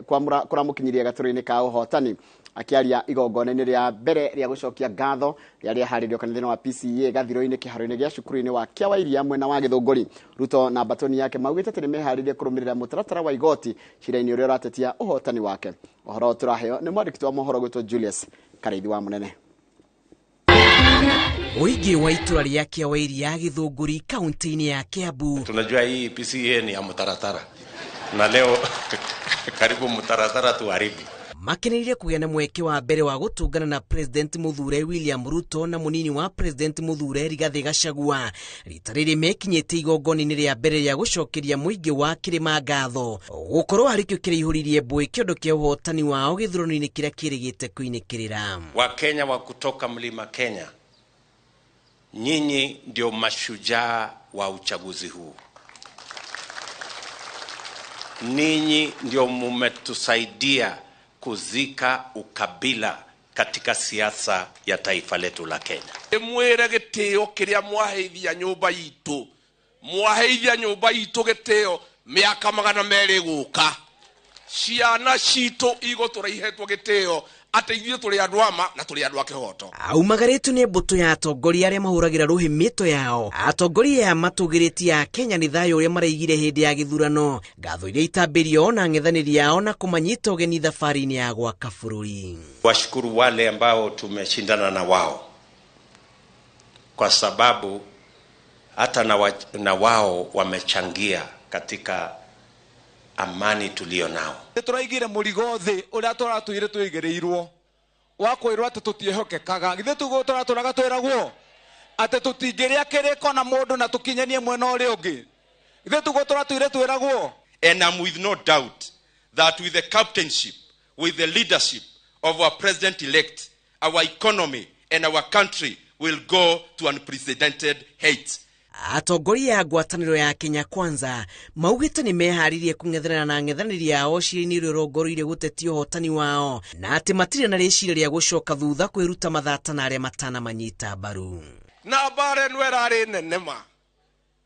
kuramukinyiria gaturo-ini ka uhotani. Akiaria igongona-ini ria mbere ria gucokia ngatho ria haririo kanithini wa PCA gathiro-ini kiharo-ini gia cukuru-ini wa Kiawairia mwena wa Githunguri. Ruto na batoni yake maugite ati nimeharirie kurumirira mutaratara wa igoti cira-ini uria uratetia uhotani wake. Ohoro turaheo ni mwandiki wa mohoro gwitwo Julius Kareithi wa Munene. Oigi wa itura ria Kiawairia Githunguri kaunti-ini ya Kiambu. Tunajua hii PCA ni ya mutaratara na leo karibu mutaratara tuharibu. Makeneirie kugĩa na mweke wa mbere wa gutungana na President Muthure William Ruto na munini wa President Muthure Rigathi Gachagua. Rita rĩrĩ mekinyĩte igongona-inĩ rĩa mbere rĩa gucokeria muingi wa Kirima ngatho gukorwo harĩkĩo kĩraihũririe mbũĩ kĩondo kĩa ũhotani wao gĩthurano-inĩ kĩrĩa kĩrĩgĩte kuinĩkĩrĩra. Wakenya wa kutoka Mlima Kenya, nyinyi ndio mashujaa wa uchaguzi huu. Ninyi ndio mumetusaidia kuzika ukabila katika siasa ya taifa letu la Kenya. Mwere gitio kiria mwaheithia nyumba itu. Mwaheithia nyumba itu gitio miaka 200 guka. Ciana cito igo turaihetwo gitio ateithio turi andu ama na turi andu akihoto. Aumagaritwo ni mbuto ya atongoria aria mahuragira ruhimito yao. Atongoria ya matugiriti ya Kenya ni thayo uria maraigire hindi ya githurano. Ngatho iria itambirio na ng'ethaniri yao na kumanyita ugeni thafarini ya gwaka bururi. Washukuru wale ambao tumeshindana na wao, kwa sababu hata na wao wamechangia katika amani tulio nao. Turaigire murigo thi uria turatuire tuigereirwo wa kwirwo ati tutiehokekaga githe tugotora turagatwiragwo ati tutingiria kiriko na mundu na tukinyenie mwena uri ungi githe tugotora tuire twiragwo. And I'm with no doubt that with the captainship, with the leadership of our president-elect, our economy and our country will go to unprecedented heights. Atongoria ya ngwatanĩro ya Kenya Kwanza maugite ni meharirie kung'ethanĩra na ng'ethanĩri yao ciĩni rũrongoriire gutetia ũhotani wao na ati matirĩ na rĩciria rĩa gucoka thutha kwĩruta mathata na arĩa matana manyita mbaru. Na bare nwerarĩ nenema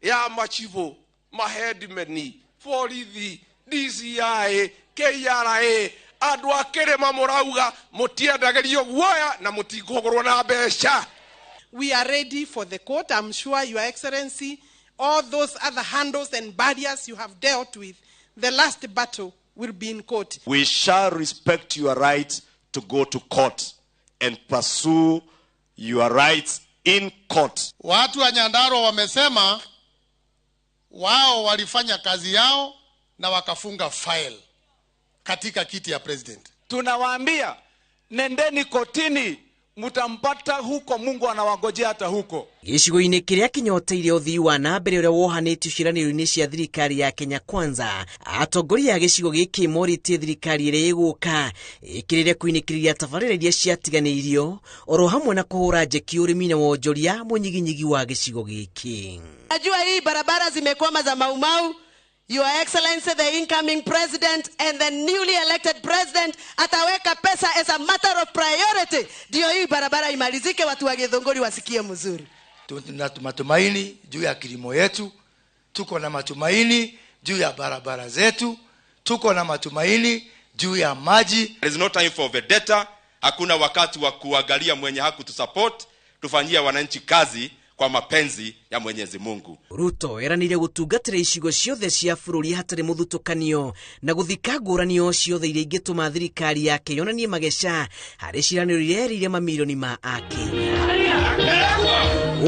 ya machivo mahedimeni borithi DCI KRA andu a Kirima murauga mutiendagerio guoya na mutikũgũrwo na mbeca. We are ready for the court. I'm sure, Your Excellency, all those other handles and barriers you have dealt with, the last battle will be in court. We shall respect your right to go to court and pursue your rights in court. Watu wa Nyandarua wamesema wao walifanya kazi yao na wakafunga file katika kiti ya president. Tunawaambia nendeni kotini, mutampata huko, Mungu anawangojea hata huko. Gĩcigo-inĩ kĩrĩa kinyoteire ũthii wa na mbere ũrĩa wohanĩtio ciĩranĩro-inĩ cia thirikari ya Kenya Kwanza, atongoria ya gĩcigo gĩkĩ morĩtie thirikari ĩrĩa ĩgũka ĩkĩrĩre kuinĩkĩrĩria tabarĩra iria ciatiganĩirio oro hamwe na kũhũra njeki ũrĩmi na wonjoria mũnyiginyigi wa gĩcigo gĩkĩ. Najua hii barabara zimekwama za Maumau. Your Excellency, the incoming president and the newly elected president ataweka pesa as a matter of priority. Ndio hii barabara imalizike, watu wa Githunguri wasikie mzuri. Tuna matumaini juu ya kilimo yetu, tuko na matumaini juu ya barabara zetu, tuko na matumaini juu ya maji. There is no time for vendetta. Hakuna wakati wa kuangalia mwenye hakutusupport. Tufanyia wananchi kazi kwa mapenzi ya Mwenyezi Mungu. Ruto eranire gutungatĩra icigo ciothe cia bũrũri hatarĩ mũthutũkanio na gũthika ngũranio ciothe iria ingĩtũma thirikari yake yonanie mageca harĩ ciĩranĩro iria erĩire mamirioni ma Akenya.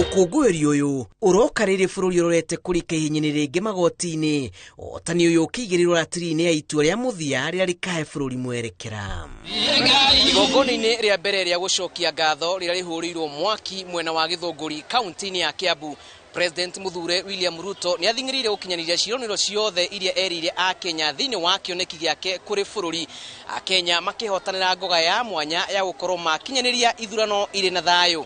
Ũkũngũĩri ũyũ ũroka rĩrĩ bũrũri ũrorete kũrika ihinyainĩ rĩngĩ magoti-inĩ, ũhotani ũyũ ũkĩigĩrĩrwo ratiri-inĩ ya itua rĩa mũthia rĩrĩa rĩkahe bũrũri mwerekera. Igongona-inĩ rĩa mbere rĩa gũcokia ngatho rĩrĩa rĩhũrĩirwo mwaki mwena wa Githunguri kaunti-inĩ ya Kiambu, President Muthure William Ruto ni athing'ĩrĩire gũkinyanĩria ciĩranĩro ciothe iria erĩire Akenya thĩinĩ wa kĩoneki gĩake kũrĩ bũrũri. Akenya makĩhotanĩra ngoga ya mwanya ya gũkorwo makinyanĩria ithurano irĩ na thayũ.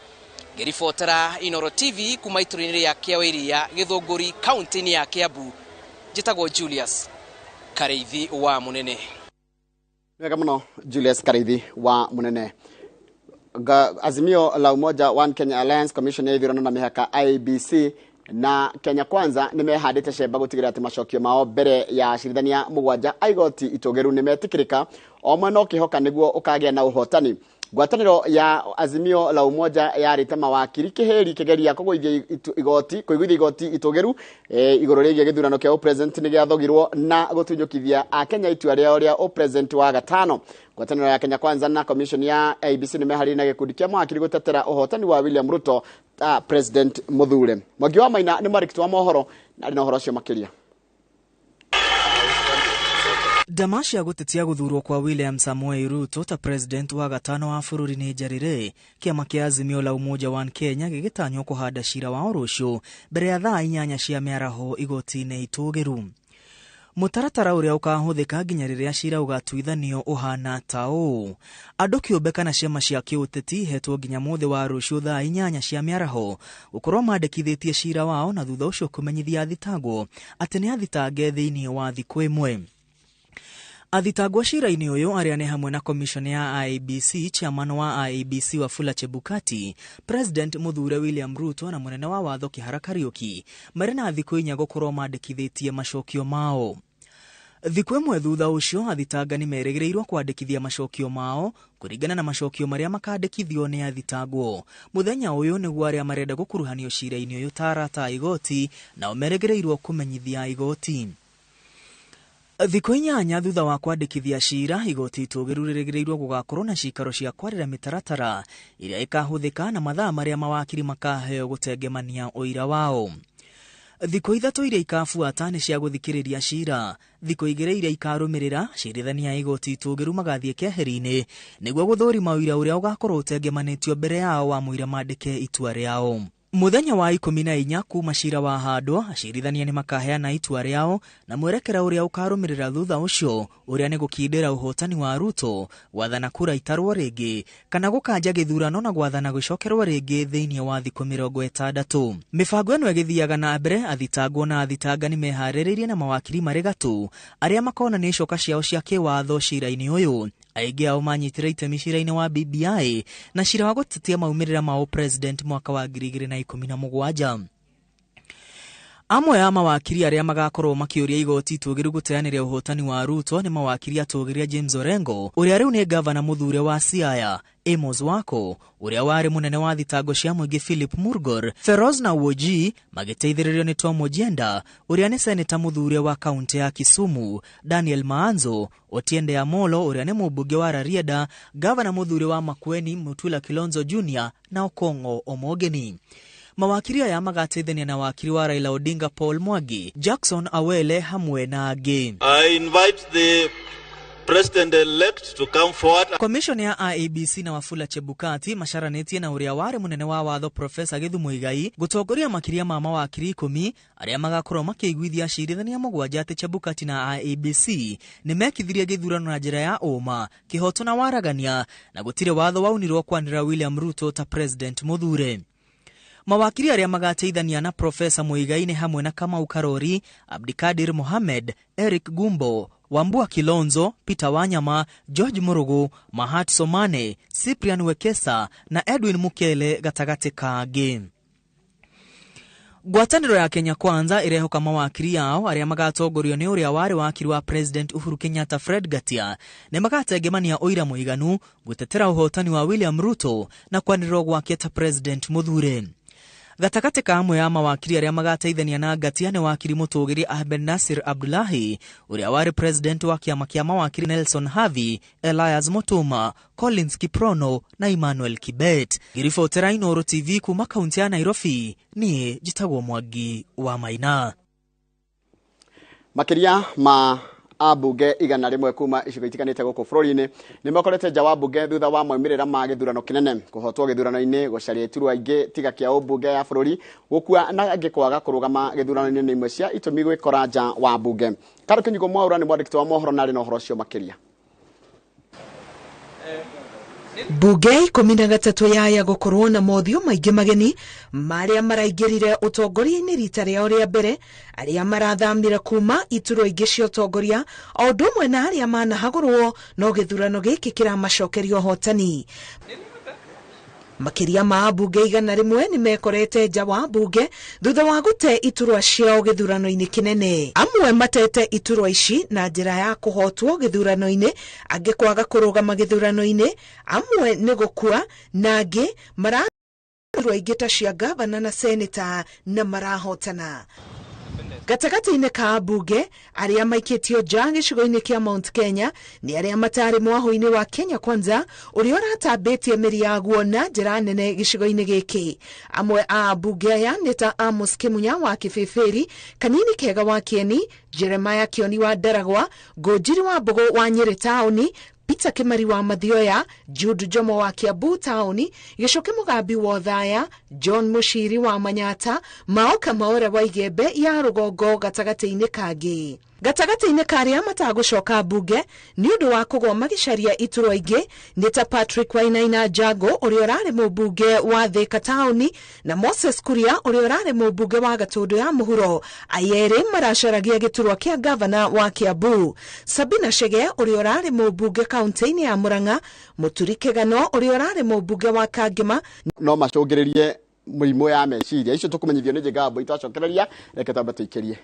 Ngĩribotera Inoro TV kuma itũra-inĩ rĩa Kiawairia Githunguri kaunti-inĩ ya Kiambu, njĩtagwo Julius Kareithi wa Munene. Wega muno Julius Karithi wa Munene. Azimio la Umoja One Kenya Alliance Commission ya ithurano na mihaka IBC na Kenya Kwanza nimehandite sheba gutigira ati macokio mao mbere ya cirithania mugwanja aigoti itogeru nimetikirika o mwena ukihoka niguo ukagia na uhotani. Ngwataniro ya Azimio la Umoja yarite mawakiri kiheri kigeria kugwithia igoti itogeru igoro rigie githurano kia president ni giathogirwo na gutunyukithia a Kenya itua ria o president wa gatano. Ngwataniro ya Kenya Kwanza na commission ya ABC ni mehari na gikundi kia mawakiri gutetera uhotani wa William Ruto president Muthure. Mwagi wa Maina ni marikitwa wa mohoro na ari na uhoro cio makiria. Damasha gutetia guthurwo kwa William Samoei Ruto ta president wa gatano wa bururi ni njarire kiama kia Azimio la Umoja One Kenya gigitanywo kuhanda cira wa rucio mbere ya thaa 8 cia miaraho igoti-ini itugiru. Mutaratara uria ukahuthika nginya riria cira ugatuithanio uhana ta uu. Andu kiumbe kana ciama cia kiuteti hetwo nginya muthe wa rucio thaa 8 cia miaraho gukorwo mandikithitie cira wao na thutha ucio kumenyithia athitagwo ati ni athitange thiini wa thiku imwe. Athitagwo cira-ini uyu aria ni hamwe na commission ya IEBC, chairman wa IEBC Wafula Chebukati, president Muthure William Ruto na munene wa watho Kihara Kariuki marina thiku 4 gukorwo mandikithitie macokio mao. Thiku imwe thutha ucio athitanga ni meregereirwo kwandikithia macokio mao kuringana na macokio maria makandikithio ni athitagwo. Muthenya uyu niguo aria marenda gukuruhanio cira-ini uyu tarata igoti na umeregereirwo kumenyithia igoti. Thiku 8 thutha wa kwandikithia cira, igoti itugiru riregereirwo gugakorwo na cikaro cia kwarira mitaratara iria ikahuthika na mathaa maria mawakiri makaheo gutengemania uira wao. Thiku 3 iria ikafuata ni cia guthikiriria cira. Thiku 2 iria ikarumirira cirithania igoti itugiru magathie keheri-ini niguo guthurima uira uria ugakorwo utengemanitio mbere yao wa muira mandike itua riao. Muthenya wa 14 kuma cira wa handwa acirithania ni makaheana itua riao na mwerekera uria ukarumirira thutha ucio uria ni gukindira uhotani wa Ruto gwathana kura itarwo ringi kana gukanja githurano na gwathana gucokerwo ringi thiini wa thiku 60. Mibango eno igithiaga na mbere, athitagwo na athitanga ni mehariririe na mawakiri marigatu aria makona ni coka ciao cia kiwatho cira-ini uyu. Aingi ao manyitire itemi cira-ini wa BBI na cira wa gutetia maumirira mao president mwaka wa 2017. Amwe ya mawakiri aria magakorwo makiuria igoti itugiru guteanira uhotani wa Ruto ni mawakiri atugiria James Orengo uria riu ni governor Muthure wa Siaya, Amos Wako uria wari munene wa thitango cia muingi Philip Murgor, Feroz na Woji magiteithiririo ni Tom Ojienda uria ni senator Muthure wa kaunti ya Kisumu, Daniel Maanzo, Otiende Amolo uria ni mubunge wa Rarieda, governor Muthure wa Makueni Mutula Kilonzo Jr na Okongo Omogeni. Mawakiri aya magateithania na wakiri wa Raila Odinga Paul Mwangi, Jackson Awele hamwe na angi. I invite the President-elect to come forward. Commission ya IEBC na Wafula Chebukati masharanetie na uria wari munene wa watho Professor Githu Muigai gutongoria makiria ma mawakiri 10 aria magakorwo makiguithia cirithania mugwanja ati Chebukati na IEBC ni mekithirie githurano na njira ya uma, kihoto na waragania na gutire watho waunirwo kwanira William Ruto ta President Muthure. Mawakiri aria magateithania na Professor Muigai ni hamwe na Kamau Karori, Abdikadir Mohamed, Eric Gumbo, Wambua Kilonzo, Peter Wanyama, George Murugu, Mahat Somane, Cyprian Wekesa na Edwin Mukele gatagati kaangi. Ngwataniro ya Kenya Kwanza irehoka mawakiri yao aria magatongorio ni uria wari wakiri wa President Uhuru Kenyatta Fred Gatia ne magategemania oira muiganu gutetera uhotani wa William Ruto na kwanirwo gwake ta President Muthure. Gatagati ka amwe ya mawakiri aria magateithania na Gatia ni wakiri mutugiri Ahmed Nasir Abdullahi uria wari president wa kiama kia mawakiri Nelson Havi, Elias Motuma, Collins Kiprono na Emmanuel Kibet. Girifotera Inooro TV kuma kaunti ya Nairobi ni Jitagwo Mwagi wa Maina. Makiria ma abunge igana rimwe kuma icigo itiganite guku bururi-ini ni makorete nja bunge thutha wa moimirira ma githurano kinene kuhotwo githurano-ini gucaria iturwa aingi tiga kia ubunge ya bururi gukua na angi kwaga kurugama githurano-ini ni imwe cia itumi gwikora nja wa bunge. Karukinyigo Mwaura ni mwandikiti wa mohoro na ri na uhoro cio makiria. Mbunge 13 yaya gukorwo na mothio maingĩ mageni marĩa maraingĩrire ũtongoria-inĩ rita rĩao rĩa mbere, arĩa marathamire kuma iturwa ingĩ cia ũtongoria o ũndũ ũmwe na arĩa manahagũrwo no gĩthurano gĩkĩ kĩramacokeria ũhotani. Makiria ma mbunge 100 ni mekorete nja wa mbunge thutha wa gũte iturwa ciao gĩthurano-inĩ kĩnene. Amwe matete iturwa ici na njĩra ya kũhotwo gĩthurano-inĩ, angĩ kwaga kũrũgama gĩthurano-inĩ, amwe nĩ gũkua na angĩ maraturwa ingĩ ta cia gavana na seneta na marahotana. Gatagati-inĩ ka mbunge arĩa maikĩtio nja gĩcigo-inĩ kĩa Mount Kenya nĩ arĩa matarĩ mwahũ-inĩ wa Kenya Kwanza ũrĩa ũratambĩtie mĩri yaguo na njĩra nene gĩcigo-inĩ gĩkĩ. Amwe a mbunge aya nĩ ta Amos Kimunya wa Kĩbĩbĩri, Kanini Kega wa Kieni, Jeremiah Kioni wa Ndaragwa, Ngũnjiri wa Mbogo wa Nyĩrĩ taũni, Peter Kimari wa Mathioya, Jude Jomo wa Kiambu taũni, Gĩcoke Mũgambi wa Othaya, John Mushiri wa Manyata, Maoka Maora wa Igembe ya Rũgongo gatagati-inĩ kangĩ. Gatagati-inĩ karĩa matagũcoka mbunge nĩ ũndũ wa kũgũa magĩcaria iturwa ingĩ nĩ ta Patrick Wainaina Njango ũrĩa ũrarĩ mũmbunge wa Thika taũni na Moses Kuria ũrĩa ũrarĩ mũmbunge wa Gatũndũ ya Mũhuro. Ayerĩ maracaragia gĩturwa kĩa gavana wa Kiambu. Sabina Chege ũrĩa ũrarĩ mũmbunge kaunti-inĩ ya Murang'a, Mũturi Kĩgano ũrĩa ũrarĩ mũmbunge wa Kangema no macũngĩrĩrie mũrimũ ya meciria. Icio tũkũmenyithio nĩ Njĩgabo itacokereria, reke twambe tũikĩrie.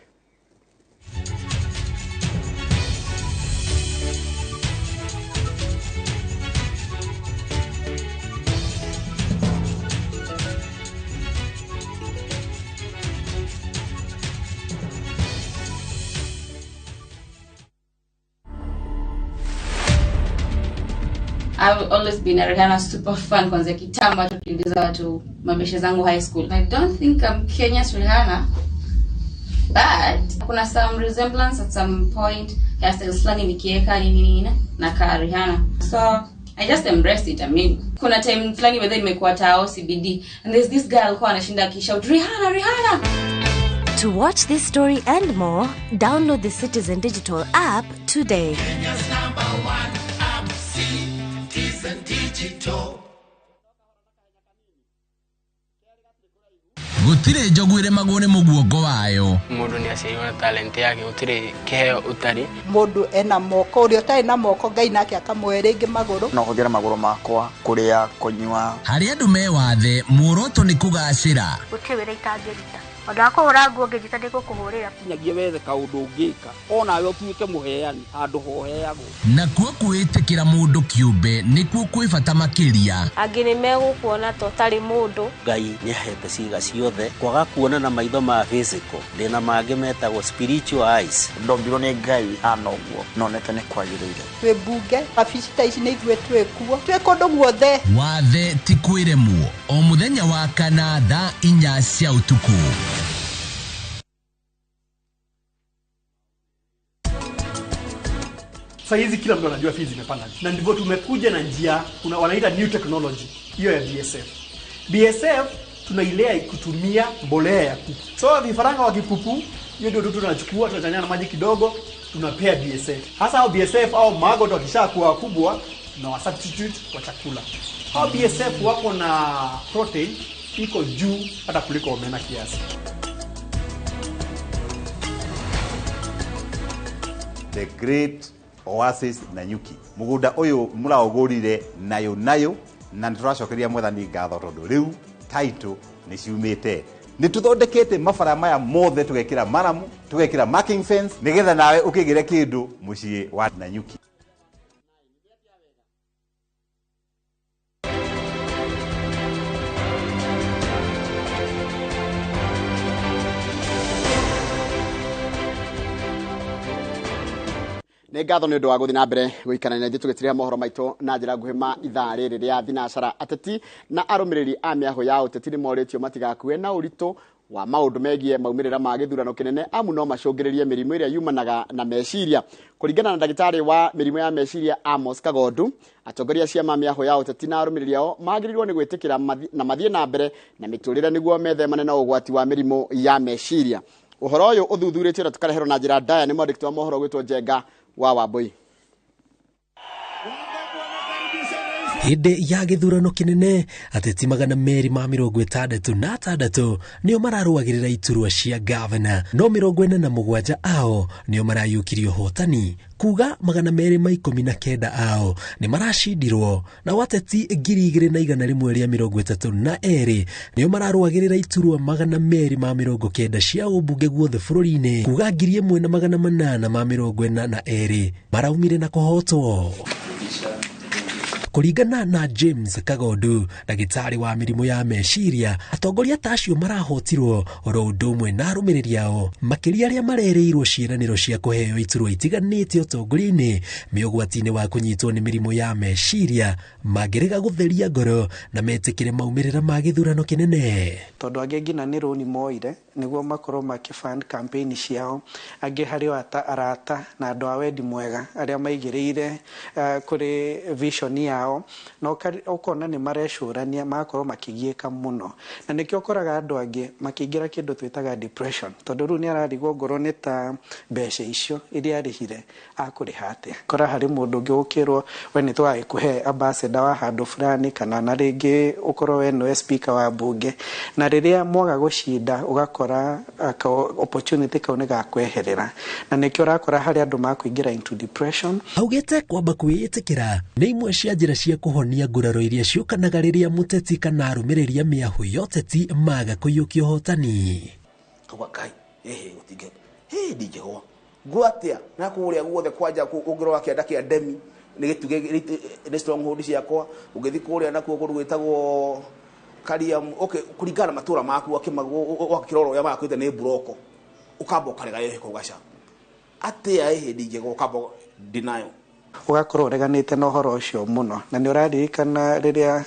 I've always been a Rihanna super fan kwanza kitambo tukiuliza watu mabeshe zangu high school. I don't think I'm Kenya's Rihanna, but kuna some resemblance at some point. Hairstyles fulani nikieka nini na ka Rihanna. So I just embraced it. I mean, kuna time fulani whether imekuwa tao CBD and there's this girl who anashinda akishout Rihanna, Rihanna. To watch this story and more, download the Citizen Digital app today. Kenya's #1 app, Citizen Digital. Gutire njogwire magone muguongo wayo. Mundu ni aciarirwo na talent yake, gutire kiheo utari. Mundu ena moko uria utari na moko Ngai nake akamwe ringi maguru. No huthira maguru makwa kuria kunywa. Hari andu me wathe muoroto ni kugacira. Gutire wira itangirita. Ondu akuhura nguo ngijita ndikukuhurira. Nyagie wethe kaundu ungika. Ona we utuike muheani handu hoheagwo. Na kuo kwitikira mundu kiumbe nikuo kwibata makiria. Angi ni megukuona to tari mundu. Ngai ni ahete ciiga ciothe kwaga kuona na maitho ma physical ndina mangi metagwo spiritual eyes. Ndombirwo ni Ngai anoguo nonete ni kwagiriire. Twe bunge afisita ici ni ithwe twekuo twe kundu guothe. Wathe ti kwiremwo o muthenya wa kana thaa 4 cia utuku. Saizi kila mtu anajua fees imepanda. Na ndivyo tumekuja na njia kuna wanaita new technology hiyo ya BSF. BSF tunailea kutumia mbolea ya kuku. So vifaranga wa kikuku hiyo ndio tunachukua tunachanganya na maji kidogo tunapea BSF. Hasa hao BSF au magodo wakishakuwa kubwa na wa substitute kwa chakula. Hao BSF wako na protein iko juu hata kuliko omena kiasi. The great Oasis Nanyuki. Mugunda uyu muraugurire nayo na turacokeria mwathani ngatho tondu riu title ni ciumite. Ni tuthondekete mabara maya mothe tugekira maramu, tugekira marking fence nigetha nawe ukigire kindu mucii wa Nanyuki. Nĩ ngatho nĩ ũndũ wa gũthiĩ na mbere gũikarania na tũgĩtiria mohoro maitũ na njĩra nguhĩ ma ithaa rĩrĩ rĩa thinacara. Ateti na arũmĩrĩri a mĩahũ ya ũteti nĩ morĩtio matigakue na ũritũ wa maũndũ megiĩ maumĩrĩra ma gĩthurano kĩnene, amu no macũngĩrĩrie mĩrimũ ĩrĩa yumanaga na meciria. Kũringana na ndagĩtarĩ wa mĩrimũ ya meciria Amos Kagondu, atongoria ciama mĩahũ ya ũteti na arũmĩrĩri ao magĩrĩirwo nĩ gwĩtĩkĩra na mathiĩ na mbere na mĩtũrĩre nĩguo methemane na ũgwati wa mĩrimũ ya meciria. Ũhoro ũyũ ũthuthurĩtio na tũkareherwo na njĩra ndaya nĩ mwandĩki wa mohoro gwĩtwo Njenga wa Wambui. Hĩndĩ ya gĩthurano kĩnene ateti 266 nĩo mararũagĩrĩra iturwa cia gavana, no 47 ao nĩo marayũkirio hotani, kuga 219 ao nĩ maracindirwo, na ateti 2,132 nĩo mararũagĩrĩra iturwa 290 cia ũmbunge guothe bũrũri-inĩ, kuga 1,842 maraumire na kũhotwo. Kũringana na James Kagondu, ndagĩtarĩ wa mĩrimũ ya meciria, atongoria tacio marahotirwo oro ũndũ ũmwe na arũmĩrĩri ao, makĩria arĩa marerĩirwo ciĩranĩro cia kũheo iturwa itiganĩte ũtongoria-inĩ, mĩũgwati-inĩ wa kũnyitwo nĩ mĩrimũ ya meciria, mangĩrega gũtheria ngoro na metĩkĩre maumĩrĩra ma gĩthurano kĩnene. Tondũ angĩ nginya nĩ rũni moire nĩguo makorwo makĩfund campaign ciao, angĩ harĩ arata na andũ a wendi mwega arĩa maigĩrĩire kũrĩ vision yao, na ũkona nĩ marecũrania magakorwo makĩgiĩka mũno, na nĩkĩo ũkoraga andũ angĩ makĩingĩra kĩndũ twĩtaga depression, tondũ rĩu nĩ ararigwo ngoro nĩ ta mbeca icio iria arĩhire akũrĩha atĩa. Kora harĩ mũndũ ũngĩ ũkĩrwo we nĩ twagĩkũhe ambassador wa handũ fulani, kana na rĩngĩ ũkorwo we nĩwe speaker wa mbunge, na rĩrĩa mwaga gũcinda ũgakora opportunity kau nĩ gakweherera, na nĩkĩo ũrakora harĩ andũ makũingĩra into depression. Augĩte kwamba kwĩĩtĩkĩra nĩ imwe cia njĩra cia kũhonia nguraro iria ciũkanaga rĩrĩa mũteti kana arũmĩrĩria mĩahu ya ũteti maga kũiyũkio hotani. Kawakai utige ndingĩgwa ngwatia na kũrĩa guothe kwanja ũngĩrora kĩanda kĩa ndemi nĩ gĩtuge nĩ stronghold ciakwa, ũgĩthi kũrĩa nakuo gwĩtagwo Kariam, okay, kũringana matũra maku wakĩrora ũrĩa makwĩte nĩ buroko ukamba ũkarega kũgaca atĩa ndingĩgwa ukamba denial, ugakorwo ureganĩte na ũhoro ũcio mũno. Na nĩ ũraririkana rĩrĩa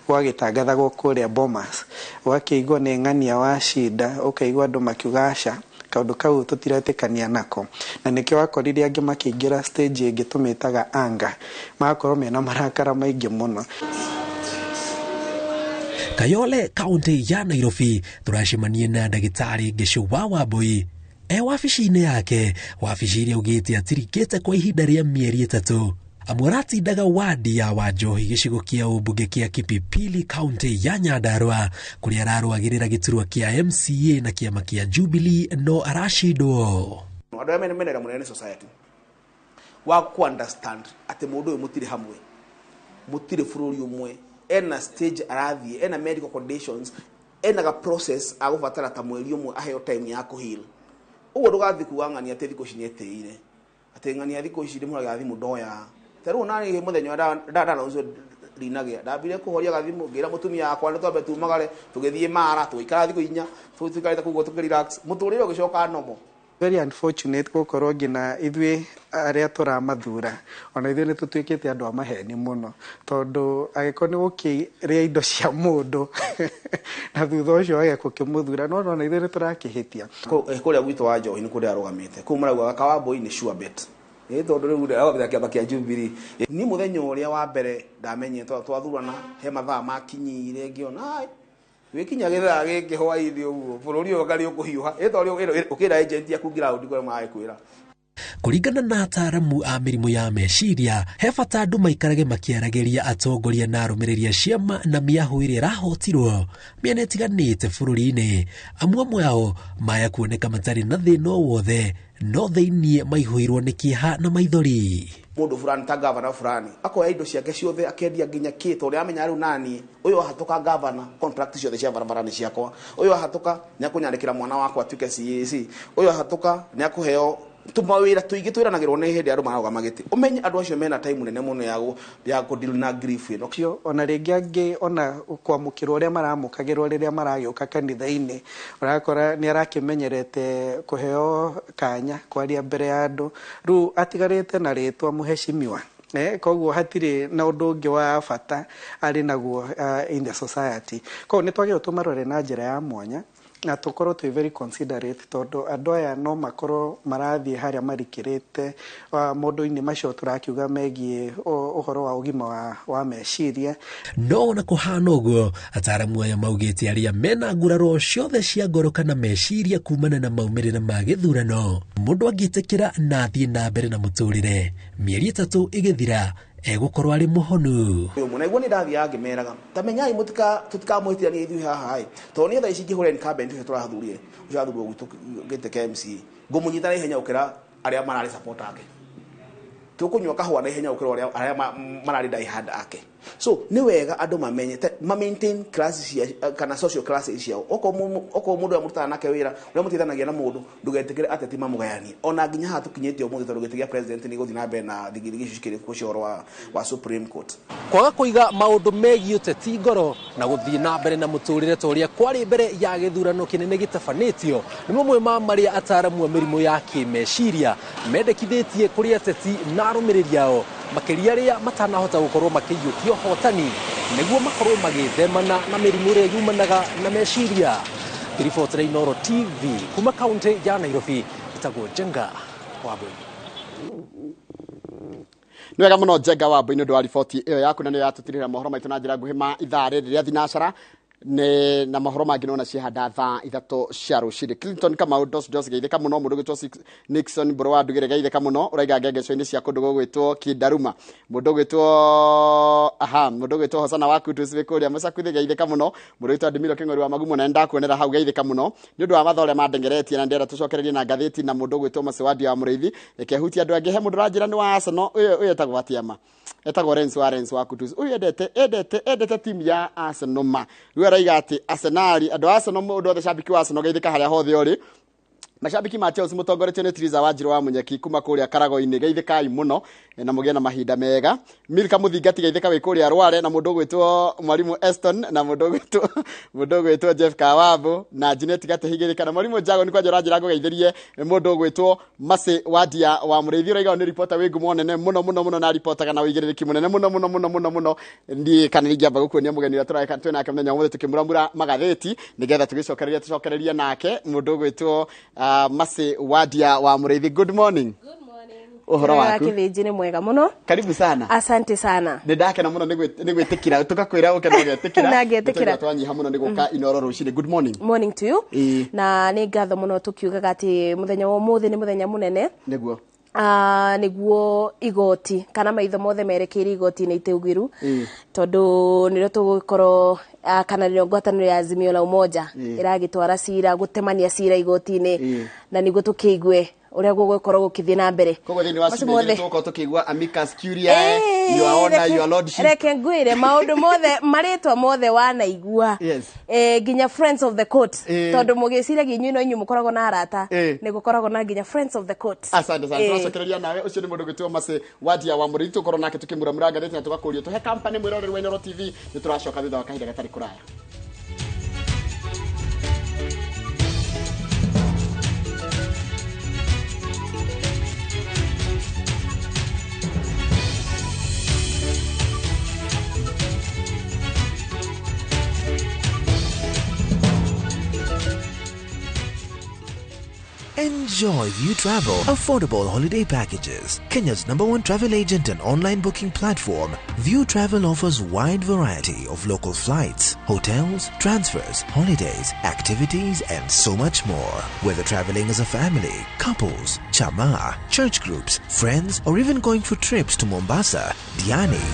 wagĩtangathagwo kũrĩa Bomas, wakĩigua nĩ ng'ania wa cinda, ũkaigua andũ makiugaca kaũndũ kau tũtiretĩkania nako, na nĩkĩo wakorire angĩ makĩingĩra stage ĩngĩ tũmĩtaga anga, magakorwo mena marakara maingĩ mũno. Kayole kaunti ya Nairobi tũracemanie na ndagĩtarĩ Gĩchũa Wambui wabici-inĩ yake, wabici iria ugĩte atirikĩte kwa ihinda rĩa mĩeri 3, amũratindaga wadi ya Wanjohi gĩcigo kĩa ũmbunge kĩa Kipipili kaunti ya Nyandarua, kũrĩa ararũagĩrĩra gĩturwa kĩa MCA na kĩama kĩa Jubilee no aracindwo. Andũ arĩa menera mũnene society wa ku understand atĩ mũndũ ũyũ mũtirĩ hamwe, mũtirĩ bũrũri ũmwe, ena stage arathiĩ, ena medical conditions, ena ga process agũbatara ta mweri ũmwe aheo time ya kũheal. Ugo ndugathi kuangania te thikũ cinyetĩire atĩ ngania thikũ ici ndĩmũraga gathimũ ndoya tarũ nani mũthenya ndana ũcio rinagia ndambire kũhoria gathimũ ngira mũtumia akwa nĩ twambe tumagare tũgĩthiĩ Mara tũikara thikũ inya tũtikarĩte kũgwo tũkĩrelax mũtũrĩre ũgĩcoka nomo. Very unfortunate gũkorwo ngina ithuĩ arĩa tũramathura ona ithuĩ nĩ tũtuĩkĩte andũ a maheni mũno, tondũ agĩkorwo nĩ gũkĩrĩa indo cia mũndũ na thutha ũcio wage gũkĩmũthura, no ona ithuĩ nĩ tũrakĩhĩtia. Kũrĩa gwitũ wa Njohi nĩ kũrĩa arũgamĩte kũu marauga Kawambui nĩ sure bet, tondũ rĩu aragobĩra kĩamba kĩa Jubilee. Ni mũthenya ũrĩa wa mbere ndamenyete twathurana he mathaa makinyire ngĩona wikinya githaa gĩkĩ hwaĩ-inĩ ũguo bũrũri ũyũ ngari ũkũhiũha ũkĩra agent yaku ground kũrĩa magĩkwĩra. Kũringana na ataaramu a mĩrimũ ya meciria, he bata andũ maikarage makĩaragĩria atongoria na arũmĩrĩria ciama na mĩahu ĩrĩa ĩrahotirwo mĩena ĩtiganĩte bũrũri-inĩ. Amwe ao maya kuoneka matarĩ na thĩna o wothe, no thĩiniĩ maihũirwo nĩ kĩeha na maithori. Mũndũ fulani ta gavana fulani akoya indo ciake ciothe akendia nginya kĩto ũrĩa amenya rĩu nani ũyũ ahatoka gavana contract ciothe cia barabara nĩ ciakwa, ũyũ ahatoka nĩ akũnyandĩkĩra mwana wakwa atuĩke CAC, ũyũ ahatoka nĩ akũheo tumawĩra tũingĩ twĩranagĩrwo nĩ hĩndĩ andũ marauga magĩtĩ. Ũmenye andũ acio mena time nene mũno ya kũdeal na grief ĩno cio, ona rĩngĩ angĩ ona kwamũkĩrwo ũrĩa maramũkagĩrwo rĩrĩa maragĩũka kanitha-inĩ, ũrakora nĩ arakĩmenyerete kũheo kanya kwaria mbere ya andũ, rĩu atigarĩte na rĩtwa mũheshimiwa. Koguo hatirĩ na ũndũ ũngĩ wa bata arĩ naguo in the society. Koguo nĩ twagĩrĩirwo tũmarore na njĩra ya mwanya na tukorwo twi very considerate, tondu andu aya no makorwo marathiĩ harĩa marikĩrĩte maũndũ-inĩ macio tũrakiuga megiĩ ũhoro wa ũgima wa meciria. No na kũhana ũguo, ataaramu aya maugĩte arĩa mena nguraro ciothe cia ngoro kana meciria kumana na maumĩrĩra ma gĩthurano, mũndũ angĩtĩkĩra na athiĩ na mbere na mũtũrĩre, mĩeri 3 ĩgĩthira egukorwo ari muhonu. Muna igua ni ndathia ngimeraga tamenyai tutikamwitiania ithui haha to ni tha ici ngihura incumbent ucio turathurire ucio athurwo gwitu ngite KMC ngumunyita na ihenya ukira aria marari support ake tukunywa kahwa na ihenya ukira aria marari dai hard ake. So ni wega andu maintain classes kana social classes ciao oko mundu amurutana nake wira uria mutithanagia na mundu ndugetikire ateti mamugayani ona nginya hatu kinyete omuthi tondu gitigia president ni guthi na mbere na thigirigi cicikire kucioro wa Supreme Court. Kwaga kuiga maundu megie uteti ngoro na guthii na mbere na muturire toria kwari mbere ya githurano kinene gitafanitio ni mumwe ma maria ataramu mirimu ya kimeciria mendekithitie kuri ateti na arumiriri yao makiria ria matanahota gukorwo makiyukio hotani niguo makorwo magithemana na mirimu ria yumanaga na meciria. Ripoti Inooro TV kuma kaunti ya Nairobi itagwo Jenga Wambui. Ni wega muno Jenga Wambui ni ndwa ripoti iyo yaku na ni yatutirira mohoro maitu na njira nguhi ma ithare riria thinacara ne na mahoro mangĩ nona cihanda thaa 3 cia rũcinĩ. Clinton Kamau Dos geithĩka mũno mũndũ gwĩtwo Nixon Mbũrũ wa Ndugĩre geithĩka mũno ũraiga ngengeco-inĩ cia kũndũ gwĩtwo Kindaruma mũndũ gwĩtwo Hosana wa Kutus Vikũria Mũcakuthi geithĩka mũno mũndũ gwĩtwo Ndimiro Kĩng'ori wa Magumo na ndakuonera hau geithĩka mũno nĩ ũndũ wa mathoore mandengeretie na ndĩra tũcokererie na ngathĩti na mũndũ gwĩtwo Macewadi wa Mũrĩithi ekehutia andũ angĩ he mũndũ ranjĩra nĩ wa Arsenal ũyũ etagwo atiama etagwo Renzo wa Kutus ũyũ endete timu ya Arsenal ma raiga ati Arsenal andu Arsenal mundu othe shabiki wa Arsenal geithika haria hothe uri mashabiki ma Chelsea mutongoretio ni Triza Wanjiru wa Munyeki kuma kuria Karago-ini geithikai muno na mugie na mahinda mega. Milka Muthingati geithika wi kuria Rware na mundu gwitwo Mwalimu Eston na mundu gwitwo Jeff Kawambu na Janet Gatehigirika na Mwalimu Jago ni kwa njora njira geithirie mundu gwitwo Mase Wadia wa Mureithi raiga ni reporter wi ngumo nene muno na reporter kana wigiriki munene muno ndi kana ngiamba gukuonia mugeni wa turaika twena akamenya umwe tukimuramura magatheti nigetha tugicokereria nake mundu gwitwo Mase Wadia wa Mureithi. Good morning. Uhoro waku kithiji ni mwega muno. Karibu sana. Asante sana. Ndakena muno nigwitikira tukakwira ukena ugetikira na getikira twanyiha muno niguka Inooro rucini. Good morning. Morning to you. Na ni ngatho muno tukiugaga ati muthenya wa muthi ni muthenya munene niguo niguo igoti kana maitho mothe merekeire igoti ni iteugiru tondu niro tugukorwo kana niro ngwataniro ya Azimio la Umoja iragitwara cira gutemania cira igoti-ini na niguo tukiigwe uria gugukorwo gukithie na mbere kogo thini wa cira tuko tukigwa amicus curiae your honor your lordship reke ngwire maundu mothe maritwa mothe wanaigua ginya friends of the court tondu mugicira ginyu no inyu mukoragwo na arata ni gukoragwo na ginya friends of the court. Asante sana turacokereria nawe ucio ni mundu gwitwo Mase Wadia wa Mureithi tukorwo nake tukimuramura ngathĩti na tugakuria tuhe company mwiroreri wa Inooro TV ni turacoka thutha wa kahinda gatari kuraya. Enjoy View Travel affordable holiday packages. Kenya's #1 travel agent and online booking platform, View Travel offers wide variety of local flights, hotels, transfers, holidays, activities, and so much more. Whether traveling as a family, couples, chama, church groups, friends, or even going for trips to Mombasa, Diani,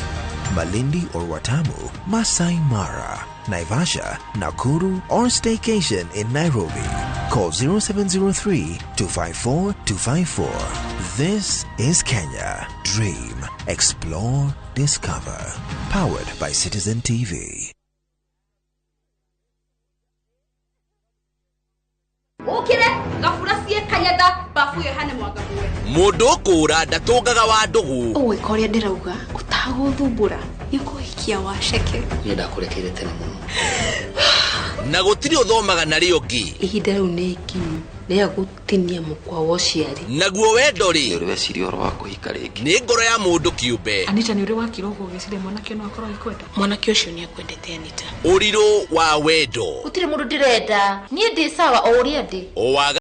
Malindi or Watamu, Masai Mara, Naivasha, Nakuru, or staycation in Nairobi. Call 0703-254-254. This is Kenya. Dream, explore, discover. Powered by Citizen TV. Mundu kura ndatugaga wa ndugu uwe koria ndirauga utaguthumbura ikuhikia waceke ni ndakurekeire tene muno na gutiri uthomaga nari ungi ihinda riu ni ikinyu ria gutinia mukwa wa uciari naguo wendo ri uri weciria oro wa kuhika ringi ni ngoro ya mundu kiumbe. Anita ni uri wakira uguo giciria mwanake no akorwo ikwenda mwanake ucio ni akwendete Anita Uriro wa wendo utire mundu ndirenda nie ndi sawa o uria ndi